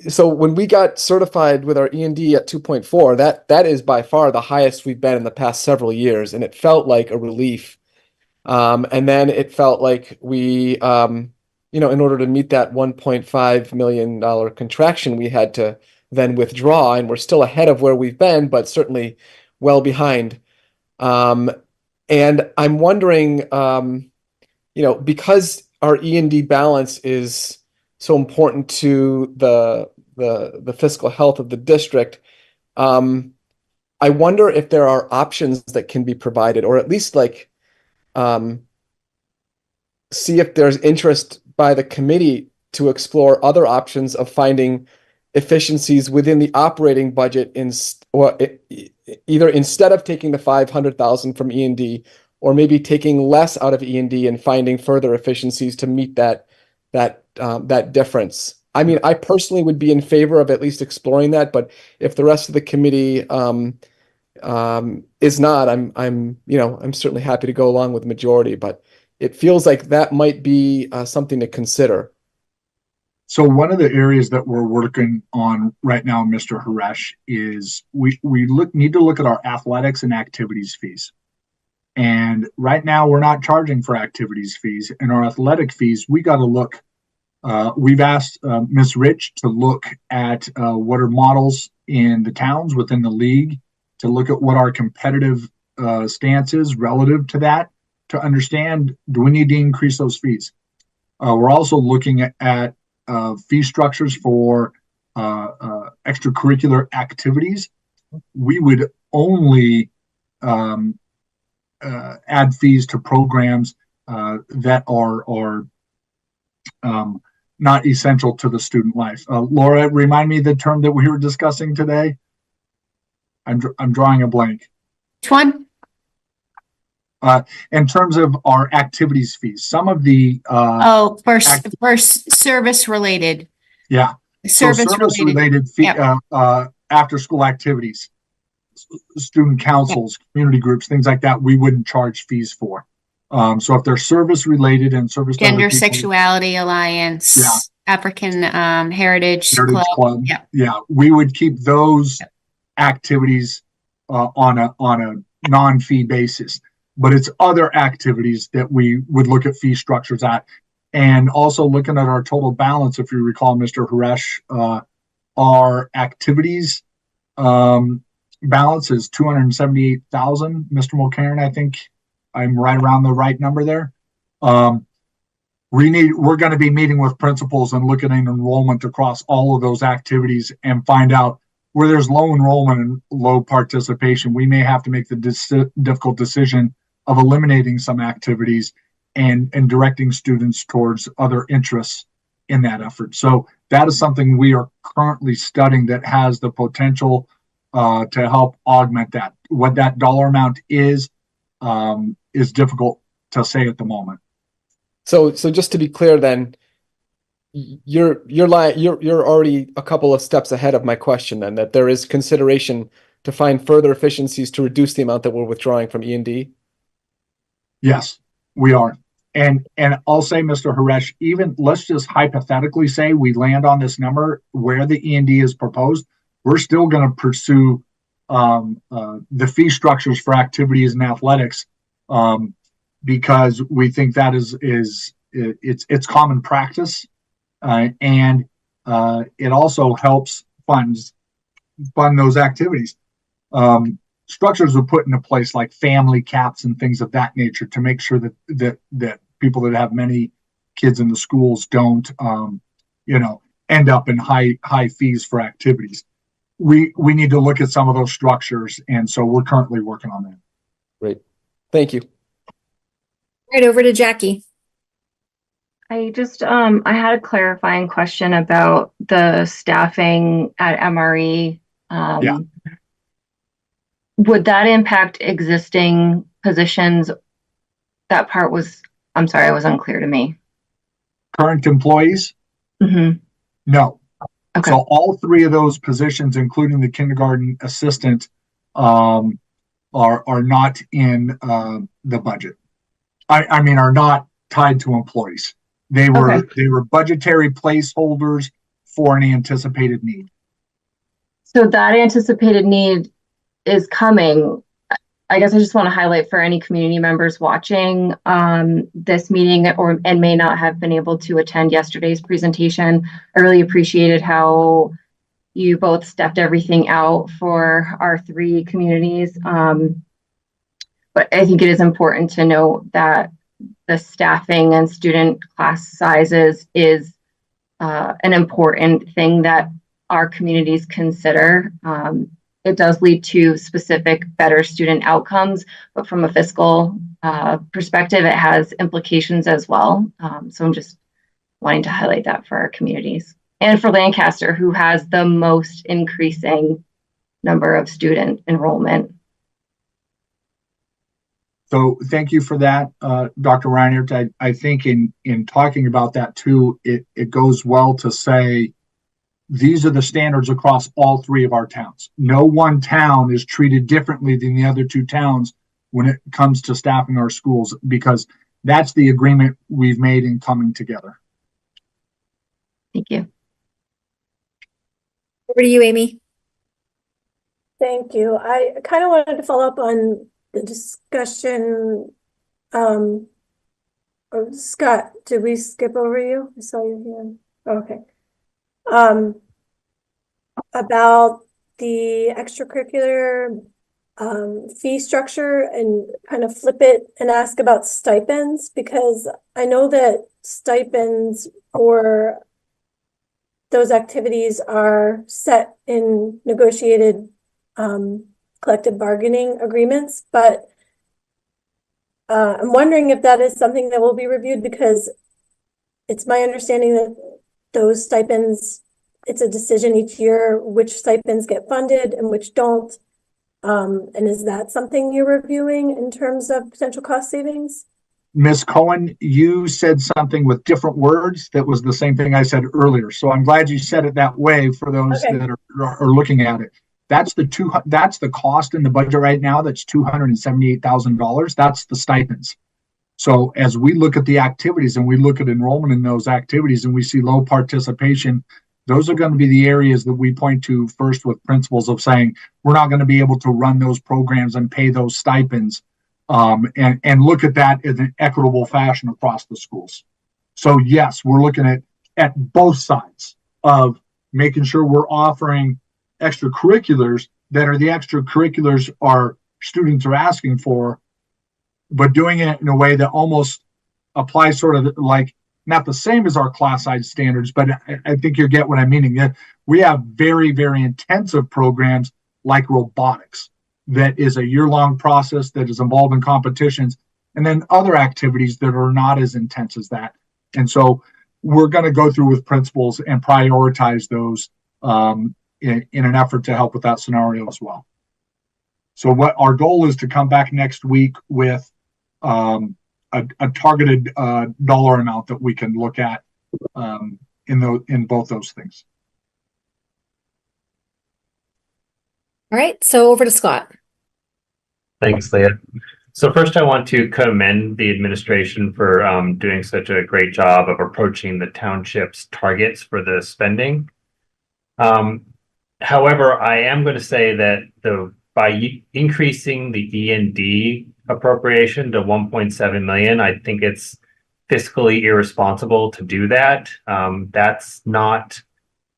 So when we got certified with our E&D at 2.4, that is by far the highest we've been in the past several years, and it felt like a relief. And then it felt like we, in order to meet that $1.5 million contraction, we had to then withdraw, and we're still ahead of where we've been, but certainly well behind. And I'm wondering, because our E&D balance is so important to the fiscal health of the district, I wonder if there are options that can be provided, or at least see if there's interest by the committee to explore other options of finding efficiencies within the operating budget either instead of taking the $500,000 from E&D, or maybe taking less out of E&D and finding further efficiencies to meet that difference. I mean, I personally would be in favor of at least exploring that, but if the rest of the committee is not, I'm certainly happy to go along with the majority, but it feels like that might be something to consider. So one of the areas that we're working on right now, Mr. Haresh, is we need to look at our athletics and activities fees. And right now we're not charging for activities fees. And our athletic fees, we got to look. We've asked Ms. Rich to look at what are models in the towns within the league, to look at what our competitive stance is relative to that, to understand, do we need to increase those fees? We're also looking at fee structures for extracurricular activities. We would only add fees to programs that are not essential to the student life. Laura, remind me the term that we were discussing today. I'm drawing a blank. Which one? In terms of our activities fees, some of the for service related. Yeah. Service related fee, after school activities, student councils, community groups, things like that, we wouldn't charge fees for. So if they're service related and service to Gender other people, Sexuality Alliance, African Heritage Club. Yeah, we would keep those activities on a non-fee basis. But it's other activities that we would look at fee structures at. And also looking at our total balance, if you recall, Mr. Haresh, our activities balance is $278,000. Mr. Mulcairn, I think I'm right around the right number there. We're going to be meeting with principals and looking at enrollment across all of those activities and find out where there's low enrollment and low participation. We may have to make the difficult decision of eliminating some activities and directing students towards other interests in that effort. So that is something we are currently studying that has the potential to help augment that. What that dollar amount is difficult to say at the moment. So just to be clear, then, you're already a couple of steps ahead of my question, then, that there is consideration to find further efficiencies to reduce the amount that we're withdrawing from E&D. Yes, we are. And I'll say, Mr. Haresh, even let's just hypothetically say we land on this number where the E&D is proposed, we're still going to pursue the fee structures for activities and athletics because we think that it's common practice, and it also helps fund those activities. Structures are put into place like family caps and things of that nature to make sure that people that have many kids in the schools don't end up in high fees for activities. We need to look at some of those structures, and so we're currently working on that. Great. Thank you. Right over to Jackie. I just I had a clarifying question about the staffing at MRE. Yeah. Would that impact existing positions? That part was, I'm sorry, it was unclear to me. Current employees? Mm-hmm. No. Okay. So all three of those positions, including the kindergarten assistant, are not in the budget. I mean, are not tied to employees. They were budgetary placeholders for an anticipated need. So that anticipated need is coming. I guess I just want to highlight for any community members watching this meeting and may not have been able to attend yesterday's presentation. I really appreciated how you both stepped everything out for our three communities. But I think it is important to note that the staffing and student class sizes is an important thing that our communities consider. It does lead to specific better student outcomes, but from a fiscal perspective, it has implications as well. So I'm just wanting to highlight that for our communities and for Lancaster, who has the most increasing number of student enrollment. So thank you for that, Dr. Reinert. I think in talking about that too, it goes well to say these are the standards across all three of our towns. No one town is treated differently than the other two towns when it comes to staffing our schools, because that's the agreement we've made in coming together. Thank you. Over to you, Amy. Thank you. I kind of wanted to follow up on the discussion. Scott, did we skip over you? I saw your hand. Okay. About the extracurricular fee structure, and kind of flip it and ask about stipends, because I know that stipends for those activities are set in negotiated collective bargaining agreements, but I'm wondering if that is something that will be reviewed, because it's my understanding that those stipends, it's a decision each year which stipends get funded and which don't. And is that something you're reviewing in terms of potential cost savings? Ms. Cohen, you said something with different words that was the same thing I said earlier. So I'm glad you said it that way for those that are looking at it. That's the cost in the budget right now. That's $278,000. That's the stipends. So as we look at the activities and we look at enrollment in those activities and we see low participation, those are going to be the areas that we point to first with principles of saying we're not going to be able to run those programs and pay those stipends, and look at that in an equitable fashion across the schools. So yes, we're looking at both sides of making sure we're offering extracurriculars that are the extracurriculars our students are asking for, but doing it in a way that almost applies sort of like not the same as our class size standards, but I think you get what I'm meaning. We have very, very intensive programs like robotics that is a year-long process that is involved in competitions, and then other activities that are not as intense as that. And so we're going to go through with principals and prioritize those in an effort to help with that scenario as well. So what our goal is to come back next week with a targeted dollar amount that we can look at in both those things. All right, so over to Scott. Thanks, Leah. So first, I want to commend the administration for doing such a great job of approaching the township's targets for the spending. However, I am going to say that by increasing the E&D appropriation to 1.7 million, I think it's fiscally irresponsible to do that. That's not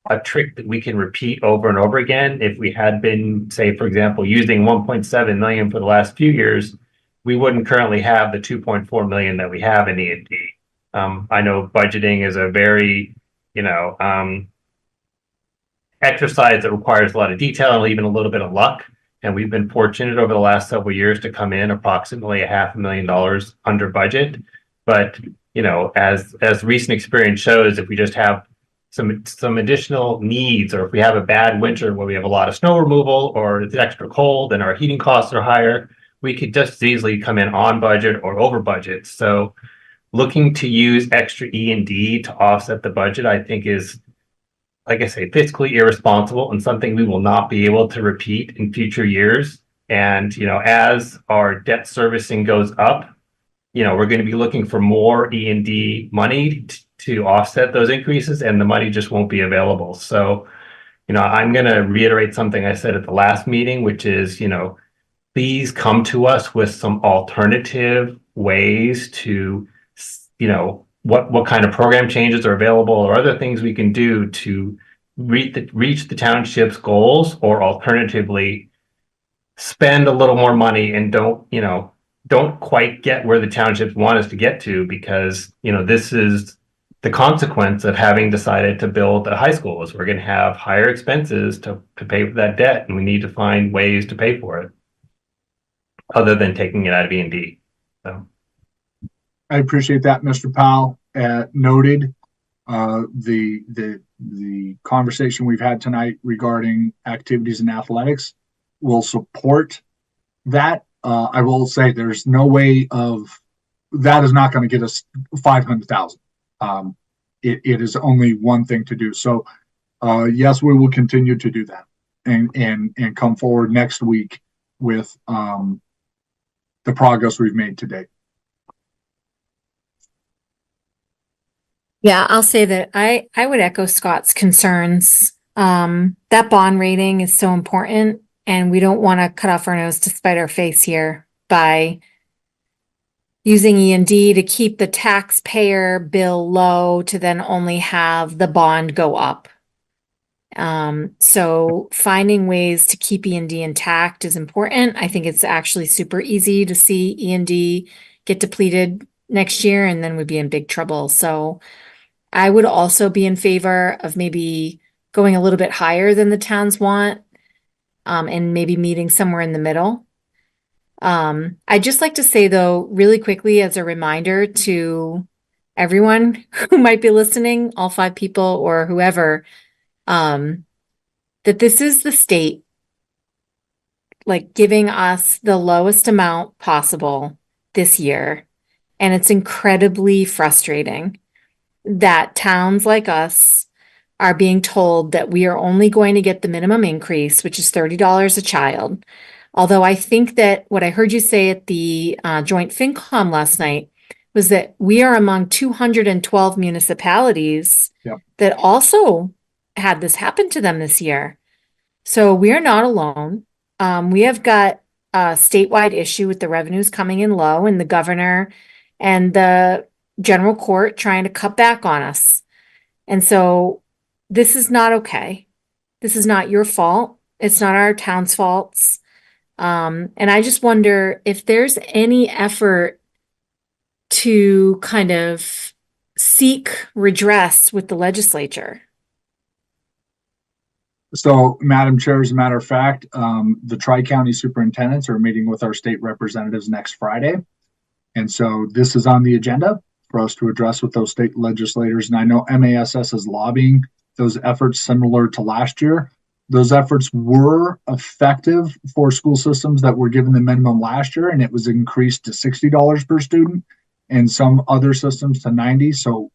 a trick that we can repeat over and over again. If we had been, say, for example, using 1.7 million for the last few years, we wouldn't currently have the 2.4 million that we have in E&D. I know budgeting is a very, exercise that requires a lot of detail and even a little bit of luck. And we've been fortunate over the last several years to come in approximately $500,000 under budget. But, as recent experience shows, if we just have some additional needs, or if we have a bad winter where we have a lot of snow removal or it's extra cold and our heating costs are higher, we could just as easily come in on budget or over budget. So looking to use extra E&D to offset the budget, I think is, like I say, fiscally irresponsible and something we will not be able to repeat in future years. And, as our debt servicing goes up, we're going to be looking for more E&D money to offset those increases, and the money just won't be available. So, I'm going to reiterate something I said at the last meeting, which is, please come to us with some alternative ways to, what kind of program changes are available or other things we can do to reach the township's goals, or alternatively spend a little more money and don't quite get where the townships want us to get to, because, this is the consequence of having decided to build a high school. Is we're going to have higher expenses to pay for that debt, and we need to find ways to pay for it other than taking it out of E&D. So I appreciate that, Mr. Powell. Noted. The conversation we've had tonight regarding activities and athletics will support that. I will say there's no way that is not going to get us 500,000. It is only one thing to do. So, yes, we will continue to do that and come forward next week with the progress we've made to date. Yeah, I'll say that I would echo Scott's concerns. That bond rating is so important, and we don't want to cut off our nose to spite our face here by using E&D to keep the taxpayer bill low to then only have the bond go up. So finding ways to keep E&D intact is important. I think it's actually super easy to see E&D get depleted next year, and then we'd be in big trouble. So I would also be in favor of maybe going a little bit higher than the towns want, and maybe meeting somewhere in the middle. I'd just like to say, though, really quickly, as a reminder to everyone who might be listening, all 5 people or whoever, that this is the state giving us the lowest amount possible this year. And it's incredibly frustrating that towns like us are being told that we are only going to get the minimum increase, which is $30 a child. Although I think that what I heard you say at the joint FinCom last night was that we are among 212 municipalities that also had this happen to them this year. So we are not alone. We have got a statewide issue with the revenues coming in low, and the governor and the general court trying to cut back on us. And so this is not okay. This is not your fault. It's not our town's faults. And I just wonder if there's any effort to kind of seek redress with the legislature. So, Madam Chair, as a matter of fact, the Tri-County superintendents are meeting with our state representatives next Friday. And so this is on the agenda for us to address with those state legislators. And I know MASS is lobbying those efforts similar to last year. Those efforts were effective for school systems that were given the minimum last year, and it was increased to $60 per student, and some other systems to 90. So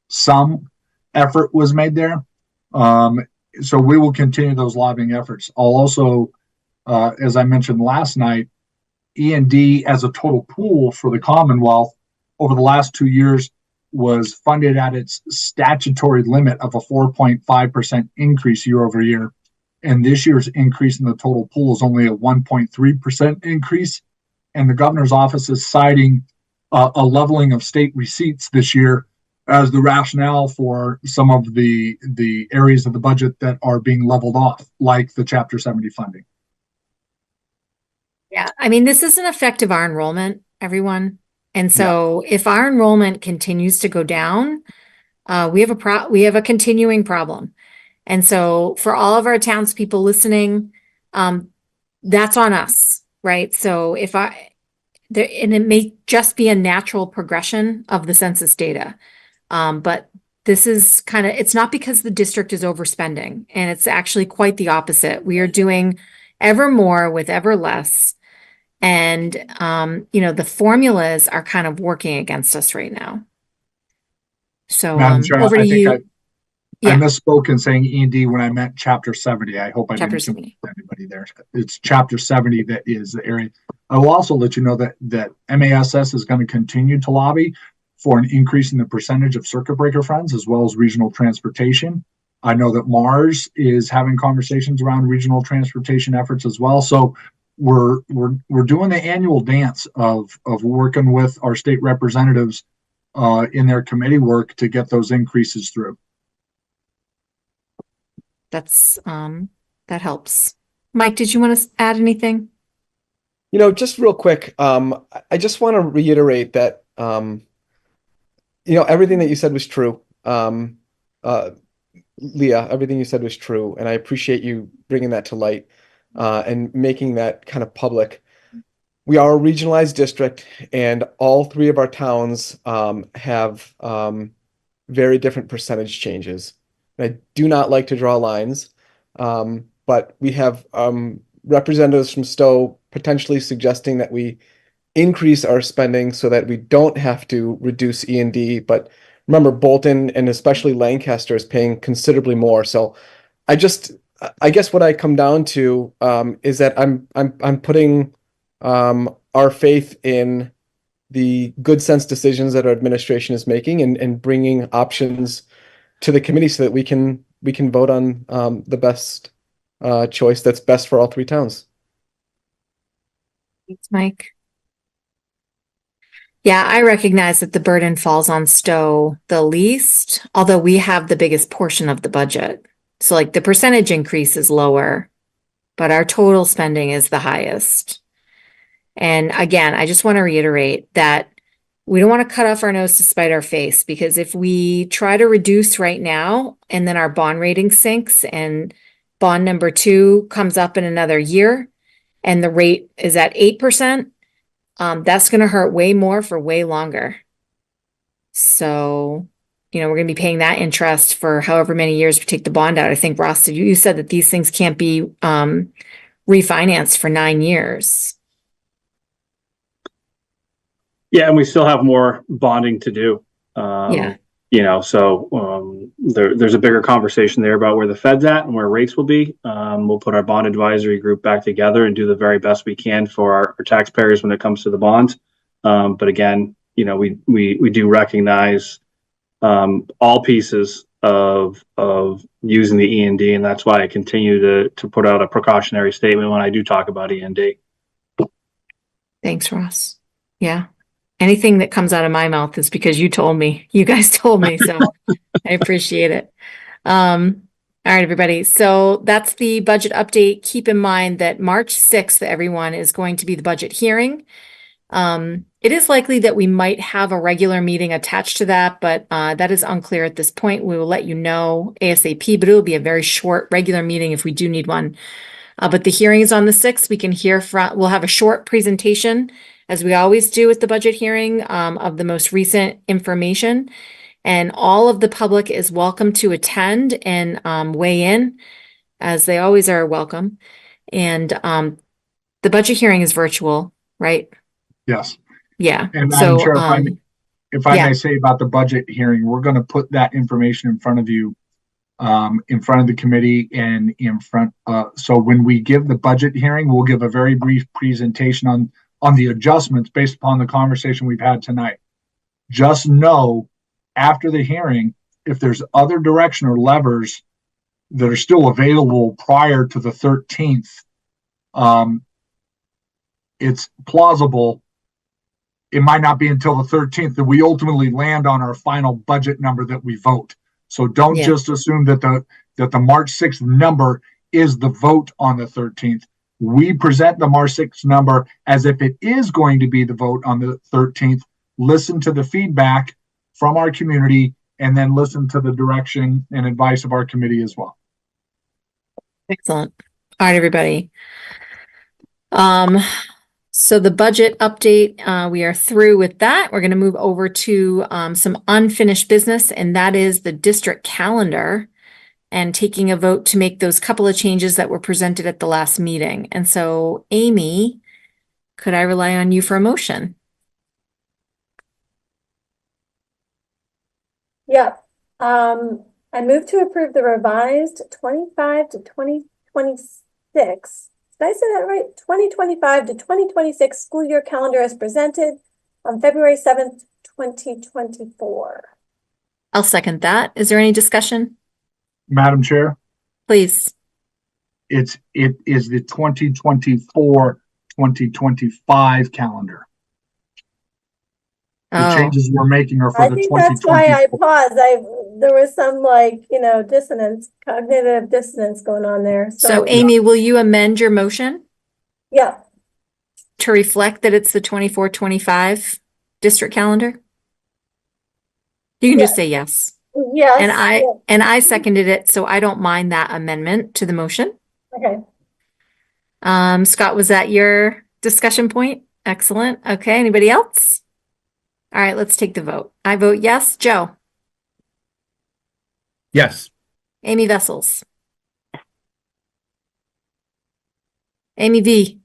some effort was made there. So we will continue those lobbying efforts. I'll also, as I mentioned last night, E&D as a total pool for the Commonwealth over the last 2 years was funded at its statutory limit of a 4.5% increase year over year. And this year's increase in the total pool is only a 1.3% increase. And the governor's office is citing a leveling of state receipts this year as the rationale for some of the areas of the budget that are being leveled off, like the Chapter 70 funding. Yeah, I mean, this is an effect of our enrollment, everyone. And so if our enrollment continues to go down, we have a continuing problem. And so for all of our townspeople listening, that's on us, right? So and it may just be a natural progression of the census data. But this is it's not because the district is overspending, and it's actually quite the opposite. We are doing ever more with ever less. And, the formulas are kind of working against us right now. So, Madam Chair, over to you. I misspoke in saying E&D when I meant Chapter 70. I hope I didn't confuse anybody there. It's Chapter 70 that is the area. I will also let you know that MASS is going to continue to lobby for an increase in the percentage of circuit breaker funds as well as regional transportation. I know that Mars is having conversations around regional transportation efforts as well. So we're doing the annual dance of working with our state representatives in their committee work to get those increases through. That helps. Mike, did you want to add anything? Just real quick, I just want to reiterate that, everything that you said was true. Leah, everything you said was true. And I appreciate you bringing that to light and making that kind of public. We are a regionalized district, and all three of our towns have very different percentage changes. And I do not like to draw lines, but we have representatives from Stowe potentially suggesting that we increase our spending so that we don't have to reduce E&D. But remember, Bolton and especially Lancaster is paying considerably more. So I guess what I come down to is that I'm putting our faith in the good sense decisions that our administration is making and bringing options to the committee so that we can vote on the best choice that's best for all three towns. Thanks, Mike. Yeah, I recognize that the burden falls on Stowe the least, although we have the biggest portion of the budget. So like the percentage increase is lower, but our total spending is the highest. And again, I just want to reiterate that we don't want to cut off our nose to spite our face, because if we try to reduce right now and then our bond rating sinks and bond number 2 comes up in another year and the rate is at 8%, that's going to hurt way more for way longer. So, we're going to be paying that interest for however many years we take the bond out. I think, Ross, you said that these things can't be refinanced for 9 years. Yeah, and we still have more bonding to do. There's a bigger conversation there about where the Fed's at and where rates will be. We'll put our bond advisory group back together and do the very best we can for our taxpayers when it comes to the bonds. But again, we do recognize all pieces of using the E&D, and that's why I continue to put out a precautionary statement when I do talk about E&D. Thanks, Ross. Yeah. Anything that comes out of my mouth is because you told me. You guys told me, so I appreciate it. All right, everybody. So that's the budget update. Keep in mind that March 6th, everyone, is going to be the budget hearing. It is likely that we might have a regular meeting attached to that, but that is unclear at this point. We will let you know ASAP, but it will be a very short regular meeting if we do need one. But the hearing is on the 6th. We'll have a short presentation as we always do with the budget hearing, of the most recent information. And all of the public is welcome to attend and weigh in, as they always are welcome. And the budget hearing is virtual, right? Yes. Yeah. And Madam So Chair, if I yeah. may say about the budget hearing, we're going to put that information in front of you, in front of the committee and in front. So when we give the budget hearing, we'll give a very brief presentation on the adjustments based upon the conversation we've had tonight. Just know after the hearing, if there's other direction or levers that are still available prior to the 13th, it's plausible. It might not be until the 13th that we ultimately land on our final budget number that we vote. So don't just assume that the March 6th number is the vote on the 13th. We present the March 6th number as if it is going to be the vote on the 13th. Listen to the feedback from our community and then listen to the direction and advice of our committee as well. Excellent. All right, everybody. So the budget update, we are through with that. We're going to move over to some unfinished business, and that is the district calendar and taking a vote to make those couple of changes that were presented at the last meeting. And so, Amy, could I rely on you for a motion? Yep. I move to approve the revised 25 to 2026. Did I say that right? 2025 to 2026 school year calendar as presented on February 7th, 2024. I'll second that. Is there any discussion? Madam Chair? Please. It is the 2024-2025 calendar. The changes we're making are for I the think that's why I 2024. paused. There was some dissonance, cognitive dissonance going on there. So Amy, will you amend your motion Yeah. to reflect that it's the 24-25 district calendar? You can just say yes. Yes. And I seconded it, so I don't mind that amendment to the motion. Okay. Scott, was that your discussion point? Excellent. Okay, anybody else? All right, let's take the vote. I vote yes. Joe? Yes. Amy Vessels? Amy V?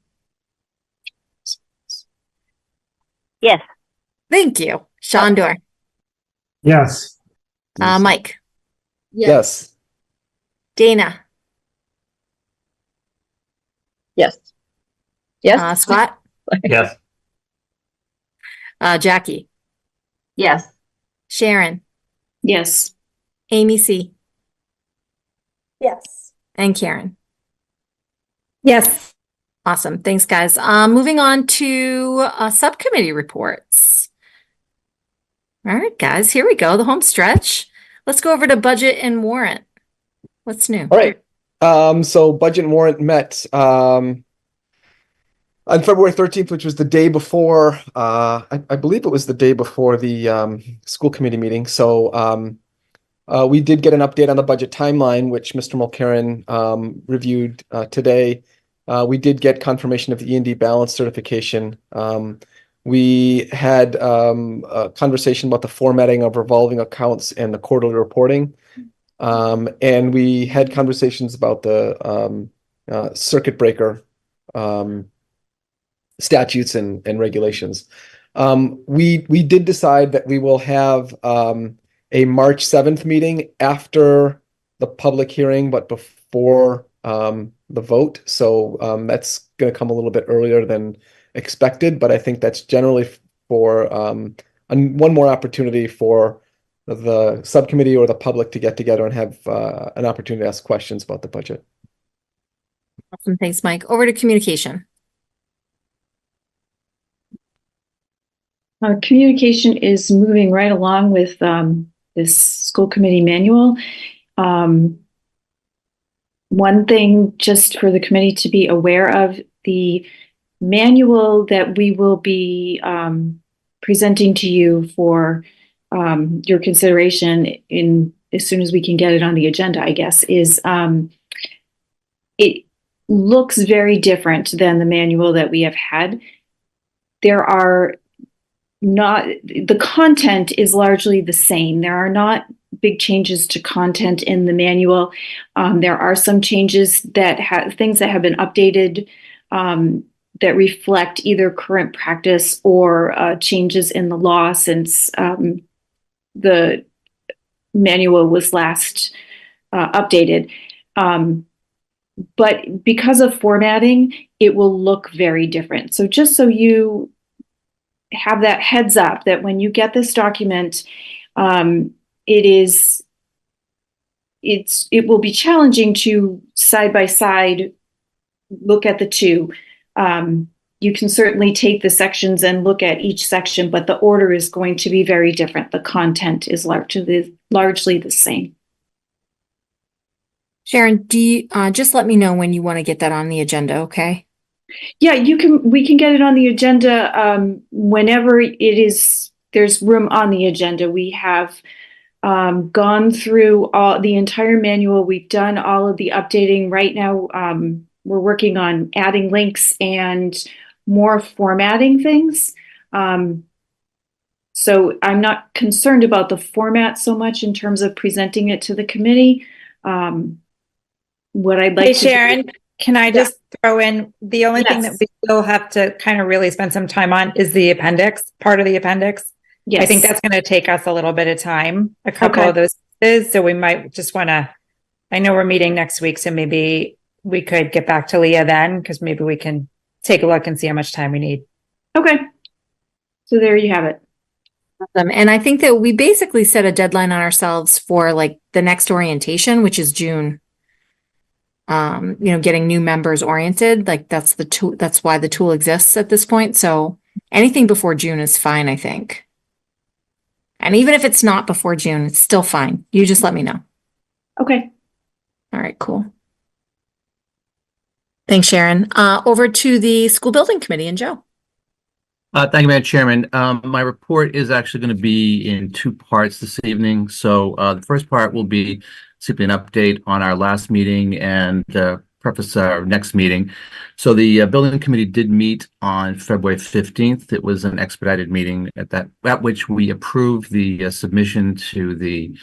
Yes. Thank you. Shondor? Yes. Mike? Yes. Dana? Yes. Yes. Scott? Yes. Jackie? Yes. Sharon? Yes. Amy C? Yes. And Karen? Yes. Awesome. Thanks, guys. Moving on to subcommittee reports. All right, guys, here we go. The home stretch. Let's go over to budget and warrant. What's new? All right. So budget and warrant met on February 13th, which was the day before, I believe it was the day before the school committee meeting. So we did get an update on the budget timeline, which Mr. Mulcairn reviewed today. We did get confirmation of the E&D balance certification. We had a conversation about the formatting of revolving accounts and the quarterly reporting. And we had conversations about the circuit breaker statutes and regulations. We did decide that we will have a March 7th meeting after the public hearing, but before the vote. So that's going to come a little bit earlier than expected, but I think that's generally for one more opportunity for the subcommittee or the public to get together and have an opportunity to ask questions about the budget. Awesome. Thanks, Mike. Over to communication. Communication is moving right along with this school committee manual. One thing just for the committee to be aware of, the manual that we will be presenting to you for your consideration in as soon as we can get it on the agenda, I guess, is it looks very different than the manual that we have had. there are not, the content is largely the same. There are not big changes to content in the manual. There are some changes that have things that have been updated that reflect either current practice or changes in the law since the manual was last updated. But because of formatting, it will look very different. So just so you have that heads up that when you get this document, it will be challenging to side by side look at the two. You can certainly take the sections and look at each section, but the order is going to be very different. The content is largely the same. Sharon, do you just let me know when you want to get that on the agenda, okay? Yeah, we can get it on the agenda whenever there's room on the agenda. We have gone through the entire manual. We've done all of the updating. Right now, we're working on adding links and more formatting things. So I'm not concerned about the format so much in terms of presenting it to the committee. What I'd like Hey, to Sharon, can I just throw in the only thing that Yes. we still have to kind of really spend some time on is the appendix, part of the appendix. Yes. I think that's going to take us a little bit of time, a couple Okay. of those pieces. So we might just want to, I know we're meeting next week, so maybe we could get back to Leah then, because maybe we can take a look and see how much time we need. Okay. So there you have it. Awesome. And I think that we basically set a deadline on ourselves for like the next orientation, which is June. Getting new members oriented, like that's the tool, that's why the tool exists at this point. So anything before June is fine, I think. And even if it's not before June, it's still fine. You just let me know. Okay. All right, cool. Thanks, Sharon. Over to the school building committee and Joe. Thank you, Madam Chairman. My report is actually going to be in two parts this evening. So the first part will be simply an update on our last meeting and preface our next meeting. So the building committee did meet on February 15th. It was an expedited meeting at which we approved the submission to the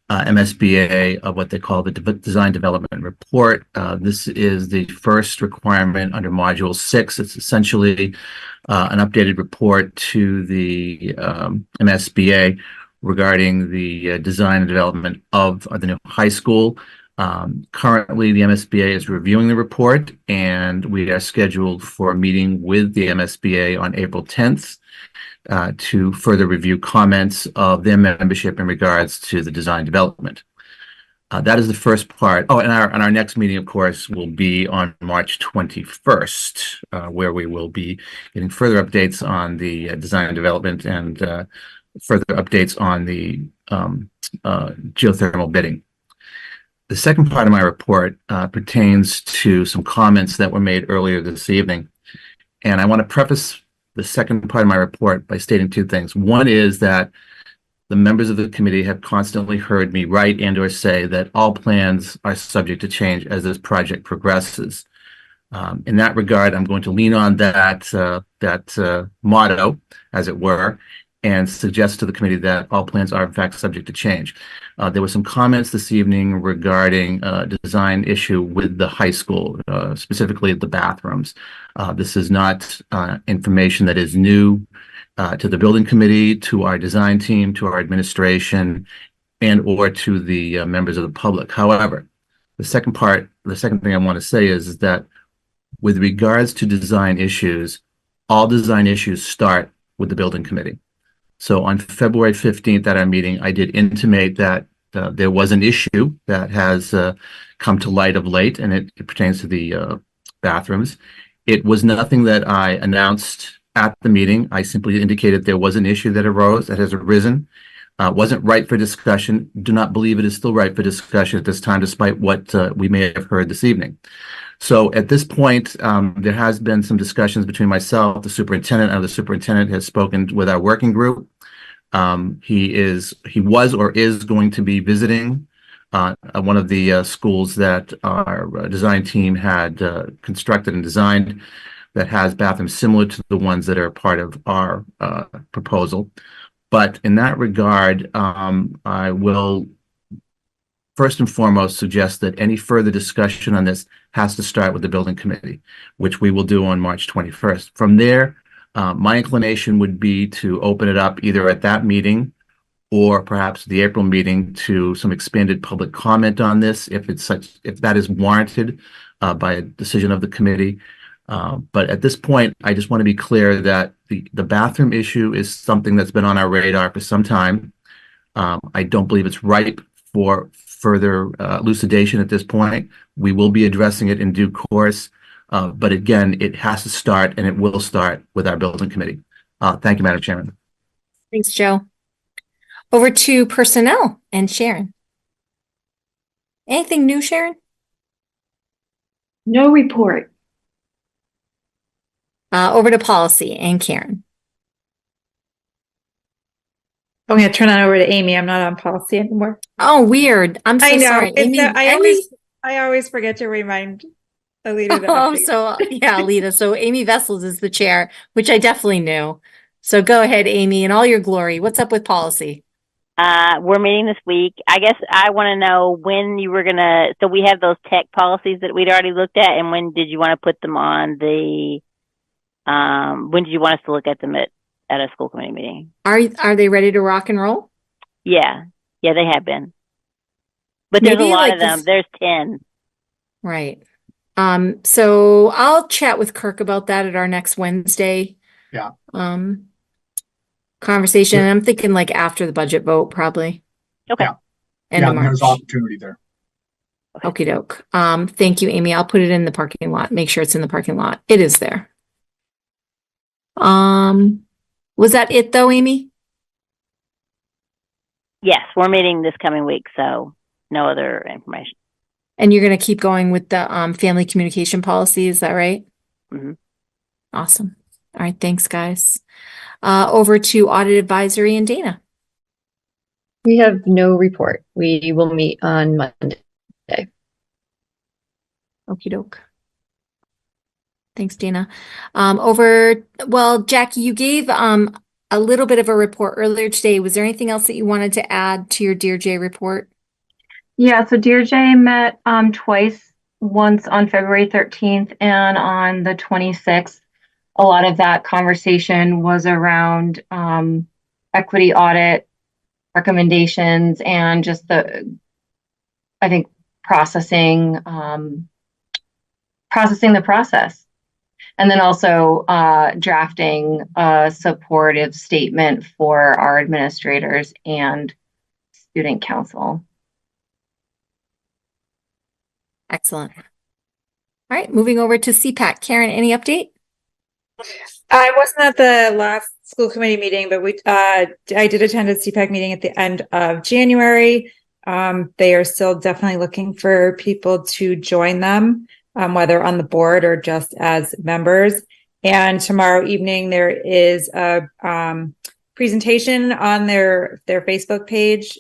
MSBA of what they call the Design Development Report. This is the first requirement under Module 6. It's essentially an updated report to the MSBA regarding the design and development of the new high school. Currently, the MSBA is reviewing the report, and we are scheduled for a meeting with the MSBA on April 10th to further review comments of their membership in regards to the design development. That is the first part. Oh, and our next meeting, of course, will be on March 21st, where we will be getting further updates on the design and development and further updates on the geothermal bidding. The second part of my report pertains to some comments that were made earlier this evening. And I want to preface the second part of my report by stating two things. One is that the members of the committee have constantly heard me write and or say that all plans are subject to change as this project progresses. In that regard, I'm going to lean on that motto, as it were, and suggest to the committee that all plans are in fact subject to change. There were some comments this evening regarding a design issue with the high school, specifically the bathrooms. This is not information that is new to the building committee, to our design team, to our administration, and or to the members of the public. However, the second thing I want to say is that with regards to design issues, all design issues start with the building committee. So on February 15th at our meeting, I did intimate that there was an issue that has come to light of late, and it pertains to the bathrooms. It was nothing that I announced at the meeting. I simply indicated there was an issue that has arisen. Wasn't right for discussion. Do not believe it is still right for discussion at this time, despite what we may have heard this evening. So at this point, there has been some discussions between myself, the superintendent, and the superintendent has spoken with our working group. He was or is going to be visiting one of the schools that our design team had constructed and designed. that has bathrooms similar to the ones that are part of our proposal. But in that regard, I will first and foremost suggest that any further discussion on this has to start with the building committee, which we will do on March 21st. From there, my inclination would be to open it up either at that meeting or perhaps the April meeting to some expanded public comment on this, if that is warranted by a decision of the committee. But at this point, I just want to be clear that the bathroom issue is something that's been on our radar for some time. I don't believe it's ripe for further elucidation at this point. We will be addressing it in due course. But again, it has to start, and it will start with our building committee. Thank you, Madam Chairman. Thanks, Joe. Over to personnel and Sharon. Anything new, Sharon? No report. Over to policy and Karen. I'm going to turn that over to Amy. I'm not on policy anymore. Oh, weird. I'm so I know. sorry. Amy, I always forget to remind Alita. Oh, so yeah, Alita. So Amy Vessels is the chair, which I definitely knew. So go ahead, Amy, in all your glory. What's up with policy? We're meeting this week. I guess I want to know when you were so we have those tech policies that we'd already looked at, and when did you want to put them on when did you want us to look at them at a school committee meeting? Are they ready to rock and roll? Yeah, they have been. But there's a lot of them. There's 10. Right. So I'll chat with Kirk about that at our next Wednesday. Yeah. Conversation. I'm thinking like after the budget vote, probably. Okay. Yeah. End of March. There's opportunity there. Okie doke. Thank you, Amy. I'll put it in the parking lot. Make sure it's in the parking lot. It is there. Was that it though, Amy? Yes, we're meeting this coming week, so no other information. And you're going to keep going with the family communication policy, is that right? Mm-hmm. Awesome. All right, thanks, guys. Over to audit advisory and Dana. We have no report. We will meet on Monday. Okie doke. Thanks, Dana. Jackie, you gave a little bit of a report earlier today. Was there anything else that you wanted to add to your Dear Jay report? Yeah, so Dear Jay met twice, once on February 13th and on the 26th. A lot of that conversation was around equity audit recommendations and just processing the process. And then also drafting a supportive statement for our administrators and student council. Excellent. All right, moving over to CPAC. Karen, any update? I wasn't at the last school committee meeting, but I did attend a CPAC meeting at the end of January. They are still definitely looking for people to join them, whether on the board or just as members. And tomorrow evening, there is a presentation on their Facebook page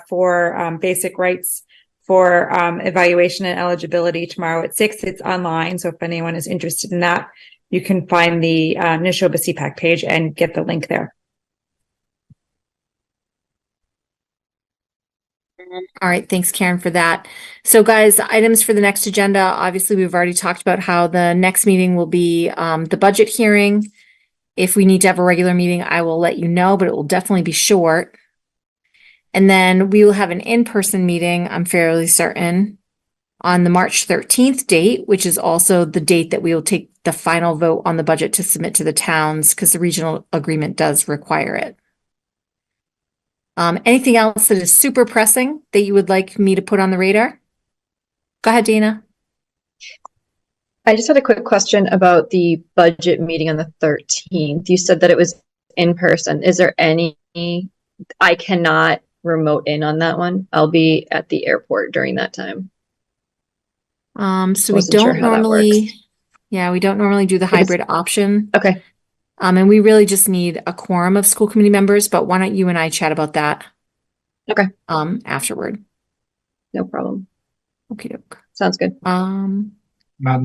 for basic rights for evaluation and eligibility tomorrow at 6. It's online, so if anyone is interested in that, you can find the Neshoba CPAC page and get the link there. All right, thanks, Karen, for that. So, guys, items for the next agenda. Obviously, we've already talked about how the next meeting will be the budget hearing. If we need to have a regular meeting, I will let you know, but it will definitely be short. And then we will have an in-person meeting, I'm fairly certain, on the March 13th date, which is also the date that we will take the final vote on the budget to submit to the towns, because the regional agreement does require it. Anything else that is super pressing that you would like me to put on the radar? Go ahead, Dana. I just had a quick question about the budget meeting on the 13th. You said that it was in person. Is there I cannot remote in on that one. I'll be at the airport during that time. So we don't normally, we don't normally do the hybrid option. Okay. And we really just need a quorum of school committee members, but why don't you and I chat about that? Okay. Afterward. No problem. Okay, doke. Sounds good. Madam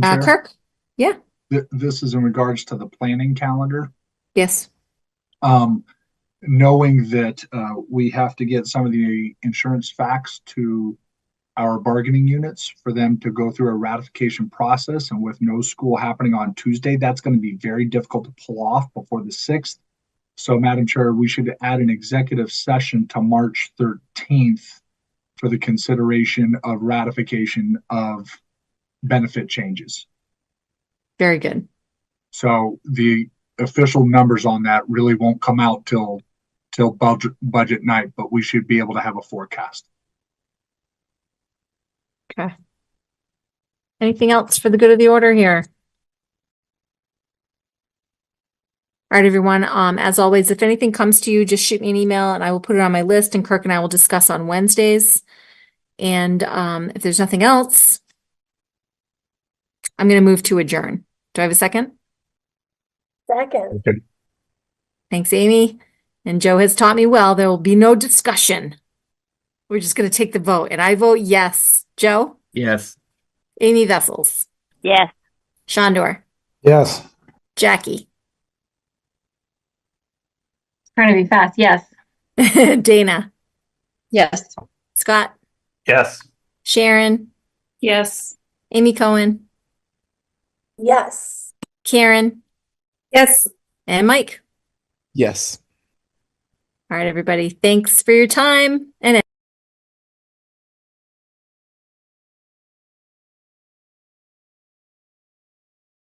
Chair? Kirk? Yeah. this is in regards to the planning calendar. Yes. Knowing that we have to get some of the insurance facts to our bargaining units for them to go through a ratification process, and with no school happening on Tuesday, that's going to be very difficult to pull off before the 6th. So, Madam Chair, we should add an executive session to March 13th for the consideration of ratification of benefit changes. Very good. So the official numbers on that really won't come out till budget night, but we should be able to have a forecast. Okay. Anything else for the good of the order here? All right, everyone. As always, if anything comes to you, just shoot me an email and I will put it on my list, and Kirk and I will discuss on Wednesdays. And if there's nothing else, I'm going to move to adjourn. Do I have a second? Second. Thanks, Amy. And Joe has taught me well, there will be no discussion. We're just going to take the vote, and I vote yes. Joe? Yes. Amy Vessels? Yes. Shondor? Yes. Jackie? Trying to be fast. Yes. Dana? Yes. Scott? Yes. Sharon? Yes. Amy Cohen? Yes. Karen? Yes. And Mike? Yes. All right, everybody. Thanks for your time.